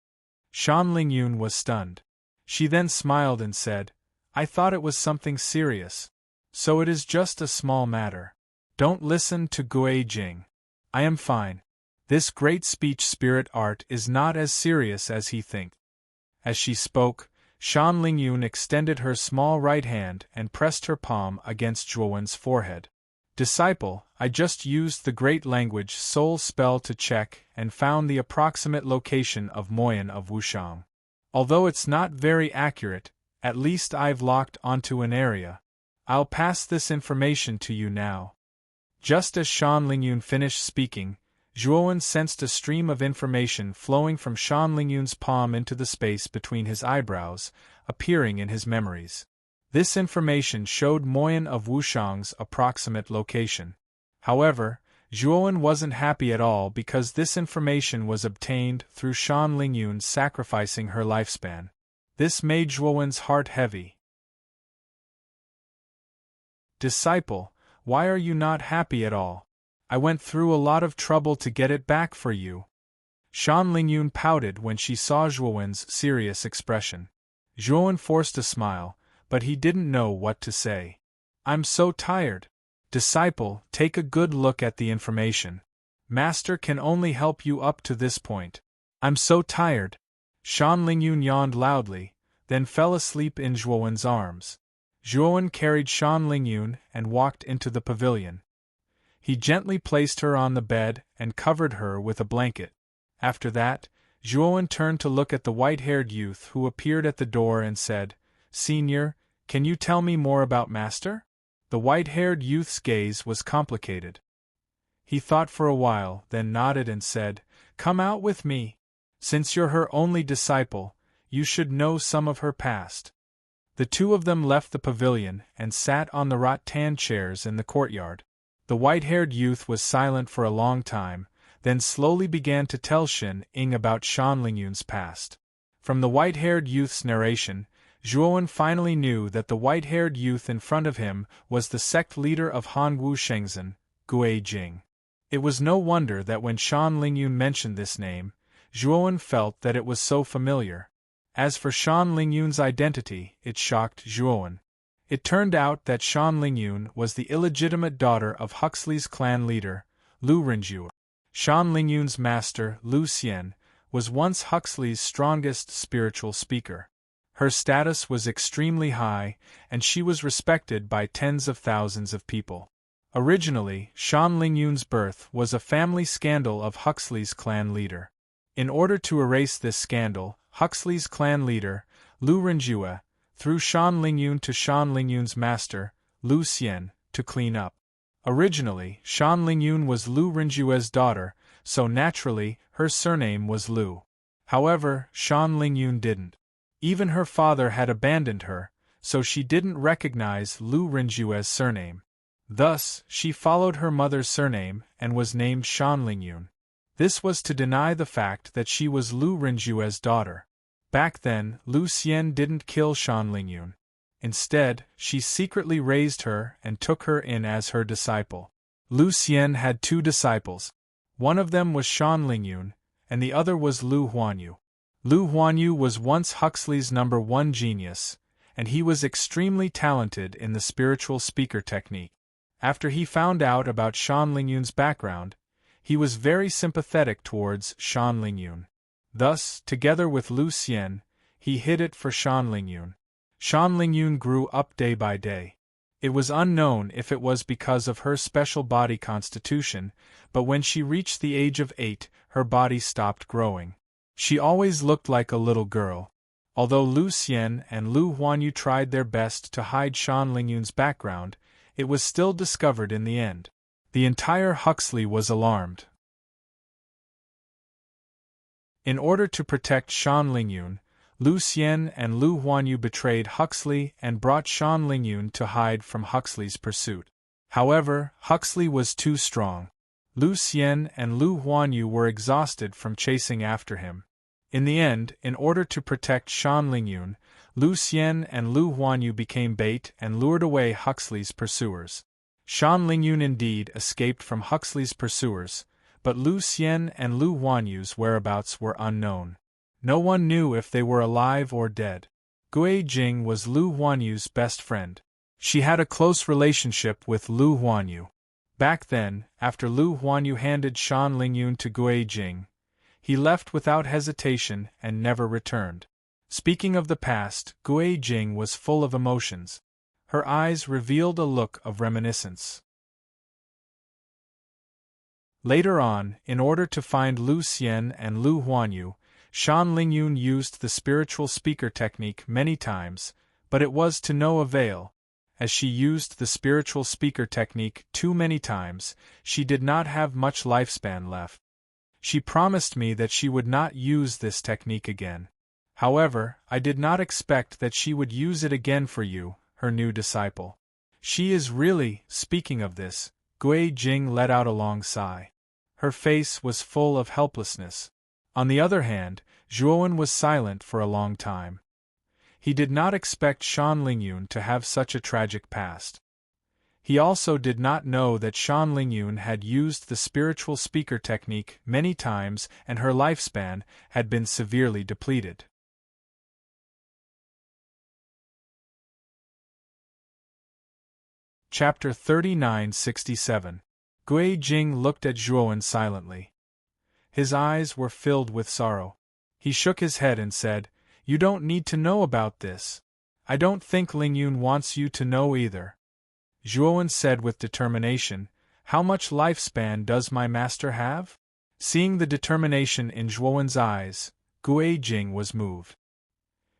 Shan Lingyun was stunned. She then smiled and said, "I thought it was something serious. So it is just a small matter. Don't listen to Gui Jing. I am fine. This great speech spirit art is not as serious as he thinks." As she spoke, Shan Lingyun extended her small right hand and pressed her palm against Zhuowen's forehead. "Disciple, I just used the great language soul spell to check and found the approximate location of Moyan of Wushang. Although it's not very accurate, at least I've locked onto an area. I'll pass this information to you now." Just as Shan Lingyun finished speaking, Zhuowen sensed a stream of information flowing from Shan Lingyun's palm into the space between his eyebrows, appearing in his memories. This information showed Moyan of Wushang's approximate location. However, Zhuowen wasn't happy at all because this information was obtained through Shan Lingyun sacrificing her lifespan. This made Zhuowen's heart heavy. "Disciple, why are you not happy at all? I went through a lot of trouble to get it back for you." Shan Lingyun pouted when she saw Zhuowen's serious expression. Zhuowen forced a smile, but he didn't know what to say. "I'm so tired. Disciple, take a good look at the information. Master can only help you up to this point. I'm so tired." Shan Lingyun yawned loudly, then fell asleep in Zhuowen's arms. Zhuowen carried Shan Lingyun and walked into the pavilion. He gently placed her on the bed and covered her with a blanket. After that, Zhuowen turned to look at the white-haired youth who appeared at the door and said, "Senior, can you tell me more about Master?" The white-haired youth's gaze was complicated. He thought for a while, then nodded and said, "Come out with me. Since you're her only disciple, you should know some of her past." The two of them left the pavilion and sat on the rattan chairs in the courtyard. The white-haired youth was silent for a long time, then slowly began to tell Shin Ing about Shan Lingyun's past. From the white-haired youth's narration, Zhuowen finally knew that the white-haired youth in front of him was the sect leader of Hanwu Shengzhen, Gui Jing. It was no wonder that when Shan Lingyun mentioned this name, Zhuowen felt that it was so familiar. As for Shan Lingyun's identity, it shocked Zhuowen. It turned out that Shan Lingyun was the illegitimate daughter of Huxley's clan leader, Lu Renjue. Shan Lingyun's master, Lu Xian, was once Huxley's strongest spiritual speaker. Her status was extremely high, and she was respected by tens of thousands of people. Originally, Shan Lingyun's birth was a family scandal of Huxley's clan leader. In order to erase this scandal, Huxley's clan leader, Lu Renjue, threw Shan Lingyun to Shan Lingyun's master, Lu Xian, to clean up. Originally, Shan Lingyun was Lu Renjue's daughter, so naturally, her surname was Lu. However, Shan Lingyun didn't. Even her father had abandoned her, so she didn't recognize Lu Renjue's surname. Thus, she followed her mother's surname and was named Shan Lingyun. This was to deny the fact that she was Lu Renjue's daughter. Back then, Lu Xian didn't kill Shan Lingyun. Instead, she secretly raised her and took her in as her disciple. Lu Xian had two disciples. One of them was Shan Lingyun, and the other was Lu Huanyu. Lu Huanyu was once Huxley's #1 genius, and he was extremely talented in the spiritual speaker technique. After he found out about Shan Lingyun's background, he was very sympathetic towards Shan Lingyun. Thus, together with Lu Xian, he hid it for Shan Lingyun. Shan Lingyun grew up day by day. It was unknown if it was because of her special body constitution, but when she reached the age of 8, her body stopped growing. She always looked like a little girl. Although Lu Xian and Lu Huanyu tried their best to hide Shan Lingyun's background, it was still discovered in the end. The entire Huxley was alarmed. In order to protect Shan Lingyun, Lu Xian and Lu Huanyu betrayed Huxley and brought Shan Lingyun to hide from Huxley's pursuit. However, Huxley was too strong. Lu Xian and Lu Huanyu were exhausted from chasing after him. In the end, in order to protect Shan Lingyun, Lu Xian and Lu Huanyu became bait and lured away Huxley's pursuers. Shan Lingyun indeed escaped from Huxley's pursuers, but Lu Xian and Lu Huanyu's whereabouts were unknown. No one knew if they were alive or dead. Gui Jing was Lu Huanyu's best friend. She had a close relationship with Lu Huanyu. Back then, after Lu Huanyu handed Shan Lingyun to Gui Jing, he left without hesitation and never returned. Speaking of the past, Gui Jing was full of emotions. Her eyes revealed a look of reminiscence. Later on, in order to find Lu Xian and Lu Huanyu, Shan Lingyun used the spiritual speaker technique many times, but it was to no avail. As she used the spiritual speaker technique too many times, she did not have much lifespan left. She promised me that she would not use this technique again. However, I did not expect that she would use it again for you, her new disciple. She is really, speaking of this, Gui Jing let out a long sigh. Her face was full of helplessness. On the other hand, Zhuowen was silent for a long time. He did not expect Shan Lingyun to have such a tragic past. He also did not know that Shan Lingyun had used the spiritual speaker technique many times and her lifespan had been severely depleted. Chapter 3967. Gui Jing looked at Zhuowen silently. His eyes were filled with sorrow. He shook his head and said, "You don't need to know about this. I don't think Lingyun wants you to know either." Zhuowen said with determination, "How much lifespan does my master have?" Seeing the determination in Zhuowen's eyes, Gui Jing was moved.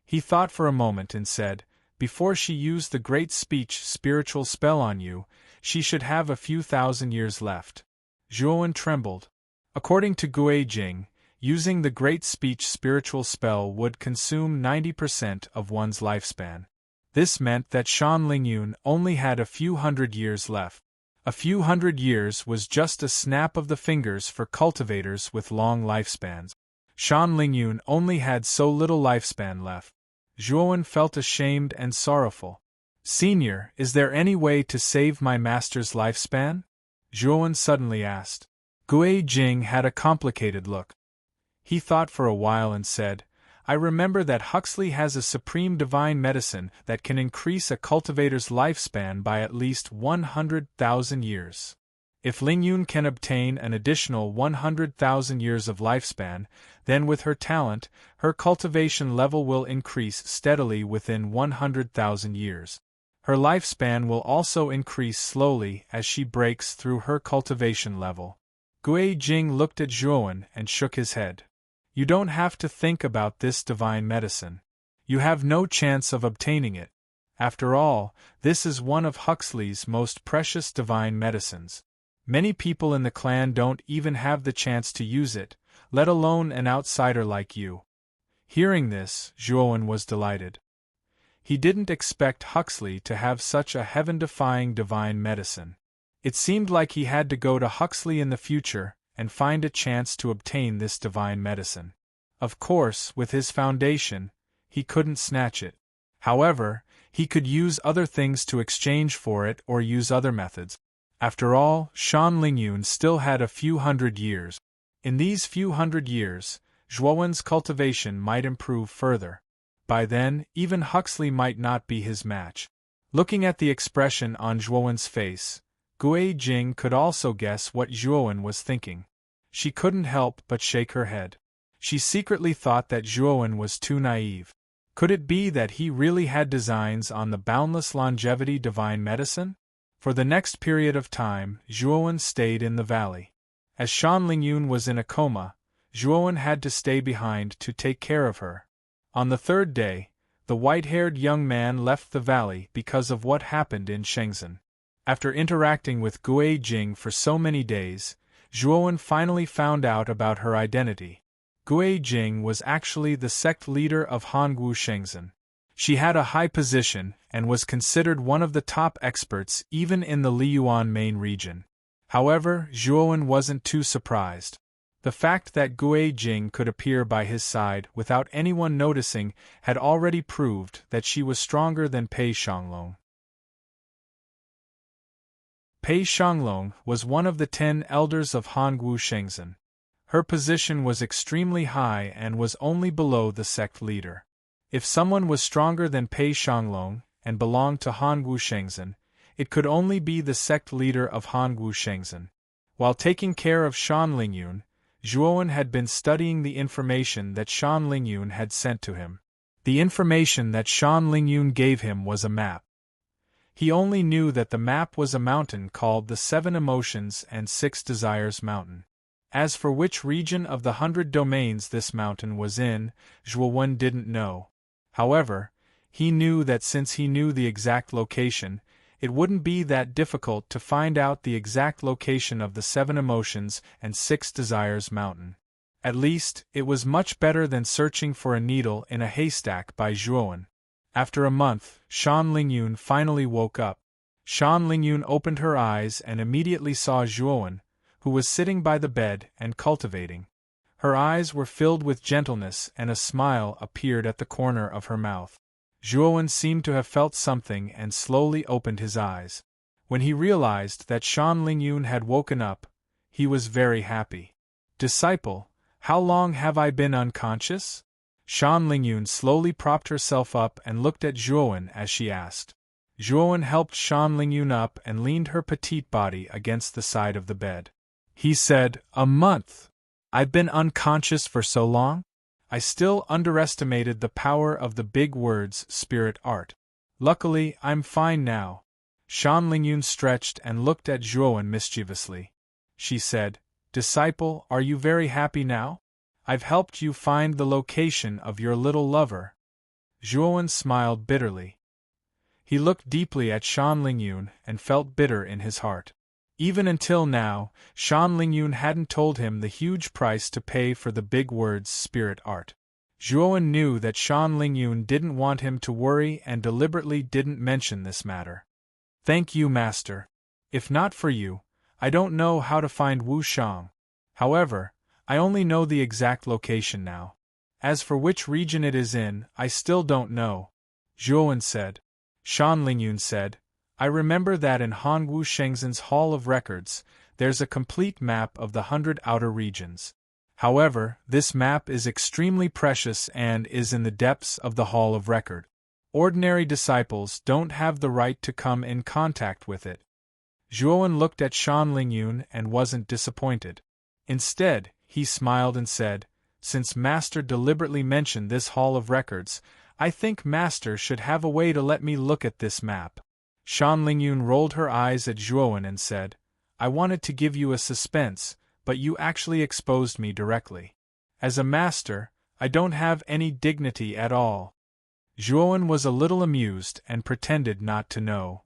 He thought for a moment and said, "Before she used the great speech spiritual spell on you, she should have a few thousand years left." Zhuowen trembled. According to Gui Jing, using the great speech spiritual spell would consume 90% of one's lifespan. This meant that Shan Lingyun only had a few hundred years left. A few hundred years was just a snap of the fingers for cultivators with long lifespans. Shan Lingyun only had so little lifespan left. Zhuowen felt ashamed and sorrowful. "Senior, is there any way to save my master's lifespan?" Zhuowen suddenly asked. Gui Jing had a complicated look. He thought for a while and said, "I remember that Huxley has a supreme divine medicine that can increase a cultivator's lifespan by at least 100,000 years. If Lingyun can obtain an additional 100,000 years of lifespan, then with her talent, her cultivation level will increase steadily within 100,000 years. Her lifespan will also increase slowly as she breaks through her cultivation level." Gui Jing looked at Zhuowen and shook his head. "You don't have to think about this divine medicine. You have no chance of obtaining it. After all, this is one of Huxley's most precious divine medicines. Many people in the clan don't even have the chance to use it, let alone an outsider like you." Hearing this, Zhuowen was delighted. He didn't expect Huxley to have such a heaven-defying divine medicine. It seemed like he had to go to Huxley in the future and find a chance to obtain this divine medicine. Of course, with his foundation, he couldn't snatch it. However, he could use other things to exchange for it or use other methods. After all, Shan Lingyun still had a few hundred years. In these few hundred years, Zhuowen's cultivation might improve further. By then, even Huxley might not be his match. Looking at the expression on Zhuowen's face, Gui Jing could also guess what Zhuowen was thinking. She couldn't help but shake her head. She secretly thought that Zhuowen was too naive. Could it be that he really had designs on the boundless longevity divine medicine? For the next period of time, Zhuowen stayed in the valley. As Shan Lingyun was in a coma, Zhuowen had to stay behind to take care of her. On the third day, the white-haired young man left the valley because of what happened in Shenzhen. After interacting with Gui Jing for so many days, Zhuowen finally found out about her identity. Gui Jing was actually the sect leader of Hongwu Shenzhen. She had a high position and was considered one of the top experts even in the Liyuan main region. However, Zhuowen wasn't too surprised. The fact that Gui Jing could appear by his side without anyone noticing had already proved that she was stronger than Pei Shanglong. Pei Shanglong was one of the 10 elders of Hongwu Shenzhen. Her position was extremely high and was only below the sect leader. If someone was stronger than Pei Shanglong and belonged to Hongwu Shenzhen, it could only be the sect leader of Hongwu Shenzhen. While taking care of Shan Lingyun, Zhuowen had been studying the information that Shan Lingyun had sent to him. The information that Shan Lingyun gave him was a map. He only knew that the map was a mountain called the 7 Emotions and 6 Desires Mountain. As for which region of the 100 domains this mountain was in, Zhuowen didn't know. However, he knew that since he knew the exact location, it wouldn't be that difficult to find out the exact location of the 7 Emotions and 6 Desires Mountain. At least, it was much better than searching for a needle in a haystack by Zhuowen. After a month, Shan Lingyun finally woke up. Shan Lingyun opened her eyes and immediately saw Zhuowen, who was sitting by the bed and cultivating. Her eyes were filled with gentleness and a smile appeared at the corner of her mouth. Zhuowen seemed to have felt something and slowly opened his eyes. When he realized that Shan Lingyun had woken up, he was very happy. "Disciple, how long have I been unconscious?" Shan Lingyun slowly propped herself up and looked at Zhuowen as she asked. Zhuowen helped Shan Lingyun up and leaned her petite body against the side of the bed. He said, "A month. I've been unconscious for so long? I still underestimated the power of the big words spirit art. Luckily, I'm fine now." Shan Lingyun stretched and looked at Zhuowen mischievously. She said, "Disciple, are you very happy now? I've helped you find the location of your little lover." Zhuowen smiled bitterly. He looked deeply at Shan Lingyun and felt bitter in his heart. Even until now, Shan Lingyun hadn't told him the huge price to pay for the big words spirit art. Zhuowen knew that Shan Lingyun didn't want him to worry and deliberately didn't mention this matter. "Thank you, master. If not for you, I don't know how to find Wu Shang. However, I only know the exact location now. As for which region it is in, I still don't know," Zhuowen said. Shan Lingyun said, "I remember that in Hongwu Shenzhen's Hall of Records, there's a complete map of the 100 outer regions. However, this map is extremely precious and is in the depths of the Hall of Record. Ordinary disciples don't have the right to come in contact with it." Zhuowen looked at Shan Lingyun and wasn't disappointed. Instead, he smiled and said, "Since Master deliberately mentioned this Hall of Records, I think Master should have a way to let me look at this map." Shan Lingyun rolled her eyes at Zhuowen and said, "I wanted to give you a suspense, but you actually exposed me directly. As a master, I don't have any dignity at all." Zhuowen was a little amused and pretended not to know.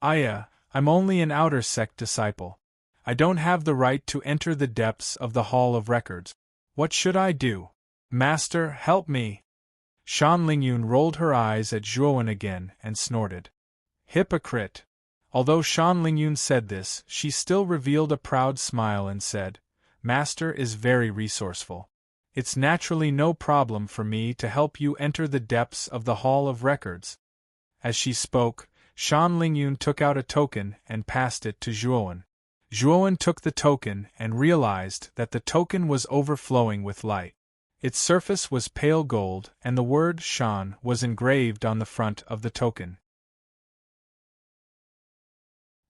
I'm only an outer sect disciple. I don't have the right to enter the depths of the Hall of Records. What should I do? Master, help me!" Shan Lingyun rolled her eyes at Zhuowen again and snorted. Hypocrite! Although Shan Lingyun said this, she still revealed a proud smile and said, Master is very resourceful. It's naturally no problem for me to help you enter the depths of the Hall of Records. As she spoke, Shan Lingyun took out a token and passed it to Zhuowen. Zhuowen took the token and realized that the token was overflowing with light. Its surface was pale gold and the word Shan was engraved on the front of the token.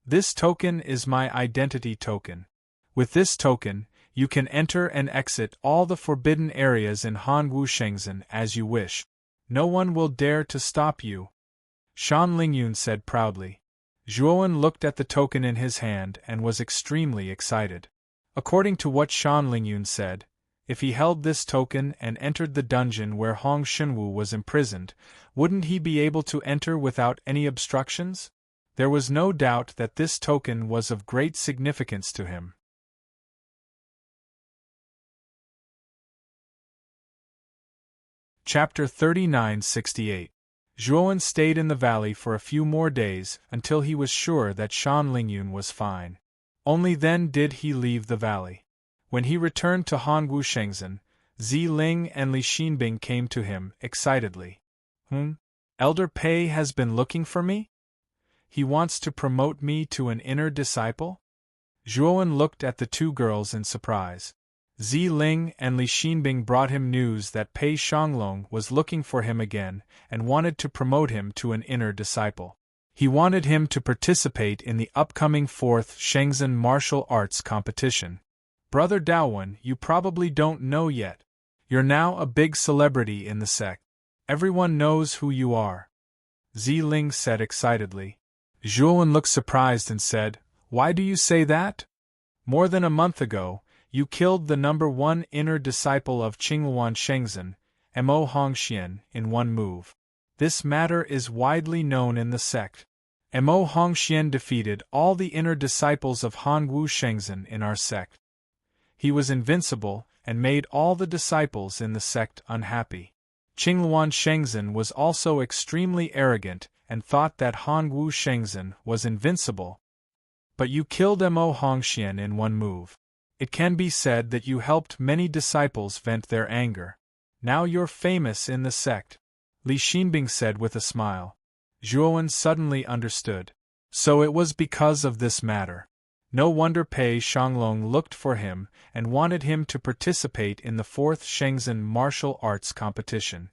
This token is my identity token. With this token, you can enter and exit all the forbidden areas in Hanwu Shenzhen as you wish. No one will dare to stop you. Shan Lingyun said proudly. Zhuowen looked at the token in his hand and was extremely excited. According to what Shan Lingyun said, if he held this token and entered the dungeon where Hong Xinwu was imprisoned, wouldn't he be able to enter without any obstructions? There was no doubt that this token was of great significance to him. Chapter 3968. Zhuowen stayed in the valley for a few more days until he was sure that Shan Lingyun was fine. Only then did he leave the valley. When he returned to Hanwu Shenzhen, Zi Ling and Li Xinbing came to him excitedly. Elder Pei has been looking for me? He wants to promote me to an inner disciple? Zhuowen looked at the two girls in surprise. Zi Ling and Li Xinbing brought him news that Pei Shanglong was looking for him again and wanted to promote him to an inner disciple. He wanted him to participate in the upcoming 4th Shenzhen Martial Arts Competition. Brother Daowen, you probably don't know yet. You're now a big celebrity in the sect. Everyone knows who you are. Zi Ling said excitedly. Zhuowen looked surprised and said, Why do you say that? More than a month ago, you killed the #1 inner disciple of Qingluan Shenzhen, Mo Hongxian, in one move. This matter is widely known in the sect. Mo Hongxian defeated all the inner disciples of Hanwu Shenzhen in our sect. He was invincible and made all the disciples in the sect unhappy. Qingluan Shenzhen was also extremely arrogant and thought that Hanwu Shenzhen was invincible. But you killed Mo Hongxian in one move. It can be said that you helped many disciples vent their anger. Now you're famous in the sect. Li Xinbing said with a smile. Zhuowen suddenly understood. So it was because of this matter. No wonder Pei Shanglong looked for him and wanted him to participate in the 4th Shenzhen Martial Arts Competition.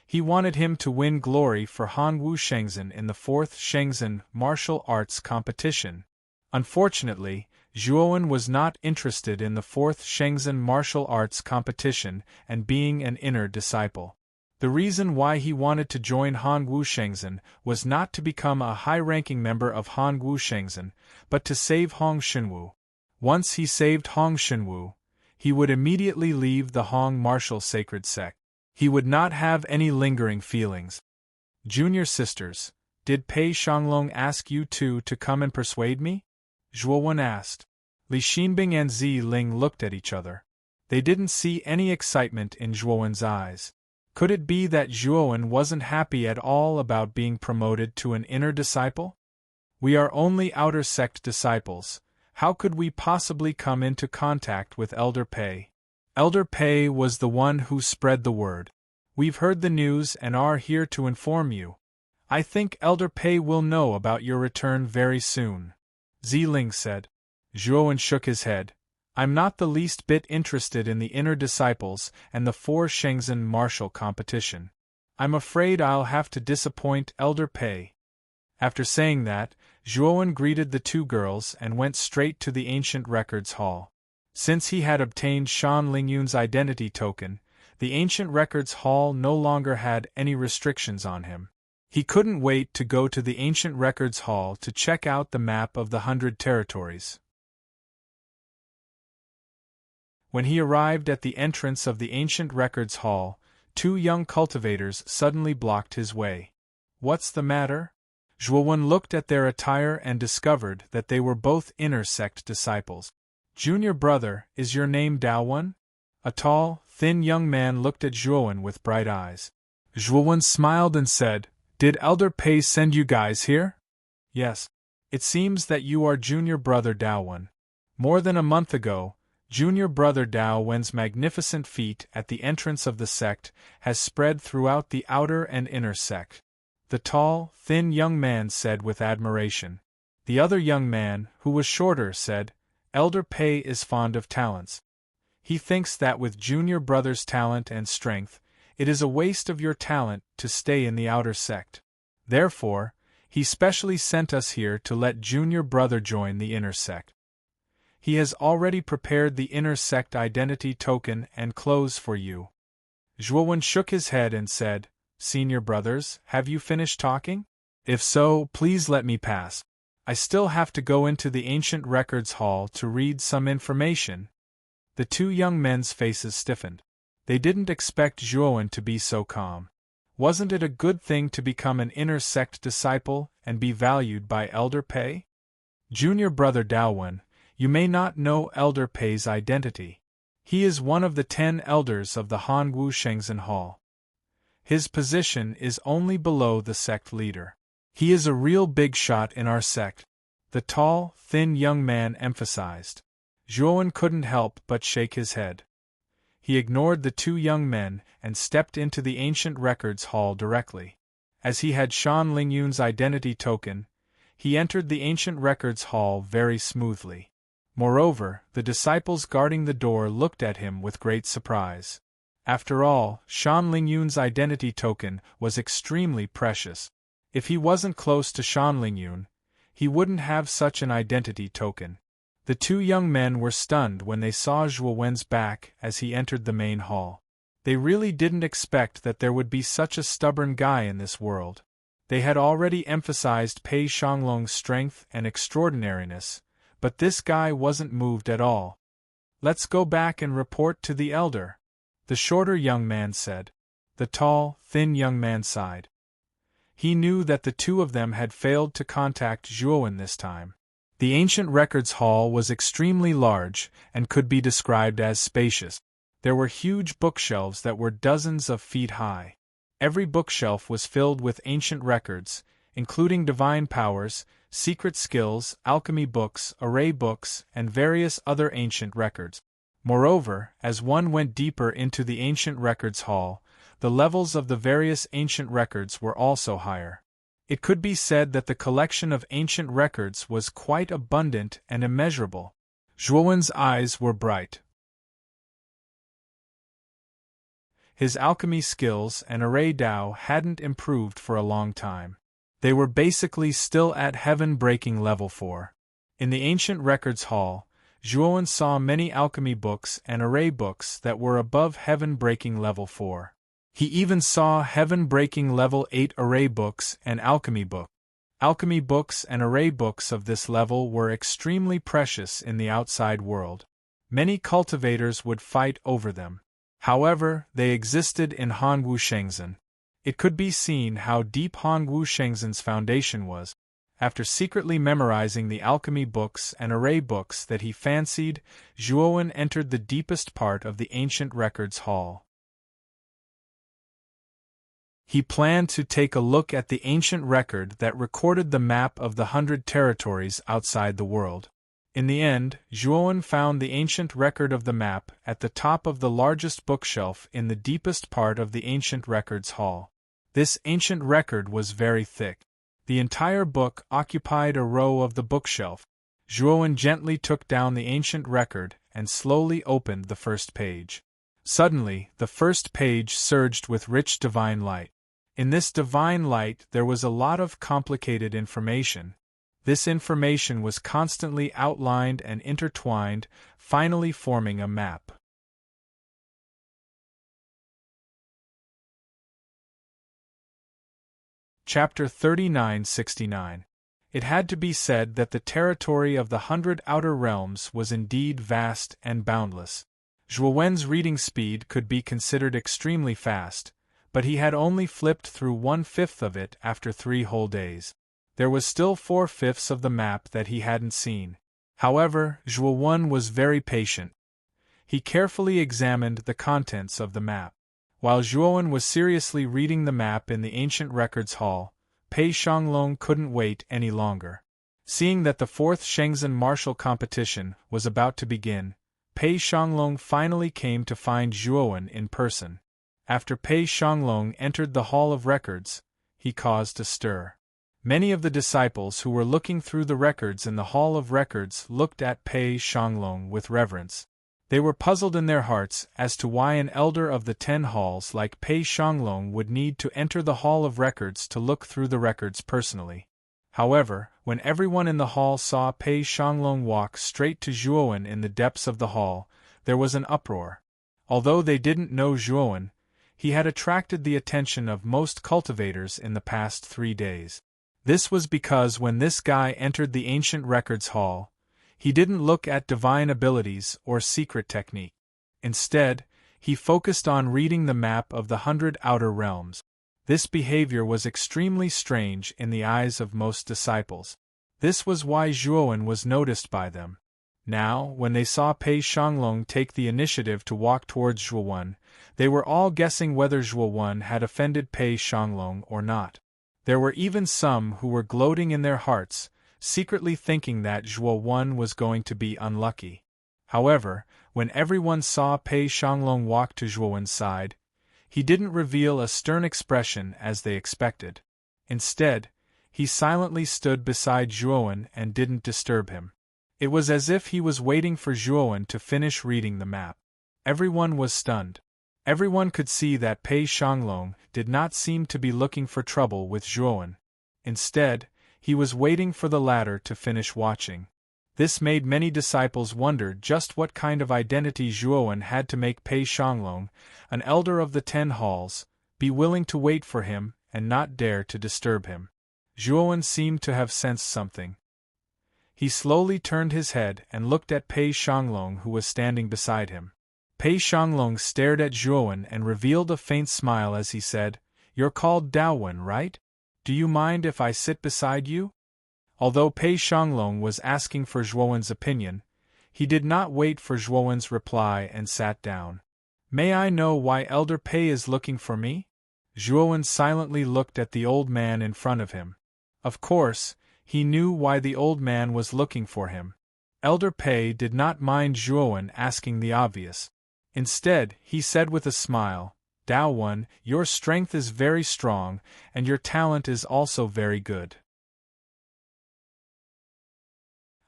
He wanted him to win glory for Hanwu Shenzhen in the 4th Shenzhen Martial Arts Competition. Unfortunately, Zhuowen was not interested in the 4th Shenzhen Martial Arts Competition and being an inner disciple. The reason why he wanted to join Hanwu Shenzhen was not to become a high-ranking member of Hanwu Shenzhen, but to save Hong Xinwu. Once he saved Hong Xinwu, he would immediately leave the Hong martial sacred sect. He would not have any lingering feelings. Junior sisters, did Pei Shanglong ask you two to come and persuade me? Zhuowen asked. Li Xinbing and Zi Ling looked at each other. They didn't see any excitement in Zhuowen's eyes. Could it be that Zhuowen wasn't happy at all about being promoted to an inner disciple? We are only outer sect disciples. How could we possibly come into contact with Elder Pei? Elder Pei was the one who spread the word. We've heard the news and are here to inform you. I think Elder Pei will know about your return very soon. Zi Ling said. Zhuowen shook his head. I'm not the least bit interested in the inner disciples and the 4 Shenzhen martial competition. I'm afraid I'll have to disappoint Elder Pei. After saying that, Zhuowen greeted the two girls and went straight to the Ancient Records Hall. Since he had obtained Shan Lingyun's identity token, the Ancient Records Hall no longer had any restrictions on him. He couldn't wait to go to the Ancient Records Hall to check out the map of the 100 territories. When he arrived at the entrance of the Ancient Records Hall, 2 young cultivators suddenly blocked his way. What's the matter? Zhuowen looked at their attire and discovered that they were both inner sect disciples. Junior brother, is your name Daowen? A tall, thin young man looked at Zhuowen with bright eyes. Zhuowen smiled and said, Did Elder Pei send you guys here? Yes. It seems that you are junior brother Daowen. More than a month ago, junior brother Daowen's magnificent feat at the entrance of the sect has spread throughout the outer and inner sect. The tall, thin young man said with admiration. The other young man, who was shorter, said, Elder Pei is fond of talents. He thinks that with junior brother's talent and strength, it is a waste of your talent to stay in the outer sect. Therefore, he specially sent us here to let junior brother join the inner sect. He has already prepared the inner sect identity token and clothes for you. Zhuowen shook his head and said, Senior brothers, have you finished talking? If so, please let me pass. I still have to go into the ancient records hall to read some information. The two young men's faces stiffened. They didn't expect Zhuowen to be so calm. Wasn't it a good thing to become an inner sect disciple and be valued by Elder Pei? Junior brother Daowen, you may not know Elder Pei's identity. He is one of the 10 elders of the Hanwu Shengzhen Hall. His position is only below the sect leader. He is a real big shot in our sect, the tall, thin young man emphasized. Zhuowen couldn't help but shake his head. He ignored the two young men and stepped into the ancient records hall directly. As he had Shan Lingyun's identity token, he entered the ancient records hall very smoothly. Moreover, the disciples guarding the door looked at him with great surprise. After all, Shan Lingyun's identity token was extremely precious. If he wasn't close to Shan Lingyun, he wouldn't have such an identity token. The two young men were stunned when they saw Zhuowen's back as he entered the main hall. They really didn't expect that there would be such a stubborn guy in this world. They had already emphasized Pei Shanglong's strength and extraordinariness, but this guy wasn't moved at all. Let's go back and report to the elder, the shorter young man said. The tall, thin young man sighed. He knew that the two of them had failed to contact Zhuowen this time. The ancient records hall was extremely large and could be described as spacious. There were huge bookshelves that were dozens of feet high. Every bookshelf was filled with ancient records, including divine powers, secret skills, alchemy books, array books, and various other ancient records. Moreover, as one went deeper into the ancient records hall, the levels of the various ancient records were also higher. It could be said that the collection of ancient records was quite abundant and immeasurable. Zhuowen's eyes were bright. His alchemy skills and array Dao hadn't improved for a long time. They were basically still at heaven-breaking level 4. In the ancient records hall, Zhuowen saw many alchemy books and array books that were above heaven-breaking level 4. He even saw heaven-breaking level 8 array books and alchemy book. Alchemy books and array books of this level were extremely precious in the outside world. Many cultivators would fight over them. However, they existed in Hanwu Shengzhen. It could be seen how deep Hanwu Shengzhen's foundation was. After secretly memorizing the alchemy books and array books that he fancied, Zhuowen entered the deepest part of the ancient records hall. He planned to take a look at the ancient record that recorded the map of the 100 territories outside the world. In the end, Zhuowen found the ancient record of the map at the top of the largest bookshelf in the deepest part of the ancient records hall. This ancient record was very thick. The entire book occupied a row of the bookshelf. Zhuowen gently took down the ancient record and slowly opened the first page. Suddenly, the first page surged with rich divine light. In this divine light there was a lot of complicated information. This information was constantly outlined and intertwined, finally forming a map. Chapter 3969. It had to be said that the territory of the 100 outer realms was indeed vast and boundless. Zhuowen's reading speed could be considered extremely fast, but he had only flipped through 1/5 of it after 3 whole days. There was still 4/5 of the map that he hadn't seen. However, Zhuowen was very patient. He carefully examined the contents of the map. While Zhuowen was seriously reading the map in the ancient records hall, Pei Shanglong couldn't wait any longer. Seeing that the 4th Shenzhen martial competition was about to begin, Pei Shanglong finally came to find Zhuowen in person. After Pei Shanglong entered the Hall of Records, he caused a stir. Many of the disciples who were looking through the records in the Hall of Records looked at Pei Shanglong with reverence. They were puzzled in their hearts as to why an elder of the 10 halls like Pei Shanglong would need to enter the Hall of Records to look through the records personally. However, when everyone in the hall saw Pei Shanglong walk straight to Zhuowen in the depths of the hall, there was an uproar. Although they didn't know Zhuowen, he had attracted the attention of most cultivators in the past 3 days. This was because when this guy entered the ancient records hall, he didn't look at divine abilities or secret technique. Instead, he focused on reading the map of the 100 outer realms. This behavior was extremely strange in the eyes of most disciples. This was why Zhuowen was noticed by them. Now, when they saw Pei Shanglong take the initiative to walk towards Zhuowen, they were all guessing whether Zhuowen had offended Pei Shanglong or not. There were even some who were gloating in their hearts, secretly thinking that Zhuowen was going to be unlucky. However, when everyone saw Pei Shanglong walk to Zhuowen's side, he didn't reveal a stern expression as they expected. Instead, he silently stood beside Zhuowen and didn't disturb him. It was as if he was waiting for Zhuowen to finish reading the map. Everyone was stunned. Everyone could see that Pei Shanglong did not seem to be looking for trouble with Zhuowen. Instead, he was waiting for the latter to finish watching. This made many disciples wonder just what kind of identity Zhuowen had to make Pei Shanglong, an elder of the 10 halls, be willing to wait for him and not dare to disturb him. Zhuowen seemed to have sensed something. He slowly turned his head and looked at Pei Shanglong, who was standing beside him. Pei Shanglong stared at Zhuowen and revealed a faint smile as he said, "You're called Daowen, right? Do you mind if I sit beside you?" Although Pei Shanglong was asking for Zhuowen's opinion, he did not wait for Zhuowen's reply and sat down. "May I know why Elder Pei is looking for me?" Zhuowen silently looked at the old man in front of him. Of course, he knew why the old man was looking for him. Elder Pei did not mind Zhuowen asking the obvious. Instead, he said with a smile, "Daowen, your strength is very strong, and your talent is also very good.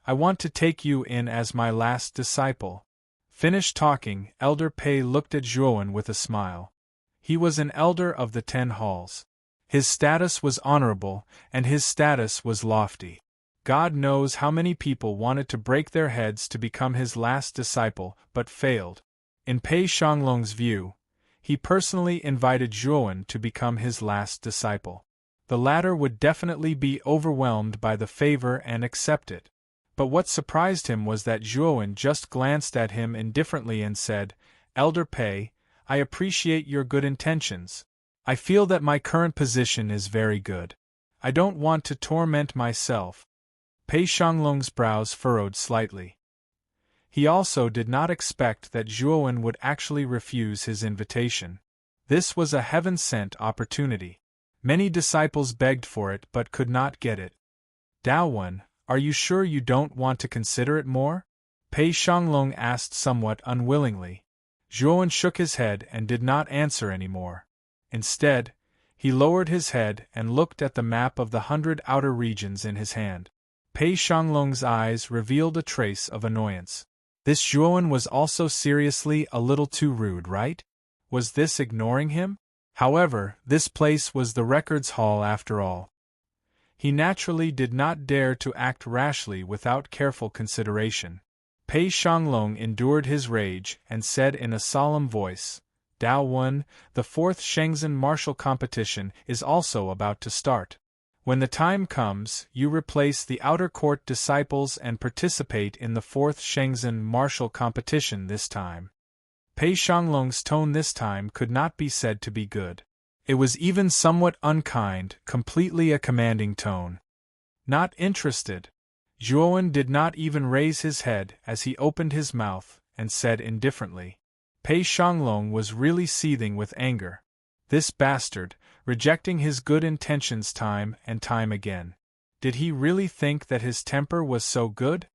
I want to take you in as my last disciple." Finished talking, Elder Pei looked at Zhuowen with a smile. He was an elder of the 10 halls. His status was honorable, and his status was lofty. God knows how many people wanted to break their heads to become his last disciple, but failed. In Pei Shanglong's view, he personally invited Zhuowen to become his last disciple. The latter would definitely be overwhelmed by the favor and accept it. But what surprised him was that Zhuowen just glanced at him indifferently and said, "Elder Pei, I appreciate your good intentions. I feel that my current position is very good. I don't want to torment myself." Pei Shanglong's brows furrowed slightly. He also did not expect that Zhuowen would actually refuse his invitation. This was a heaven-sent opportunity. Many disciples begged for it but could not get it. "Daowen, are you sure you don't want to consider it more?" Pei Shanglong asked somewhat unwillingly. Zhuowen shook his head and did not answer any more. Instead, he lowered his head and looked at the map of the 100 outer regions in his hand. Pei Shanglong's eyes revealed a trace of annoyance. This Zhuowen was also seriously a little too rude, right? Was this ignoring him? However, this place was the records hall after all. He naturally did not dare to act rashly without careful consideration. Pei Shanglong endured his rage and said in a solemn voice, "Daowen, the 4th Shenzhen martial competition is also about to start. When the time comes, you replace the outer court disciples and participate in the 4th Shenzhen martial competition this time." Pei Shanglong's tone this time could not be said to be good. It was even somewhat unkind, completely a commanding tone. "Not interested." Zhuowen did not even raise his head as he opened his mouth and said indifferently. Pei Shanglong was really seething with anger. This bastard, rejecting his good intentions time and time again. Did he really think that his temper was so good?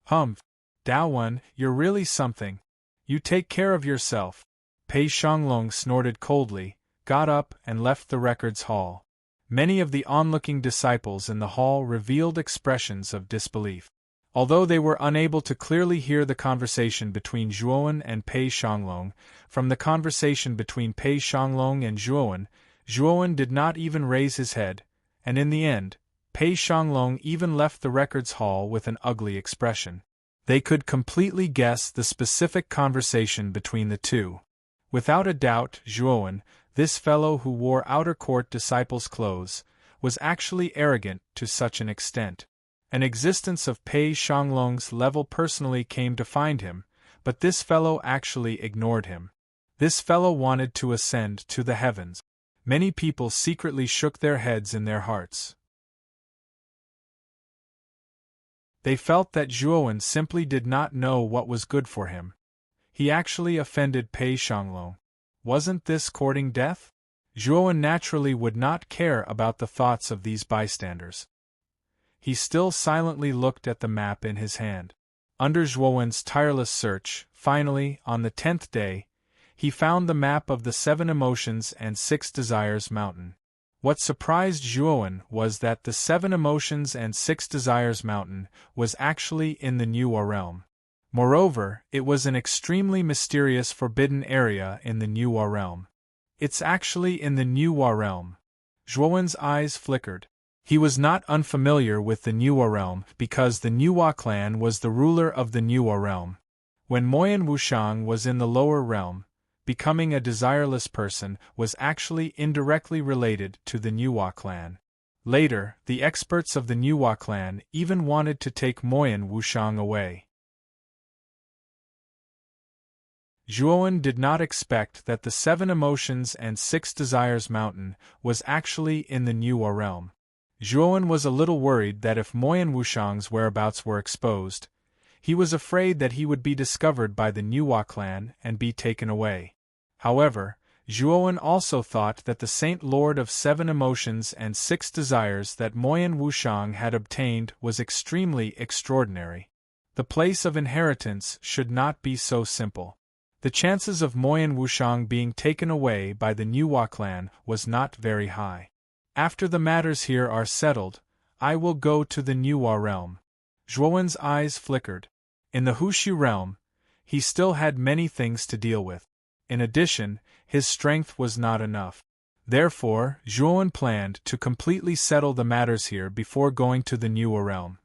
Humph! Dawan, you're really something. You take care of yourself. Pei Shanglong snorted coldly, got up and left the records hall. Many of the onlooking disciples in the hall revealed expressions of disbelief. Although they were unable to clearly hear the conversation between Zhuowen and Pei Shanglong, from the conversation between Pei Shanglong and Zhuowen, Zhuowen did not even raise his head, and in the end, Pei Shanglong even left the records hall with an ugly expression. They could completely guess the specific conversation between the two. Without a doubt, Zhuowen, this fellow who wore outer court disciples' clothes, was actually arrogant to such an extent. An existence of Pei Shanglong's level personally came to find him, but this fellow actually ignored him. This fellow wanted to ascend to the heavens. Many people secretly shook their heads in their hearts. They felt that Zhuowen simply did not know what was good for him. He actually offended Pei Shanglong. Wasn't this courting death? Zhuowen naturally would not care about the thoughts of these bystanders. He still silently looked at the map in his hand. Under Zhuowen's tireless search, finally, on the 10th day, he found the map of the 7 Emotions and 6 Desires mountain. What surprised Zhuowen was that the 7 Emotions and 6 Desires mountain was actually in the Nuwa realm. Moreover, it was an extremely mysterious forbidden area in the Nuwa realm. It's actually in the Nuwa realm. Zhuowen's eyes flickered. He was not unfamiliar with the Nuwa realm because the Nuwa clan was the ruler of the Nuwa realm. When Moyan Wushang was in the lower realm, becoming a desireless person was actually indirectly related to the Nuwa clan. Later, the experts of the Nuwa clan even wanted to take Moyan Wushang away. Zhuowen did not expect that the 7 Emotions and 6 Desires mountain was actually in the Nuwa realm. Zhuowen was a little worried that if Moyan Wushang's whereabouts were exposed, he was afraid that he would be discovered by the Nuwa clan and be taken away. However, Zhuowen also thought that the Saint Lord of 7 Emotions and 6 Desires that Moyan Wushang had obtained was extremely extraordinary. The place of inheritance should not be so simple. The chances of Moyan Wushang being taken away by the Nuwa clan was not very high. After the matters here are settled, I will go to the Nuwa realm. Zhuowen's eyes flickered. In the Hushu realm, he still had many things to deal with. In addition, his strength was not enough. Therefore, Zhuowen planned to completely settle the matters here before going to the Nuwa realm.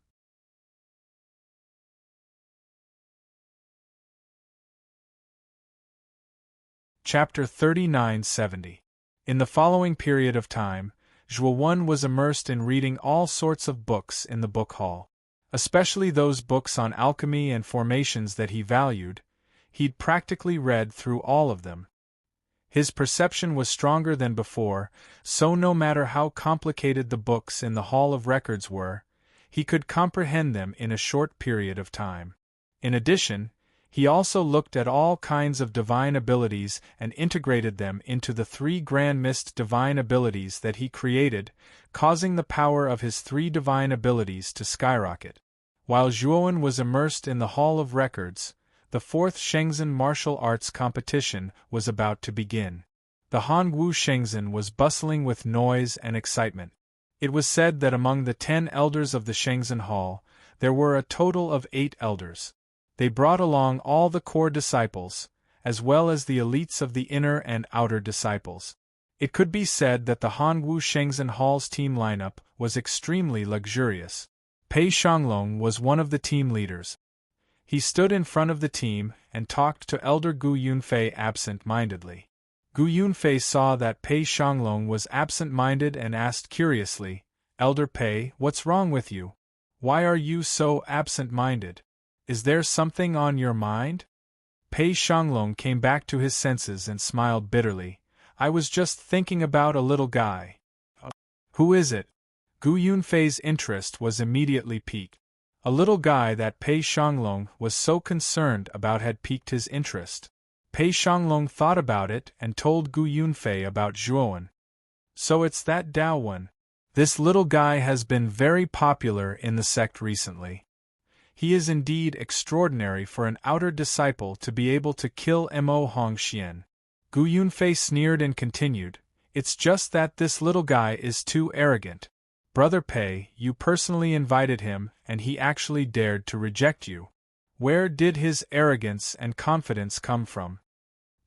Chapter 3970. In the following period of time, Zhuowen was immersed in reading all sorts of books in the book hall. Especially those books on alchemy and formations that he valued, he'd practically read through all of them. His perception was stronger than before, so no matter how complicated the books in the Hall of Records were, he could comprehend them in a short period of time. In addition, he also looked at all kinds of divine abilities and integrated them into the 3 grand mist divine abilities that he created, causing the power of his 3 divine abilities to skyrocket. While Zhuowen was immersed in the Hall of Records, the 4th Shenzhen martial arts competition was about to begin. The Hongwu Shenzhen was bustling with noise and excitement. It was said that among the 10 elders of the Shenzhen Hall, there were a total of 8 elders. They brought along all the core disciples, as well as the elites of the inner and outer disciples. It could be said that the Hongwu Shenzhen Hall's team lineup was extremely luxurious. Pei Shanglong was one of the team leaders. He stood in front of the team and talked to Elder Gu Yunfei absent-mindedly. Gu Yunfei saw that Pei Shanglong was absent-minded and asked curiously, "Elder Pei, what's wrong with you? Why are you so absent-minded? Is there something on your mind?" Pei Shanglong came back to his senses and smiled bitterly. "I was just thinking about a little guy." "Who is it?" Gu Yunfei's interest was immediately piqued. A little guy that Pei Shanglong was so concerned about had piqued his interest. Pei Shanglong thought about it and told Gu Yunfei about Zhuowen. So it's that Dao one. This little guy has been very popular in the sect recently. He is indeed extraordinary for an outer disciple to be able to kill Mo Hongxian. Gu Yunfei sneered and continued, "It's just that this little guy is too arrogant. Brother Pei, you personally invited him and he actually dared to reject you. Where did his arrogance and confidence come from?"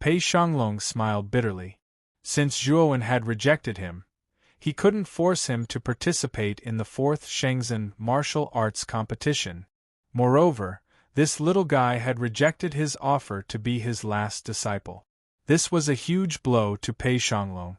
Pei Shanglong smiled bitterly. Since Zhuowen had rejected him, he couldn't force him to participate in the 4th Shenzhen martial arts competition. Moreover, this little guy had rejected his offer to be his last disciple. This was a huge blow to Pei Shanglong.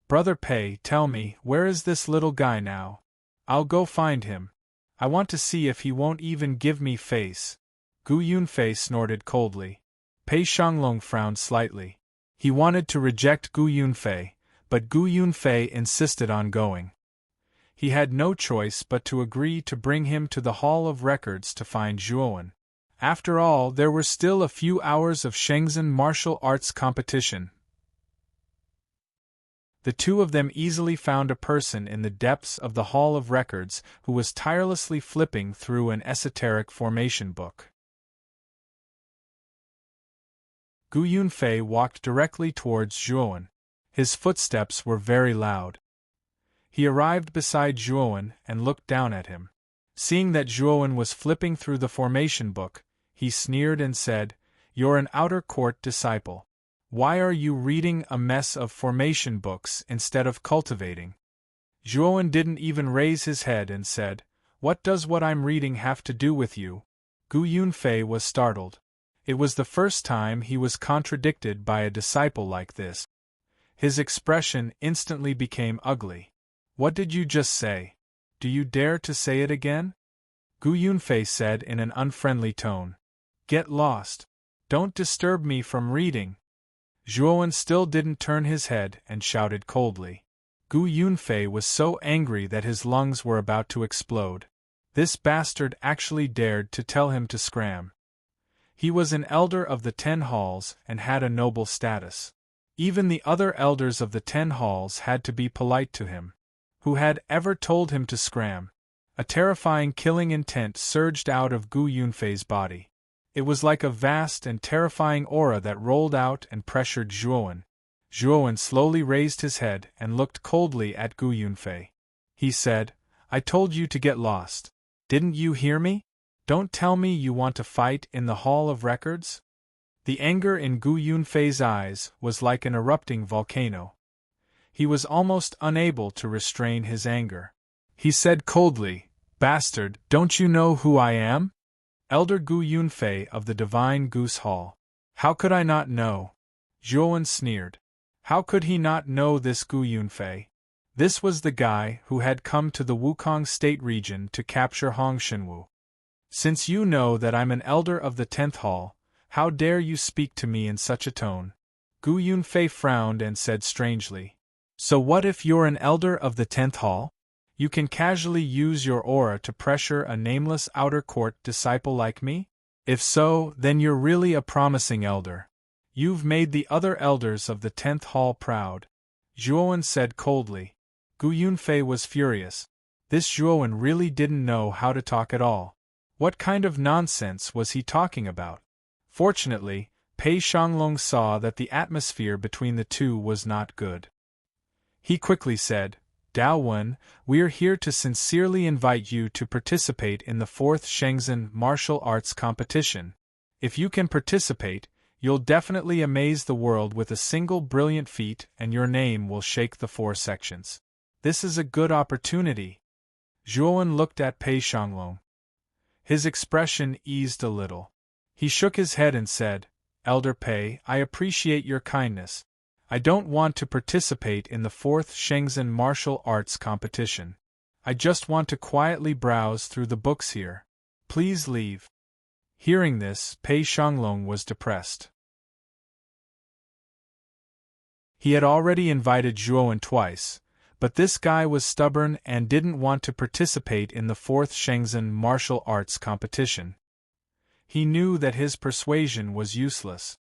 "Brother Pei, tell me, where is this little guy now? I'll go find him. I want to see if he won't even give me face." Gu Yunfei snorted coldly. Pei Shanglong frowned slightly. He wanted to reject Gu Yunfei, but Gu Yunfei insisted on going. He had no choice but to agree to bring him to the Hall of Records to find Zhuowen. After all, there were still a few hours of Shenzhen martial arts competition. The two of them easily found a person in the depths of the Hall of Records who was tirelessly flipping through an esoteric formation book. Gu Yunfei walked directly towards Zhuowen. His footsteps were very loud. He arrived beside Zhuowen and looked down at him. Seeing that Zhuowen was flipping through the formation book, he sneered and said, "You're an outer court disciple. Why are you reading a mess of formation books instead of cultivating?" Zhuowen didn't even raise his head and said, "What does what I'm reading have to do with you?" Gu Yunfei was startled. It was the first time he was contradicted by a disciple like this. His expression instantly became ugly. "What did you just say? Do you dare to say it again?" Gu Yunfei said in an unfriendly tone. "Get lost. Don't disturb me from reading." Zhuowen still didn't turn his head and shouted coldly. Gu Yunfei was so angry that his lungs were about to explode. This bastard actually dared to tell him to scram. He was an elder of the 10 halls and had a noble status. Even the other elders of the 10 halls had to be polite to him. Who had ever told him to scram? A terrifying killing intent surged out of Gu Yunfei's body. It was like a vast and terrifying aura that rolled out and pressured Zhuowen. Zhuowen slowly raised his head and looked coldly at Gu Yunfei. He said, "I told you to get lost. Didn't you hear me? Don't tell me you want to fight in the Hall of Records?" The anger in Gu Yunfei's eyes was like an erupting volcano. He was almost unable to restrain his anger. He said coldly, "Bastard, don't you know who I am? Elder Gu Yunfei of the Divine Goose Hall." "How could I not know?" Zhuowen sneered. How could he not know this Gu Yunfei? This was the guy who had come to the Wukong State region to capture Hongshenwu. "Since you know that I'm an elder of the 10th Hall, how dare you speak to me in such a tone?" Gu Yunfei frowned and said strangely, "So what if you're an elder of the 10th Hall? You can casually use your aura to pressure a nameless outer court disciple like me? If so, then you're really a promising elder. You've made the other elders of the 10th Hall proud," Zhuowen said coldly. Gu Yunfei was furious. This Zhuowen really didn't know how to talk at all. What kind of nonsense was he talking about? Fortunately, Pei Shanglong saw that the atmosphere between the two was not good. He quickly said, "Dao Wen, we're here to sincerely invite you to participate in the 4th Shenzhen martial arts competition. If you can participate, you'll definitely amaze the world with a single brilliant feat and your name will shake the 4 sections. This is a good opportunity." Zhuowen looked at Pei Shanglong. His expression eased a little. He shook his head and said, "Elder Pei, I appreciate your kindness. I don't want to participate in the 4th Shenzhen martial arts competition. I just want to quietly browse through the books here. Please leave." Hearing this, Pei Shanglong was depressed. He had already invited Zhuowen twice, but this guy was stubborn and didn't want to participate in the 4th Shenzhen martial arts competition. He knew that his persuasion was useless.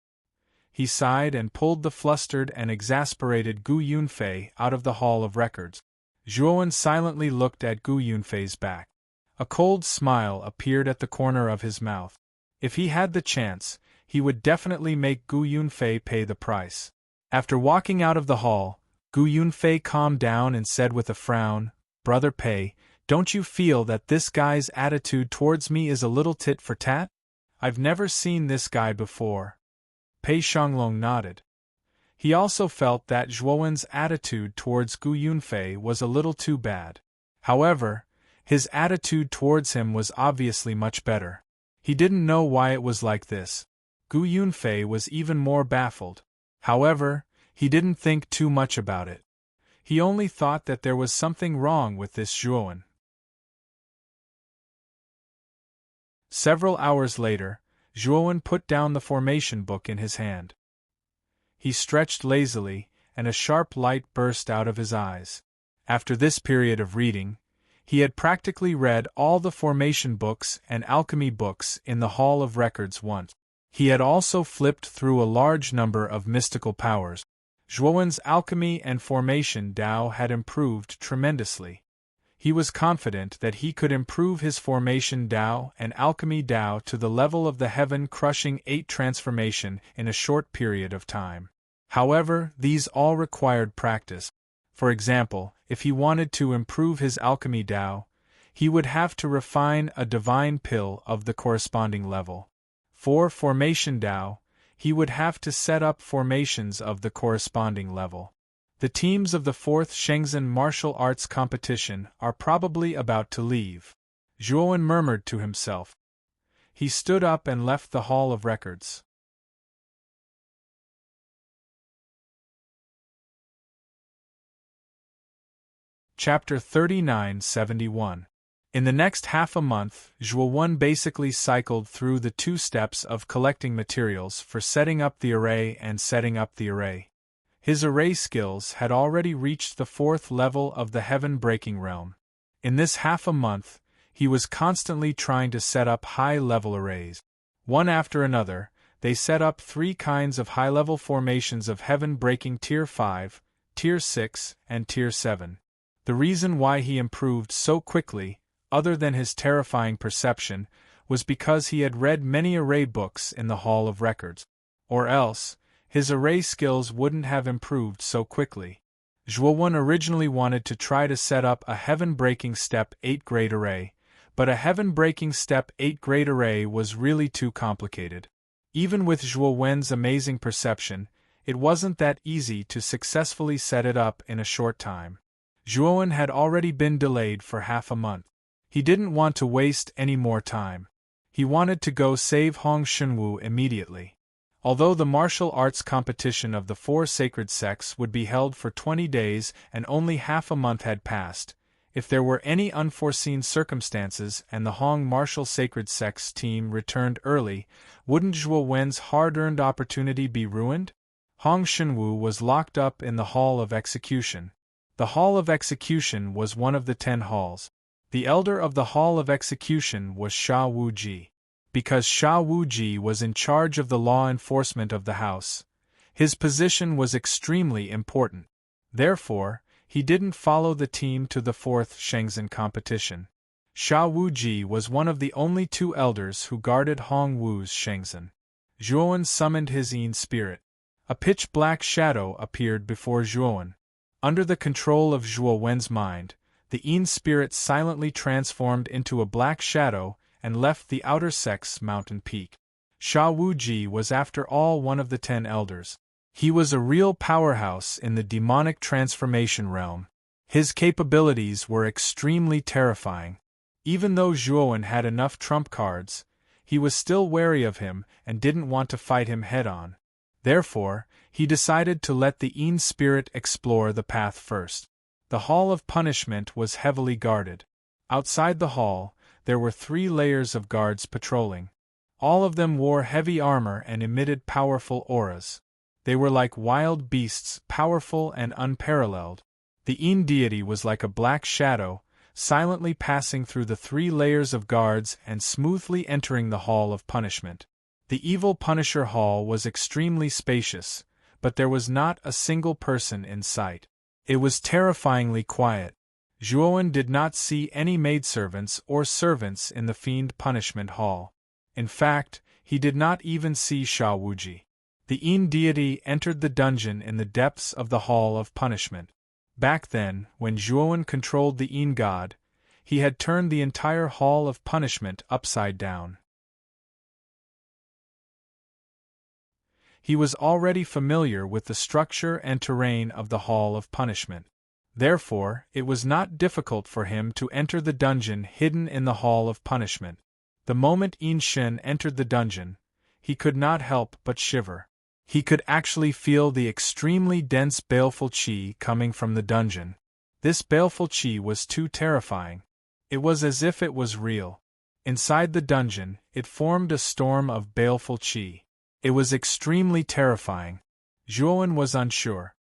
He sighed and pulled the flustered and exasperated Gu Yunfei out of the Hall of Records. Zhuowen silently looked at Gu Yunfei's back. A cold smile appeared at the corner of his mouth. If he had the chance, he would definitely make Gu Yunfei pay the price. After walking out of the hall, Gu Yunfei calmed down and said with a frown, "Brother Pei, don't you feel that this guy's attitude towards me is a little tit for tat? I've never seen this guy before." Pei Shanglong nodded. He also felt that Zhuowen's attitude towards Gu Yunfei was a little too bad. However, his attitude towards him was obviously much better. He didn't know why it was like this. Gu Yunfei was even more baffled. However, he didn't think too much about it. He only thought that there was something wrong with this Zhuowen. Several hours later, Zhuowen put down the formation book in his hand. He stretched lazily, and a sharp light burst out of his eyes. After this period of reading, he had practically read all the formation books and alchemy books in the Hall of Records once. He had also flipped through a large number of mystical powers. Zhuowen's alchemy and formation Tao had improved tremendously. He was confident that he could improve his formation Tao and alchemy Tao to the level of the heaven-crushing 8 transformation in a short period of time. However, these all required practice. For example, if he wanted to improve his alchemy Tao, he would have to refine a divine pill of the corresponding level. For formation Tao, he would have to set up formations of the corresponding level. The teams of the 4th Shenzhen martial arts competition are probably about to leave. Zhuowen murmured to himself. He stood up and left the Hall of Records. Chapter 3971. In the next half a month, Zhuowen basically cycled through the 2 steps of collecting materials for setting up the array and setting up the array. His array skills had already reached the 4th level of the heaven-breaking realm. In this half a month, he was constantly trying to set up high-level arrays. One after another, they set up 3 kinds of high-level formations of heaven-breaking Tier 5, Tier 6, and Tier 7. The reason why he improved so quickly, other than his terrifying perception, was because he had read many array books in the Hall of Records. Or else, his array skills wouldn't have improved so quickly. Zhuowen originally wanted to try to set up a heaven-breaking Step 8 grade array, but a heaven-breaking Step 8 grade array was really too complicated. Even with Zhuowen's amazing perception, it wasn't that easy to successfully set it up in a short time. Zhuowen had already been delayed for half a month. He didn't want to waste any more time. He wanted to go save Hong Shunwu immediately. Although the martial arts competition of the 4 sacred sects would be held for 20 days and only half a month had passed, if there were any unforeseen circumstances and the Hong martial sacred sects team returned early, wouldn't Zhuowen's hard-earned opportunity be ruined? Hong Shunwu was locked up in the Hall of Execution. The Hall of Execution was one of the 10 halls. The elder of the Hall of Execution was Sha Wuji. Because Sha Wuji was in charge of the law enforcement of the house, his position was extremely important. Therefore, he didn't follow the team to the 4th Shenzhen competition. Sha Wuji was one of the only 2 elders who guarded Hong Wu's Shenzhen. Zhuowen summoned his Yin spirit. A pitch-black shadow appeared before Zhuowen. Under the control of Zhuowen's mind, the Yin spirit silently transformed into a black shadow and left the outer sect's mountain peak. Sha Wuji was after all one of the 10 elders. He was a real powerhouse in the demonic transformation realm. His capabilities were extremely terrifying. Even though Zhuowen had enough trump cards, he was still wary of him and didn't want to fight him head-on. Therefore, he decided to let the Yin spirit explore the path first. The Hall of Punishment was heavily guarded. Outside the hall, there were 3 layers of guards patrolling. All of them wore heavy armor and emitted powerful auras. They were like wild beasts, powerful and unparalleled. The Yin deity was like a black shadow, silently passing through the 3 layers of guards and smoothly entering the Hall of Punishment. The evil Punisher Hall was extremely spacious, but there was not a single person in sight. It was terrifyingly quiet. Zhuowen did not see any maidservants or servants in the Fiend Punishment Hall. In fact, he did not even see Sha Wuji. The Yin deity entered the dungeon in the depths of the Hall of Punishment. Back then, when Zhuowen controlled the Yin god, he had turned the entire Hall of Punishment upside down. He was already familiar with the structure and terrain of the Hall of Punishment. Therefore, it was not difficult for him to enter the dungeon hidden in the Hall of Punishment. The moment Yin Shen entered the dungeon, he could not help but shiver. He could actually feel the extremely dense baleful qi coming from the dungeon. This baleful qi was too terrifying. It was as if it was real. Inside the dungeon, it formed a storm of baleful qi. It was extremely terrifying. Zhuowen was unsure.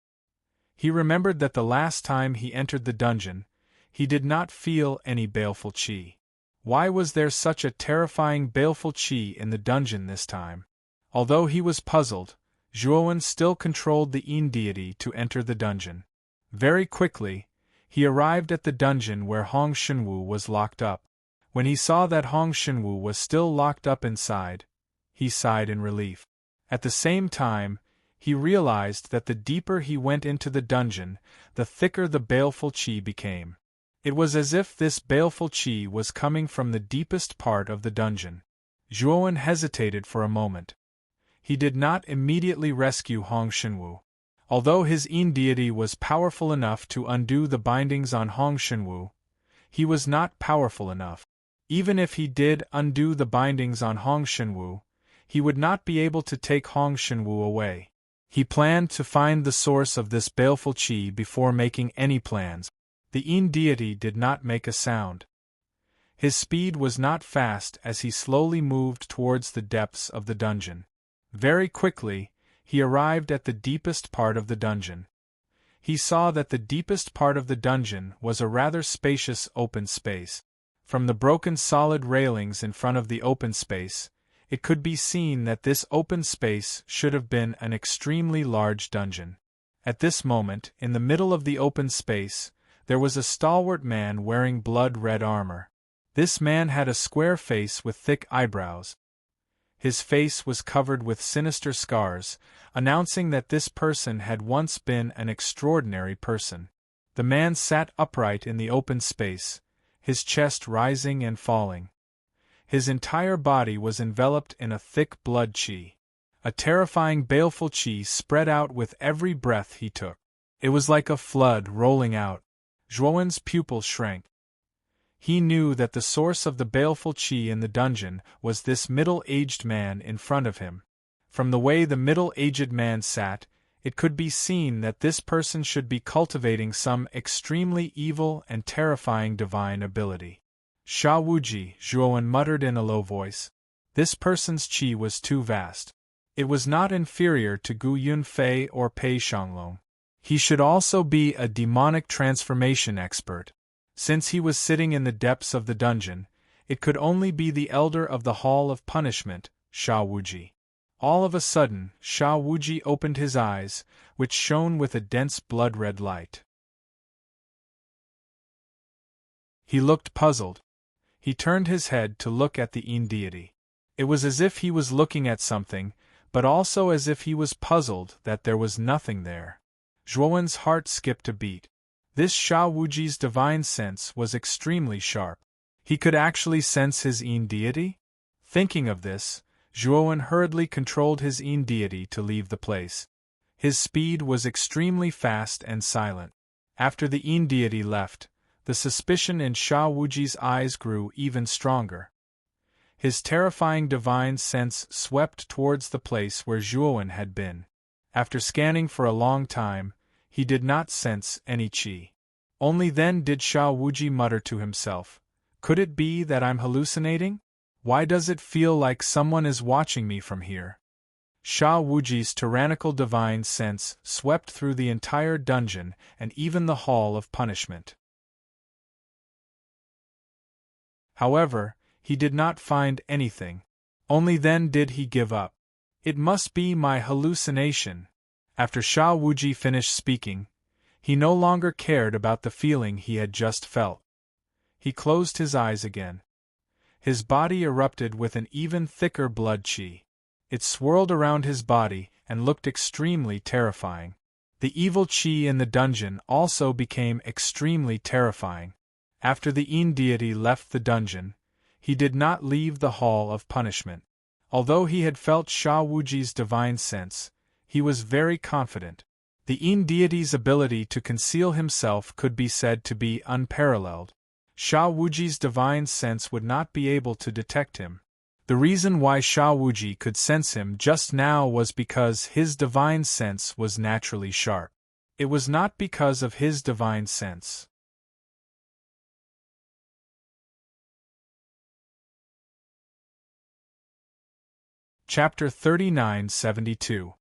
He remembered that the last time he entered the dungeon, he did not feel any baleful qi. Why was there such a terrifying baleful qi in the dungeon this time? Although he was puzzled, Zhuowen still controlled the Yin deity to enter the dungeon. Very quickly, he arrived at the dungeon where Hong Shenwu was locked up. When he saw that Hong Shenwu was still locked up inside, he sighed in relief. At the same time, he realized that the deeper he went into the dungeon, the thicker the baleful qi became. It was as if this baleful qi was coming from the deepest part of the dungeon. Zhuowen hesitated for a moment. He did not immediately rescue Hong Shenwu. Although his Yin deity was powerful enough to undo the bindings on Hong Shenwu, he was not powerful enough. Even if he did undo the bindings on Hong Shenwu, he would not be able to take Hong Shenwu away. He planned to find the source of this baleful qi before making any plans. The Yin deity did not make a sound. His speed was not fast as he slowly moved towards the depths of the dungeon. Very quickly, he arrived at the deepest part of the dungeon. He saw that the deepest part of the dungeon was a rather spacious open space. From the broken solid railings in front of the open space, it could be seen that this open space should have been an extremely large dungeon. At this moment, in the middle of the open space, there was a stalwart man wearing blood-red armor. This man had a square face with thick eyebrows. His face was covered with sinister scars, announcing that this person had once been an extraordinary person. The man sat upright in the open space, his chest rising and falling. His entire body was enveloped in a thick blood qi. A terrifying baleful qi spread out with every breath he took. It was like a flood rolling out. Zhuowen's pupil shrank. He knew that the source of the baleful qi in the dungeon was this middle-aged man in front of him. From the way the middle-aged man sat, it could be seen that this person should be cultivating some extremely evil and terrifying divine ability. Sha Wuji, Zhuowen muttered in a low voice. This person's qi was too vast. It was not inferior to Gu Yunfei or Pei Shanglong. He should also be a demonic transformation expert. Since he was sitting in the depths of the dungeon, it could only be the elder of the Hall of Punishment, Sha Wuji. All of a sudden, Sha Wuji opened his eyes, which shone with a dense blood-red light. He looked puzzled. He turned his head to look at the Yin deity. It was as if he was looking at something, but also as if he was puzzled that there was nothing there. Zhuowen's heart skipped a beat. This Sha Wuji's divine sense was extremely sharp. He could actually sense his Yin deity? Thinking of this, Zhuowen hurriedly controlled his Yin deity to leave the place. His speed was extremely fast and silent. After the Yin deity left, the suspicion in Sha Wuji's eyes grew even stronger. His terrifying divine sense swept towards the place where Zhuowen had been. After scanning for a long time, he did not sense any qi. Only then did Sha Wuji mutter to himself, "Could it be that I'm hallucinating? Why does it feel like someone is watching me from here?" Sha Wuji's tyrannical divine sense swept through the entire dungeon and even the Hall of Punishment. However, he did not find anything. Only then did he give up. It must be my hallucination. After Sha Wuji finished speaking, he no longer cared about the feeling he had just felt. He closed his eyes again. His body erupted with an even thicker blood qi. It swirled around his body and looked extremely terrifying. The evil qi in the dungeon also became extremely terrifying. After the Yin deity left the dungeon, he did not leave the Hall of Punishment. Although he had felt Sha Wuji's divine sense, he was very confident. The Yin deity's ability to conceal himself could be said to be unparalleled. Sha Wuji's divine sense would not be able to detect him. The reason why Sha Wuji could sense him just now was because his divine sense was naturally sharp. It was not because of his divine sense. Chapter 39-72.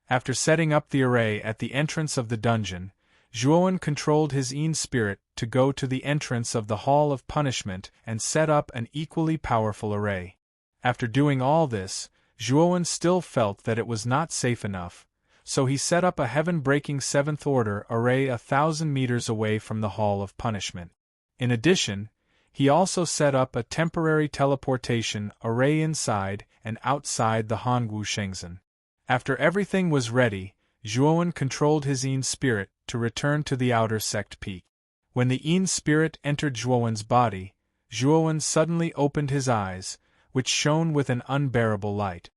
After setting up the array at the entrance of the dungeon, Zhuowen controlled his Yin spirit to go to the entrance of the Hall of Punishment and set up an equally powerful array. After doing all this, Zhuowen still felt that it was not safe enough, so he set up a heaven-breaking Seventh Order array 1,000 meters away from the Hall of Punishment. In addition, he also set up a temporary teleportation array inside and outside the Hongwu Shengzhen. After everything was ready, Zhuowen controlled his Yin spirit to return to the outer sect peak. When the Yin spirit entered Zhuowen's body, Zhuowen suddenly opened his eyes, which shone with an unbearable light.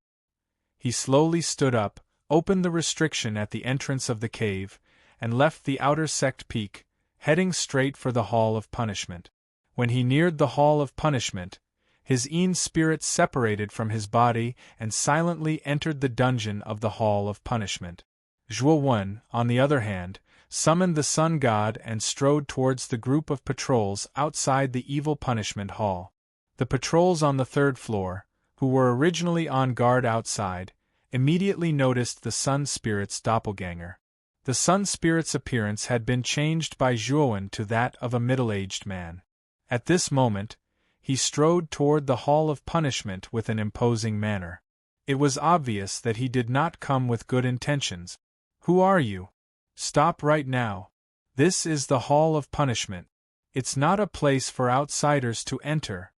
He slowly stood up, opened the restriction at the entrance of the cave, and left the outer sect peak, heading straight for the Hall of Punishment. When he neared the Hall of Punishment, his Yin spirit separated from his body and silently entered the dungeon of the Hall of Punishment. Zhuowen, on the other hand, summoned the Sun God and strode towards the group of patrols outside the Evil Punishment Hall. The patrols on the third floor, who were originally on guard outside, immediately noticed the Sun Spirit's doppelganger. The Sun Spirit's appearance had been changed by Zhuowen to that of a middle-aged man. At this moment, he strode toward the Hall of Punishment with an imposing manner. It was obvious that he did not come with good intentions. "Who are you? Stop right now. This is the Hall of Punishment. It's not a place for outsiders to enter."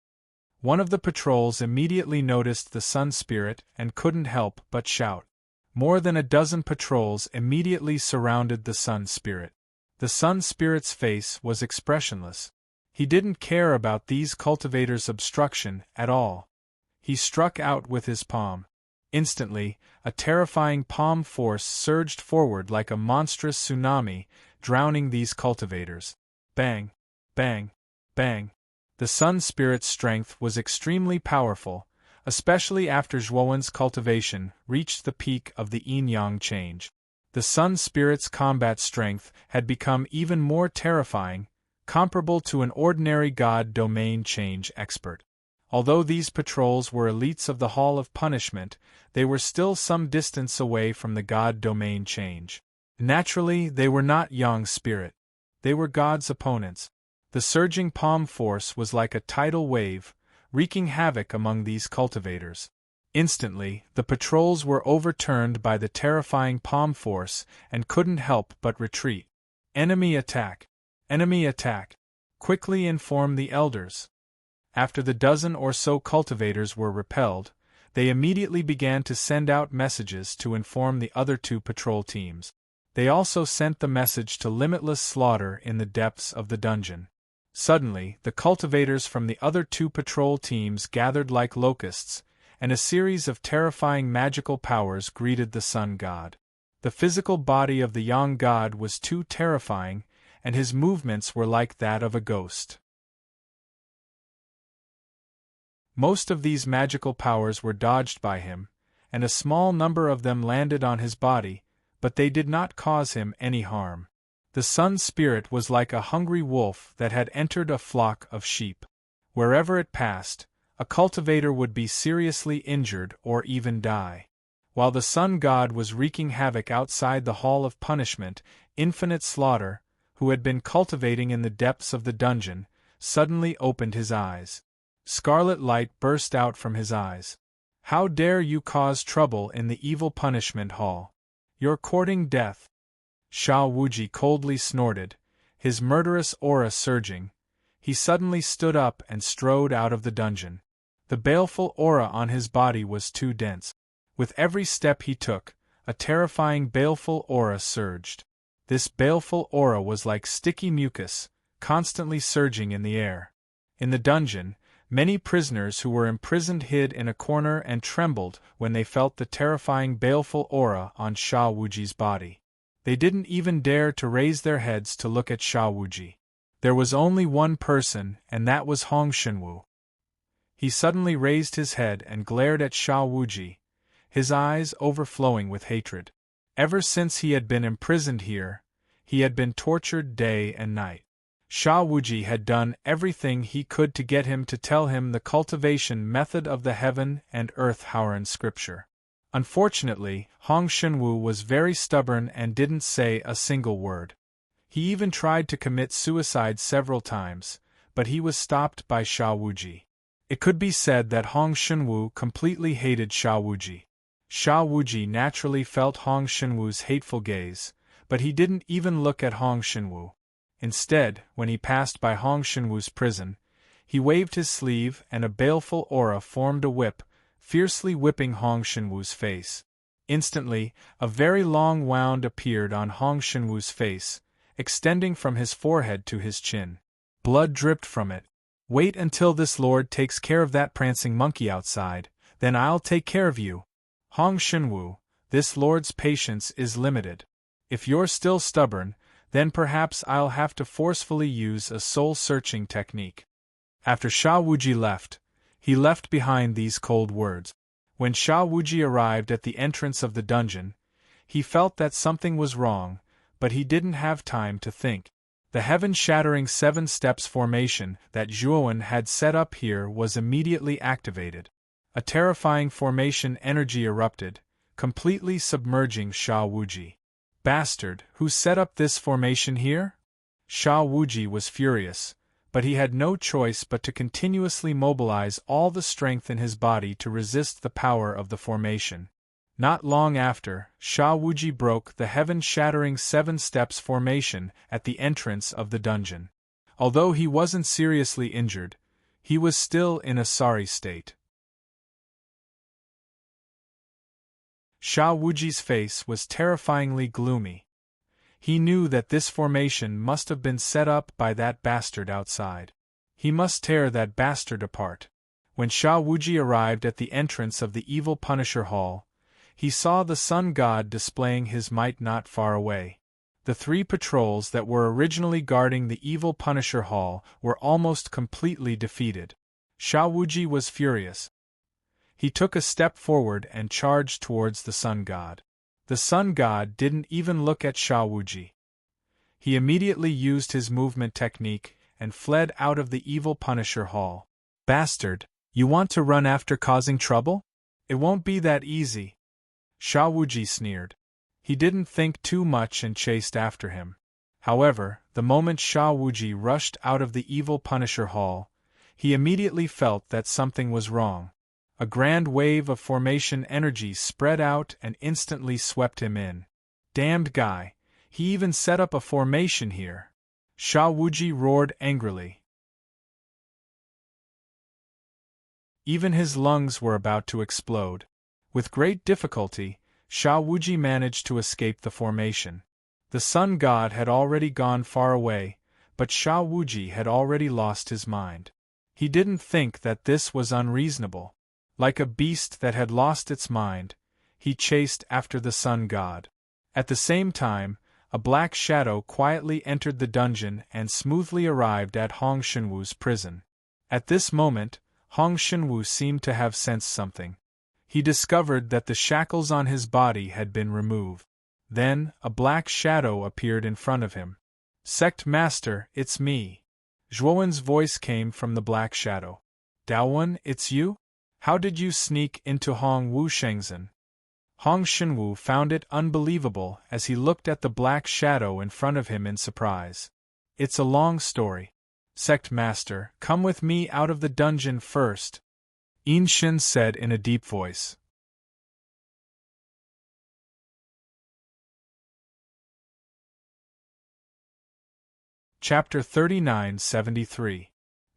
One of the patrols immediately noticed the Sun Spirit and couldn't help but shout. More than a dozen patrols immediately surrounded the Sun Spirit. The Sun Spirit's face was expressionless. He didn't care about these cultivators' obstruction at all. He struck out with his palm. Instantly, a terrifying palm force surged forward like a monstrous tsunami, drowning these cultivators. Bang! Bang! Bang! The Sun Spirit's strength was extremely powerful, especially after Zhuowen's cultivation reached the peak of the yin-yang change. The Sun Spirit's combat strength had become even more terrifying, comparable to an ordinary God domain change expert. Although these patrols were elites of the Hall of Punishment, they were still some distance away from the God domain change. Naturally, they were not Yang Spirit. They were God's opponents. The surging palm force was like a tidal wave, wreaking havoc among these cultivators. Instantly, the patrols were overturned by the terrifying palm force and couldn't help but retreat. "Enemy attack! Enemy attack!" quickly informed the elders. After the dozen or so cultivators were repelled, they immediately began to send out messages to inform the other two patrol teams. They also sent the message to limitless slaughter in the depths of the dungeon. Suddenly, the cultivators from the other two patrol teams gathered like locusts, and a series of terrifying magical powers greeted the Sun God. The physical body of the Yang God was too terrifying, and his movements were like that of a ghost. Most of these magical powers were dodged by him, and a small number of them landed on his body, but they did not cause him any harm. The Sun Spirit was like a hungry wolf that had entered a flock of sheep. Wherever it passed, a cultivator would be seriously injured or even die. While the Sun God was wreaking havoc outside the Hall of Punishment, Infinite Slaughter, who had been cultivating in the depths of the dungeon, suddenly opened his eyes. Scarlet light burst out from his eyes. How dare you cause trouble in the evil punishment hall? You're courting death. Xiao Wuji coldly snorted, his murderous aura surging. He suddenly stood up and strode out of the dungeon. The baleful aura on his body was too dense. With every step he took, a terrifying baleful aura surged. This baleful aura was like sticky mucus, constantly surging in the air. In the dungeon, many prisoners who were imprisoned hid in a corner and trembled when they felt the terrifying baleful aura on Xiao Wuji's body. They didn't even dare to raise their heads to look at Xiao Wuji. There was only one person, and that was Hong Shenwu. He suddenly raised his head and glared at Xiao Wuji, his eyes overflowing with hatred. Ever since he had been imprisoned here, he had been tortured day and night. Xiao Wuji had done everything he could to get him to tell him the cultivation method of the heaven and earth Haoran scripture. Unfortunately, Hong Shenwu was very stubborn and didn't say a single word. He even tried to commit suicide several times, but he was stopped by Xiao Wuji. It could be said that Hong Shenwu completely hated Xiao Wuji. Xiao Wuji naturally felt Hong Shenwu's hateful gaze, but he didn't even look at Hong Shenwu. Instead, when he passed by Hong Shenwu's prison, he waved his sleeve and a baleful aura formed a whip, fiercely whipping Hong Shenwu's face. Instantly, a very long wound appeared on Hong Shenwu's face, extending from his forehead to his chin. Blood dripped from it. Wait until this lord takes care of that prancing monkey outside, then I'll take care of you. Hong Shenwu, this lord's patience is limited. If you're still stubborn, then perhaps I'll have to forcefully use a soul-searching technique. After Xiao Wuji left, he left behind these cold words. When Xiao Wuji arrived at the entrance of the dungeon, he felt that something was wrong, but he didn't have time to think. The heaven-shattering 7 steps formation that Zhuowen had set up here was immediately activated. A terrifying formation energy erupted, completely submerging Xiao Wuji. Bastard, who set up this formation here? Xiao Wuji was furious, but he had no choice but to continuously mobilize all the strength in his body to resist the power of the formation. Not long after, Xiao Wuji broke the heaven-shattering 7 steps formation at the entrance of the dungeon. Although he wasn't seriously injured, he was still in a sorry state. Xiao Wuji's face was terrifyingly gloomy. He knew that this formation must have been set up by that bastard outside. He must tear that bastard apart. When Xiao Wuji arrived at the entrance of the evil Punisher Hall, he saw the Sun God displaying his might not far away. The 3 patrols that were originally guarding the evil Punisher Hall were almost completely defeated. Xiao Wuji was furious. He took a step forward and charged towards the Sun God. The Sun God didn't even look at Xiao Wuji. He immediately used his movement technique and fled out of the evil Punisher Hall. Bastard, you want to run after causing trouble? It won't be that easy. Xiao Wuji sneered. He didn't think too much and chased after him. However, the moment Xiao Wuji rushed out of the evil Punisher Hall, he immediately felt that something was wrong. A grand wave of formation energy spread out and instantly swept him in. Damned guy, he even set up a formation here. Xiao Wuji roared angrily. Even his lungs were about to explode. With great difficulty, Xiao Wuji managed to escape the formation. The Sun God had already gone far away, but Xiao Wuji had already lost his mind. He didn't think that this was unreasonable. Like a beast that had lost its mind, he chased after the Sun God. At the same time, a black shadow quietly entered the dungeon and smoothly arrived at Hong Shenwu's prison. At this moment, Hong Shenwu seemed to have sensed something. He discovered that the shackles on his body had been removed. Then, a black shadow appeared in front of him. Sect Master, it's me. Zhuowen's voice came from the black shadow. Daowen, it's you? How did you sneak into Hong Wu Shengzhen? Hong Shenwu found it unbelievable as he looked at the black shadow in front of him in surprise. It's a long story. Sect Master, come with me out of the dungeon first. Inshin said in a deep voice. Chapter 39-73.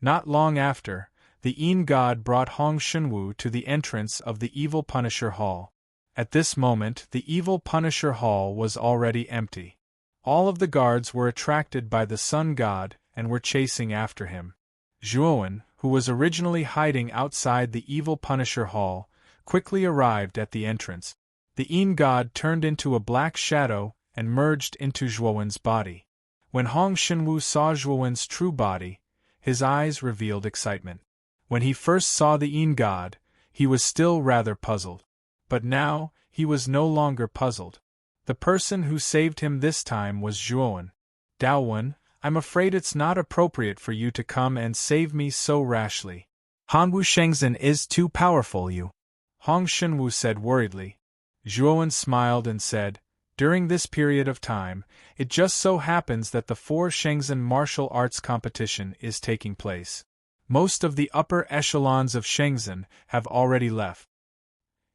Not long after, the Yin god brought Hong Shenwu to the entrance of the Evil Punisher Hall. At this moment the Evil Punisher Hall was already empty. All of the guards were attracted by the Sun God and were chasing after him. Zhuowen, who was originally hiding outside the Evil Punisher Hall, quickly arrived at the entrance. The Yin god turned into a black shadow and merged into Zhuowen's body. When Hong Shenwu saw Zhuowen's true body, his eyes revealed excitement. When he first saw the Yin god, he was still rather puzzled. But now, he was no longer puzzled. The person who saved him this time was Zhuowen. Daowen, I'm afraid it's not appropriate for you to come and save me so rashly. Hanwu Shengzhen is too powerful, you. Hong Shenwu said worriedly. Zhuowen smiled and said, during this period of time, it just so happens that the 4 Shengzhen martial arts competition is taking place. Most of the upper echelons of Shengzhen have already left.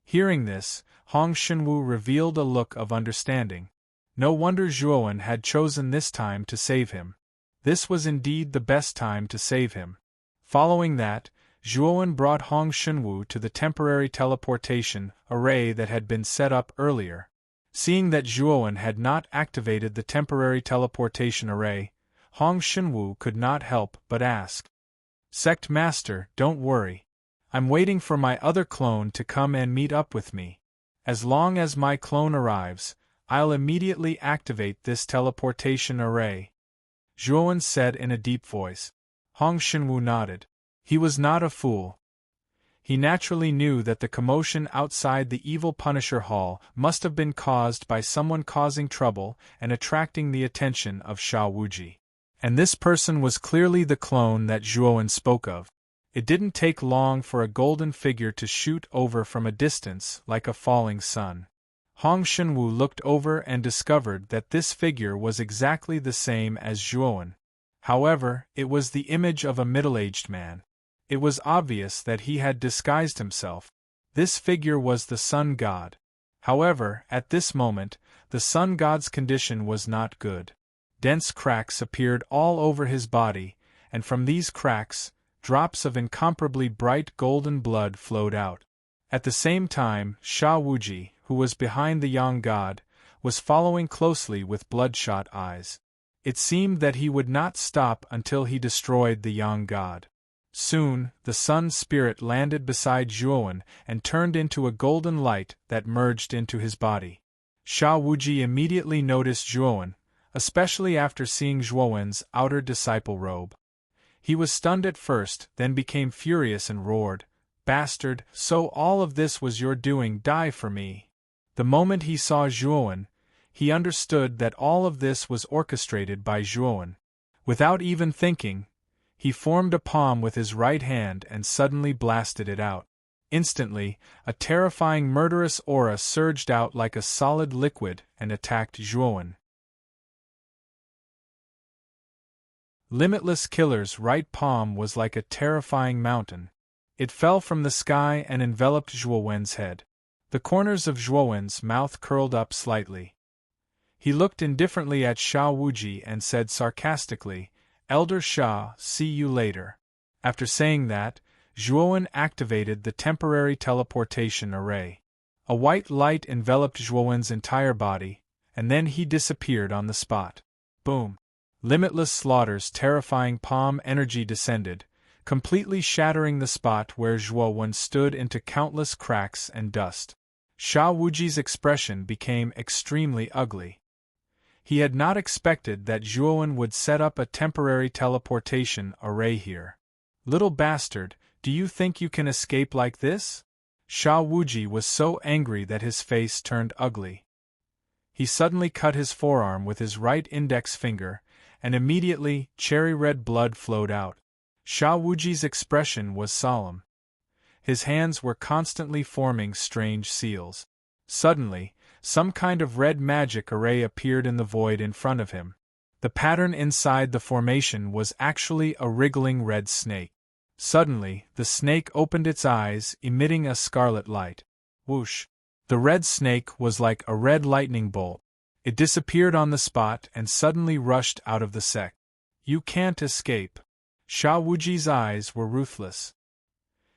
Hearing this, Hong Shenwu revealed a look of understanding. No wonder Zhuowen had chosen this time to save him. This was indeed the best time to save him. Following that, Zhuowen brought Hong Shenwu to the temporary teleportation array that had been set up earlier. Seeing that Zhuowen had not activated the temporary teleportation array, Hong Shenwu could not help but ask. Sect Master, don't worry. I'm waiting for my other clone to come and meet up with me. As long as my clone arrives, I'll immediately activate this teleportation array. Zhuowen said in a deep voice. Hong Shenwu nodded. He was not a fool. He naturally knew that the commotion outside the Evil Punisher Hall must have been caused by someone causing trouble and attracting the attention of Sha Wuji. And this person was clearly the clone that Zhuowen spoke of. It didn't take long for a golden figure to shoot over from a distance like a falling sun. Hong Shenwu looked over and discovered that this figure was exactly the same as Zhuowen. However, it was the image of a middle-aged man. It was obvious that he had disguised himself. This figure was the Sun God. However, at this moment, the Sun God's condition was not good. Dense cracks appeared all over his body, and from these cracks, drops of incomparably bright golden blood flowed out. At the same time, Sha Wuji, who was behind the Yang God, was following closely with bloodshot eyes. It seemed that he would not stop until he destroyed the Yang God. Soon, the Sun Spirit landed beside Zhuowen and turned into a golden light that merged into his body. Sha Wuji immediately noticed Zhuowen, especially after seeing Zhuowen's outer disciple robe. He was stunned at first, then became furious and roared, "Bastard, so all of this was your doing, die for me." The moment he saw Zhuowen, he understood that all of this was orchestrated by Zhuowen. Without even thinking, he formed a palm with his right hand and suddenly blasted it out. Instantly, a terrifying murderous aura surged out like a solid liquid and attacked Zhuowen. Limitless Killer's right palm was like a terrifying mountain. It fell from the sky and enveloped Zhuowen's head. The corners of Zhuowen's mouth curled up slightly. He looked indifferently at Sha Wuji and said sarcastically, "Elder Sha, see you later." After saying that, Zhuowen activated the temporary teleportation array. A white light enveloped Zhuowen's entire body, and then he disappeared on the spot. Boom! Limitless Slaughter's terrifying palm energy descended, completely shattering the spot where Zhuowen stood into countless cracks and dust. Sha Wuji's expression became extremely ugly. He had not expected that Zhuowen would set up a temporary teleportation array here. "Little bastard, do you think you can escape like this?" Sha Wuji was so angry that his face turned ugly. He suddenly cut his forearm with his right index finger, and immediately cherry-red blood flowed out. Sha Wuji's expression was solemn. His hands were constantly forming strange seals. Suddenly, some kind of red magic array appeared in the void in front of him. The pattern inside the formation was actually a wriggling red snake. Suddenly, the snake opened its eyes, emitting a scarlet light. Whoosh! The red snake was like a red lightning bolt. It disappeared on the spot and suddenly rushed out of the sect. You can't escape. Sha Wuji's eyes were ruthless.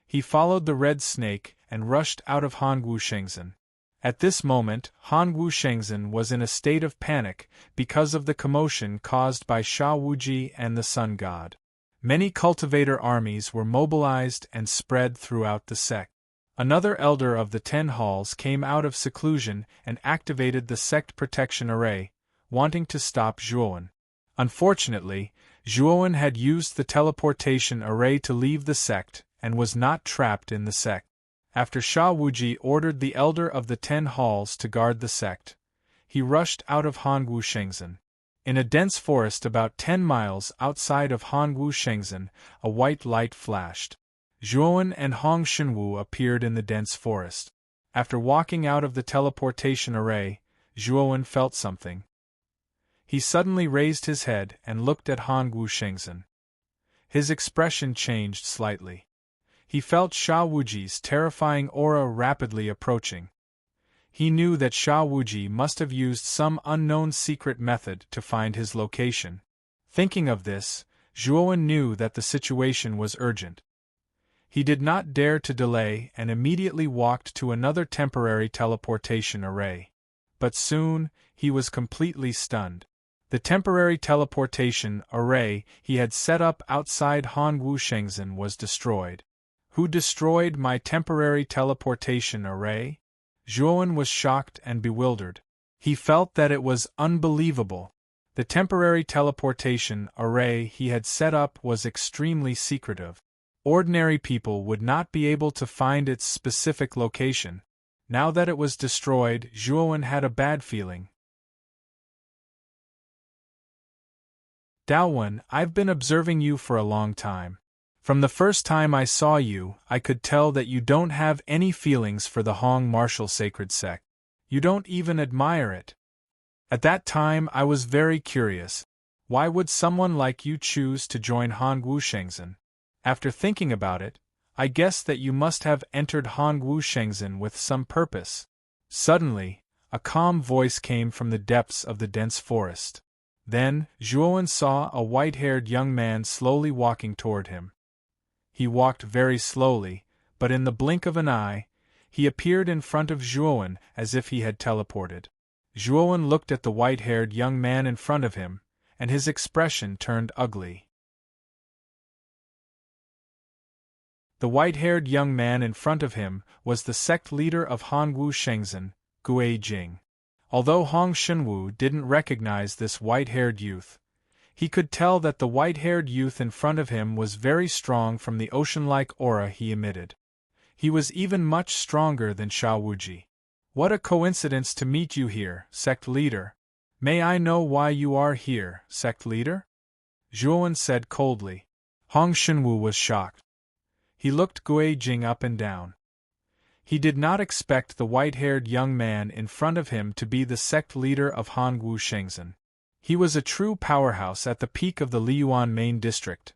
He followed the red snake and rushed out of Hongwu Shengzhen. At this moment, Hongwu Shengzhen was in a state of panic because of the commotion caused by Sha Wuji and the sun god. Many cultivator armies were mobilized and spread throughout the sect. Another elder of the 10 halls came out of seclusion and activated the sect protection array, wanting to stop Zhuowen. Unfortunately, Zhuowen had used the teleportation array to leave the sect and was not trapped in the sect. After Sha Wuji ordered the elder of the 10 halls to guard the sect, he rushed out of Hongwu Shengzhen. In a dense forest about 10 miles outside of Hongwu Shengzhen, a white light flashed. Zhuowen and Hong Shenwu appeared in the dense forest. After walking out of the teleportation array, Zhuowen felt something. He suddenly raised his head and looked at Hongwu Shengzhen. His expression changed slightly. He felt Sha Wuji's terrifying aura rapidly approaching. He knew that Sha Wuji must have used some unknown secret method to find his location. Thinking of this, Zhuowen knew that the situation was urgent. He did not dare to delay and immediately walked to another temporary teleportation array. But soon, he was completely stunned. The temporary teleportation array he had set up outside Hongwu Shengzhen was destroyed. Who destroyed my temporary teleportation array? Zhuowen was shocked and bewildered. He felt that it was unbelievable. The temporary teleportation array he had set up was extremely secretive. Ordinary people would not be able to find its specific location. Now that it was destroyed, Zhuowen had a bad feeling. Daowen, I've been observing you for a long time. From the first time I saw you, I could tell that you don't have any feelings for the Hong martial sacred sect. You don't even admire it. At that time I was very curious. Why would someone like you choose to join Hongwu Shengzhen? After thinking about it, I guessed that you must have entered Hongwu Shengzhen with some purpose. Suddenly, a calm voice came from the depths of the dense forest. Then, Zhuowen saw a white-haired young man slowly walking toward him. He walked very slowly, but in the blink of an eye, he appeared in front of Zhuowen as if he had teleported. Zhuowen looked at the white-haired young man in front of him, and his expression turned ugly. The white-haired young man in front of him was the sect leader of Hongwu Shengzhen, Gui Jing. Although Hong Shenwu didn't recognize this white-haired youth, he could tell that the white-haired youth in front of him was very strong from the ocean-like aura he emitted. He was even much stronger than Sha Wuji. What a coincidence to meet you here, sect leader. May I know why you are here, sect leader? Zhuowen said coldly. Hong Shenwu was shocked. He looked Gui Jing up and down. He did not expect the white-haired young man in front of him to be the sect leader of Hongwu Shengzhen. He was a true powerhouse at the peak of the Liyuan main district.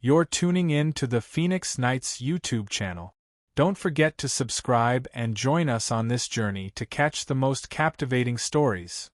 You're tuning in to the Phoenix Knights YouTube channel. Don't forget to subscribe and join us on this journey to catch the most captivating stories.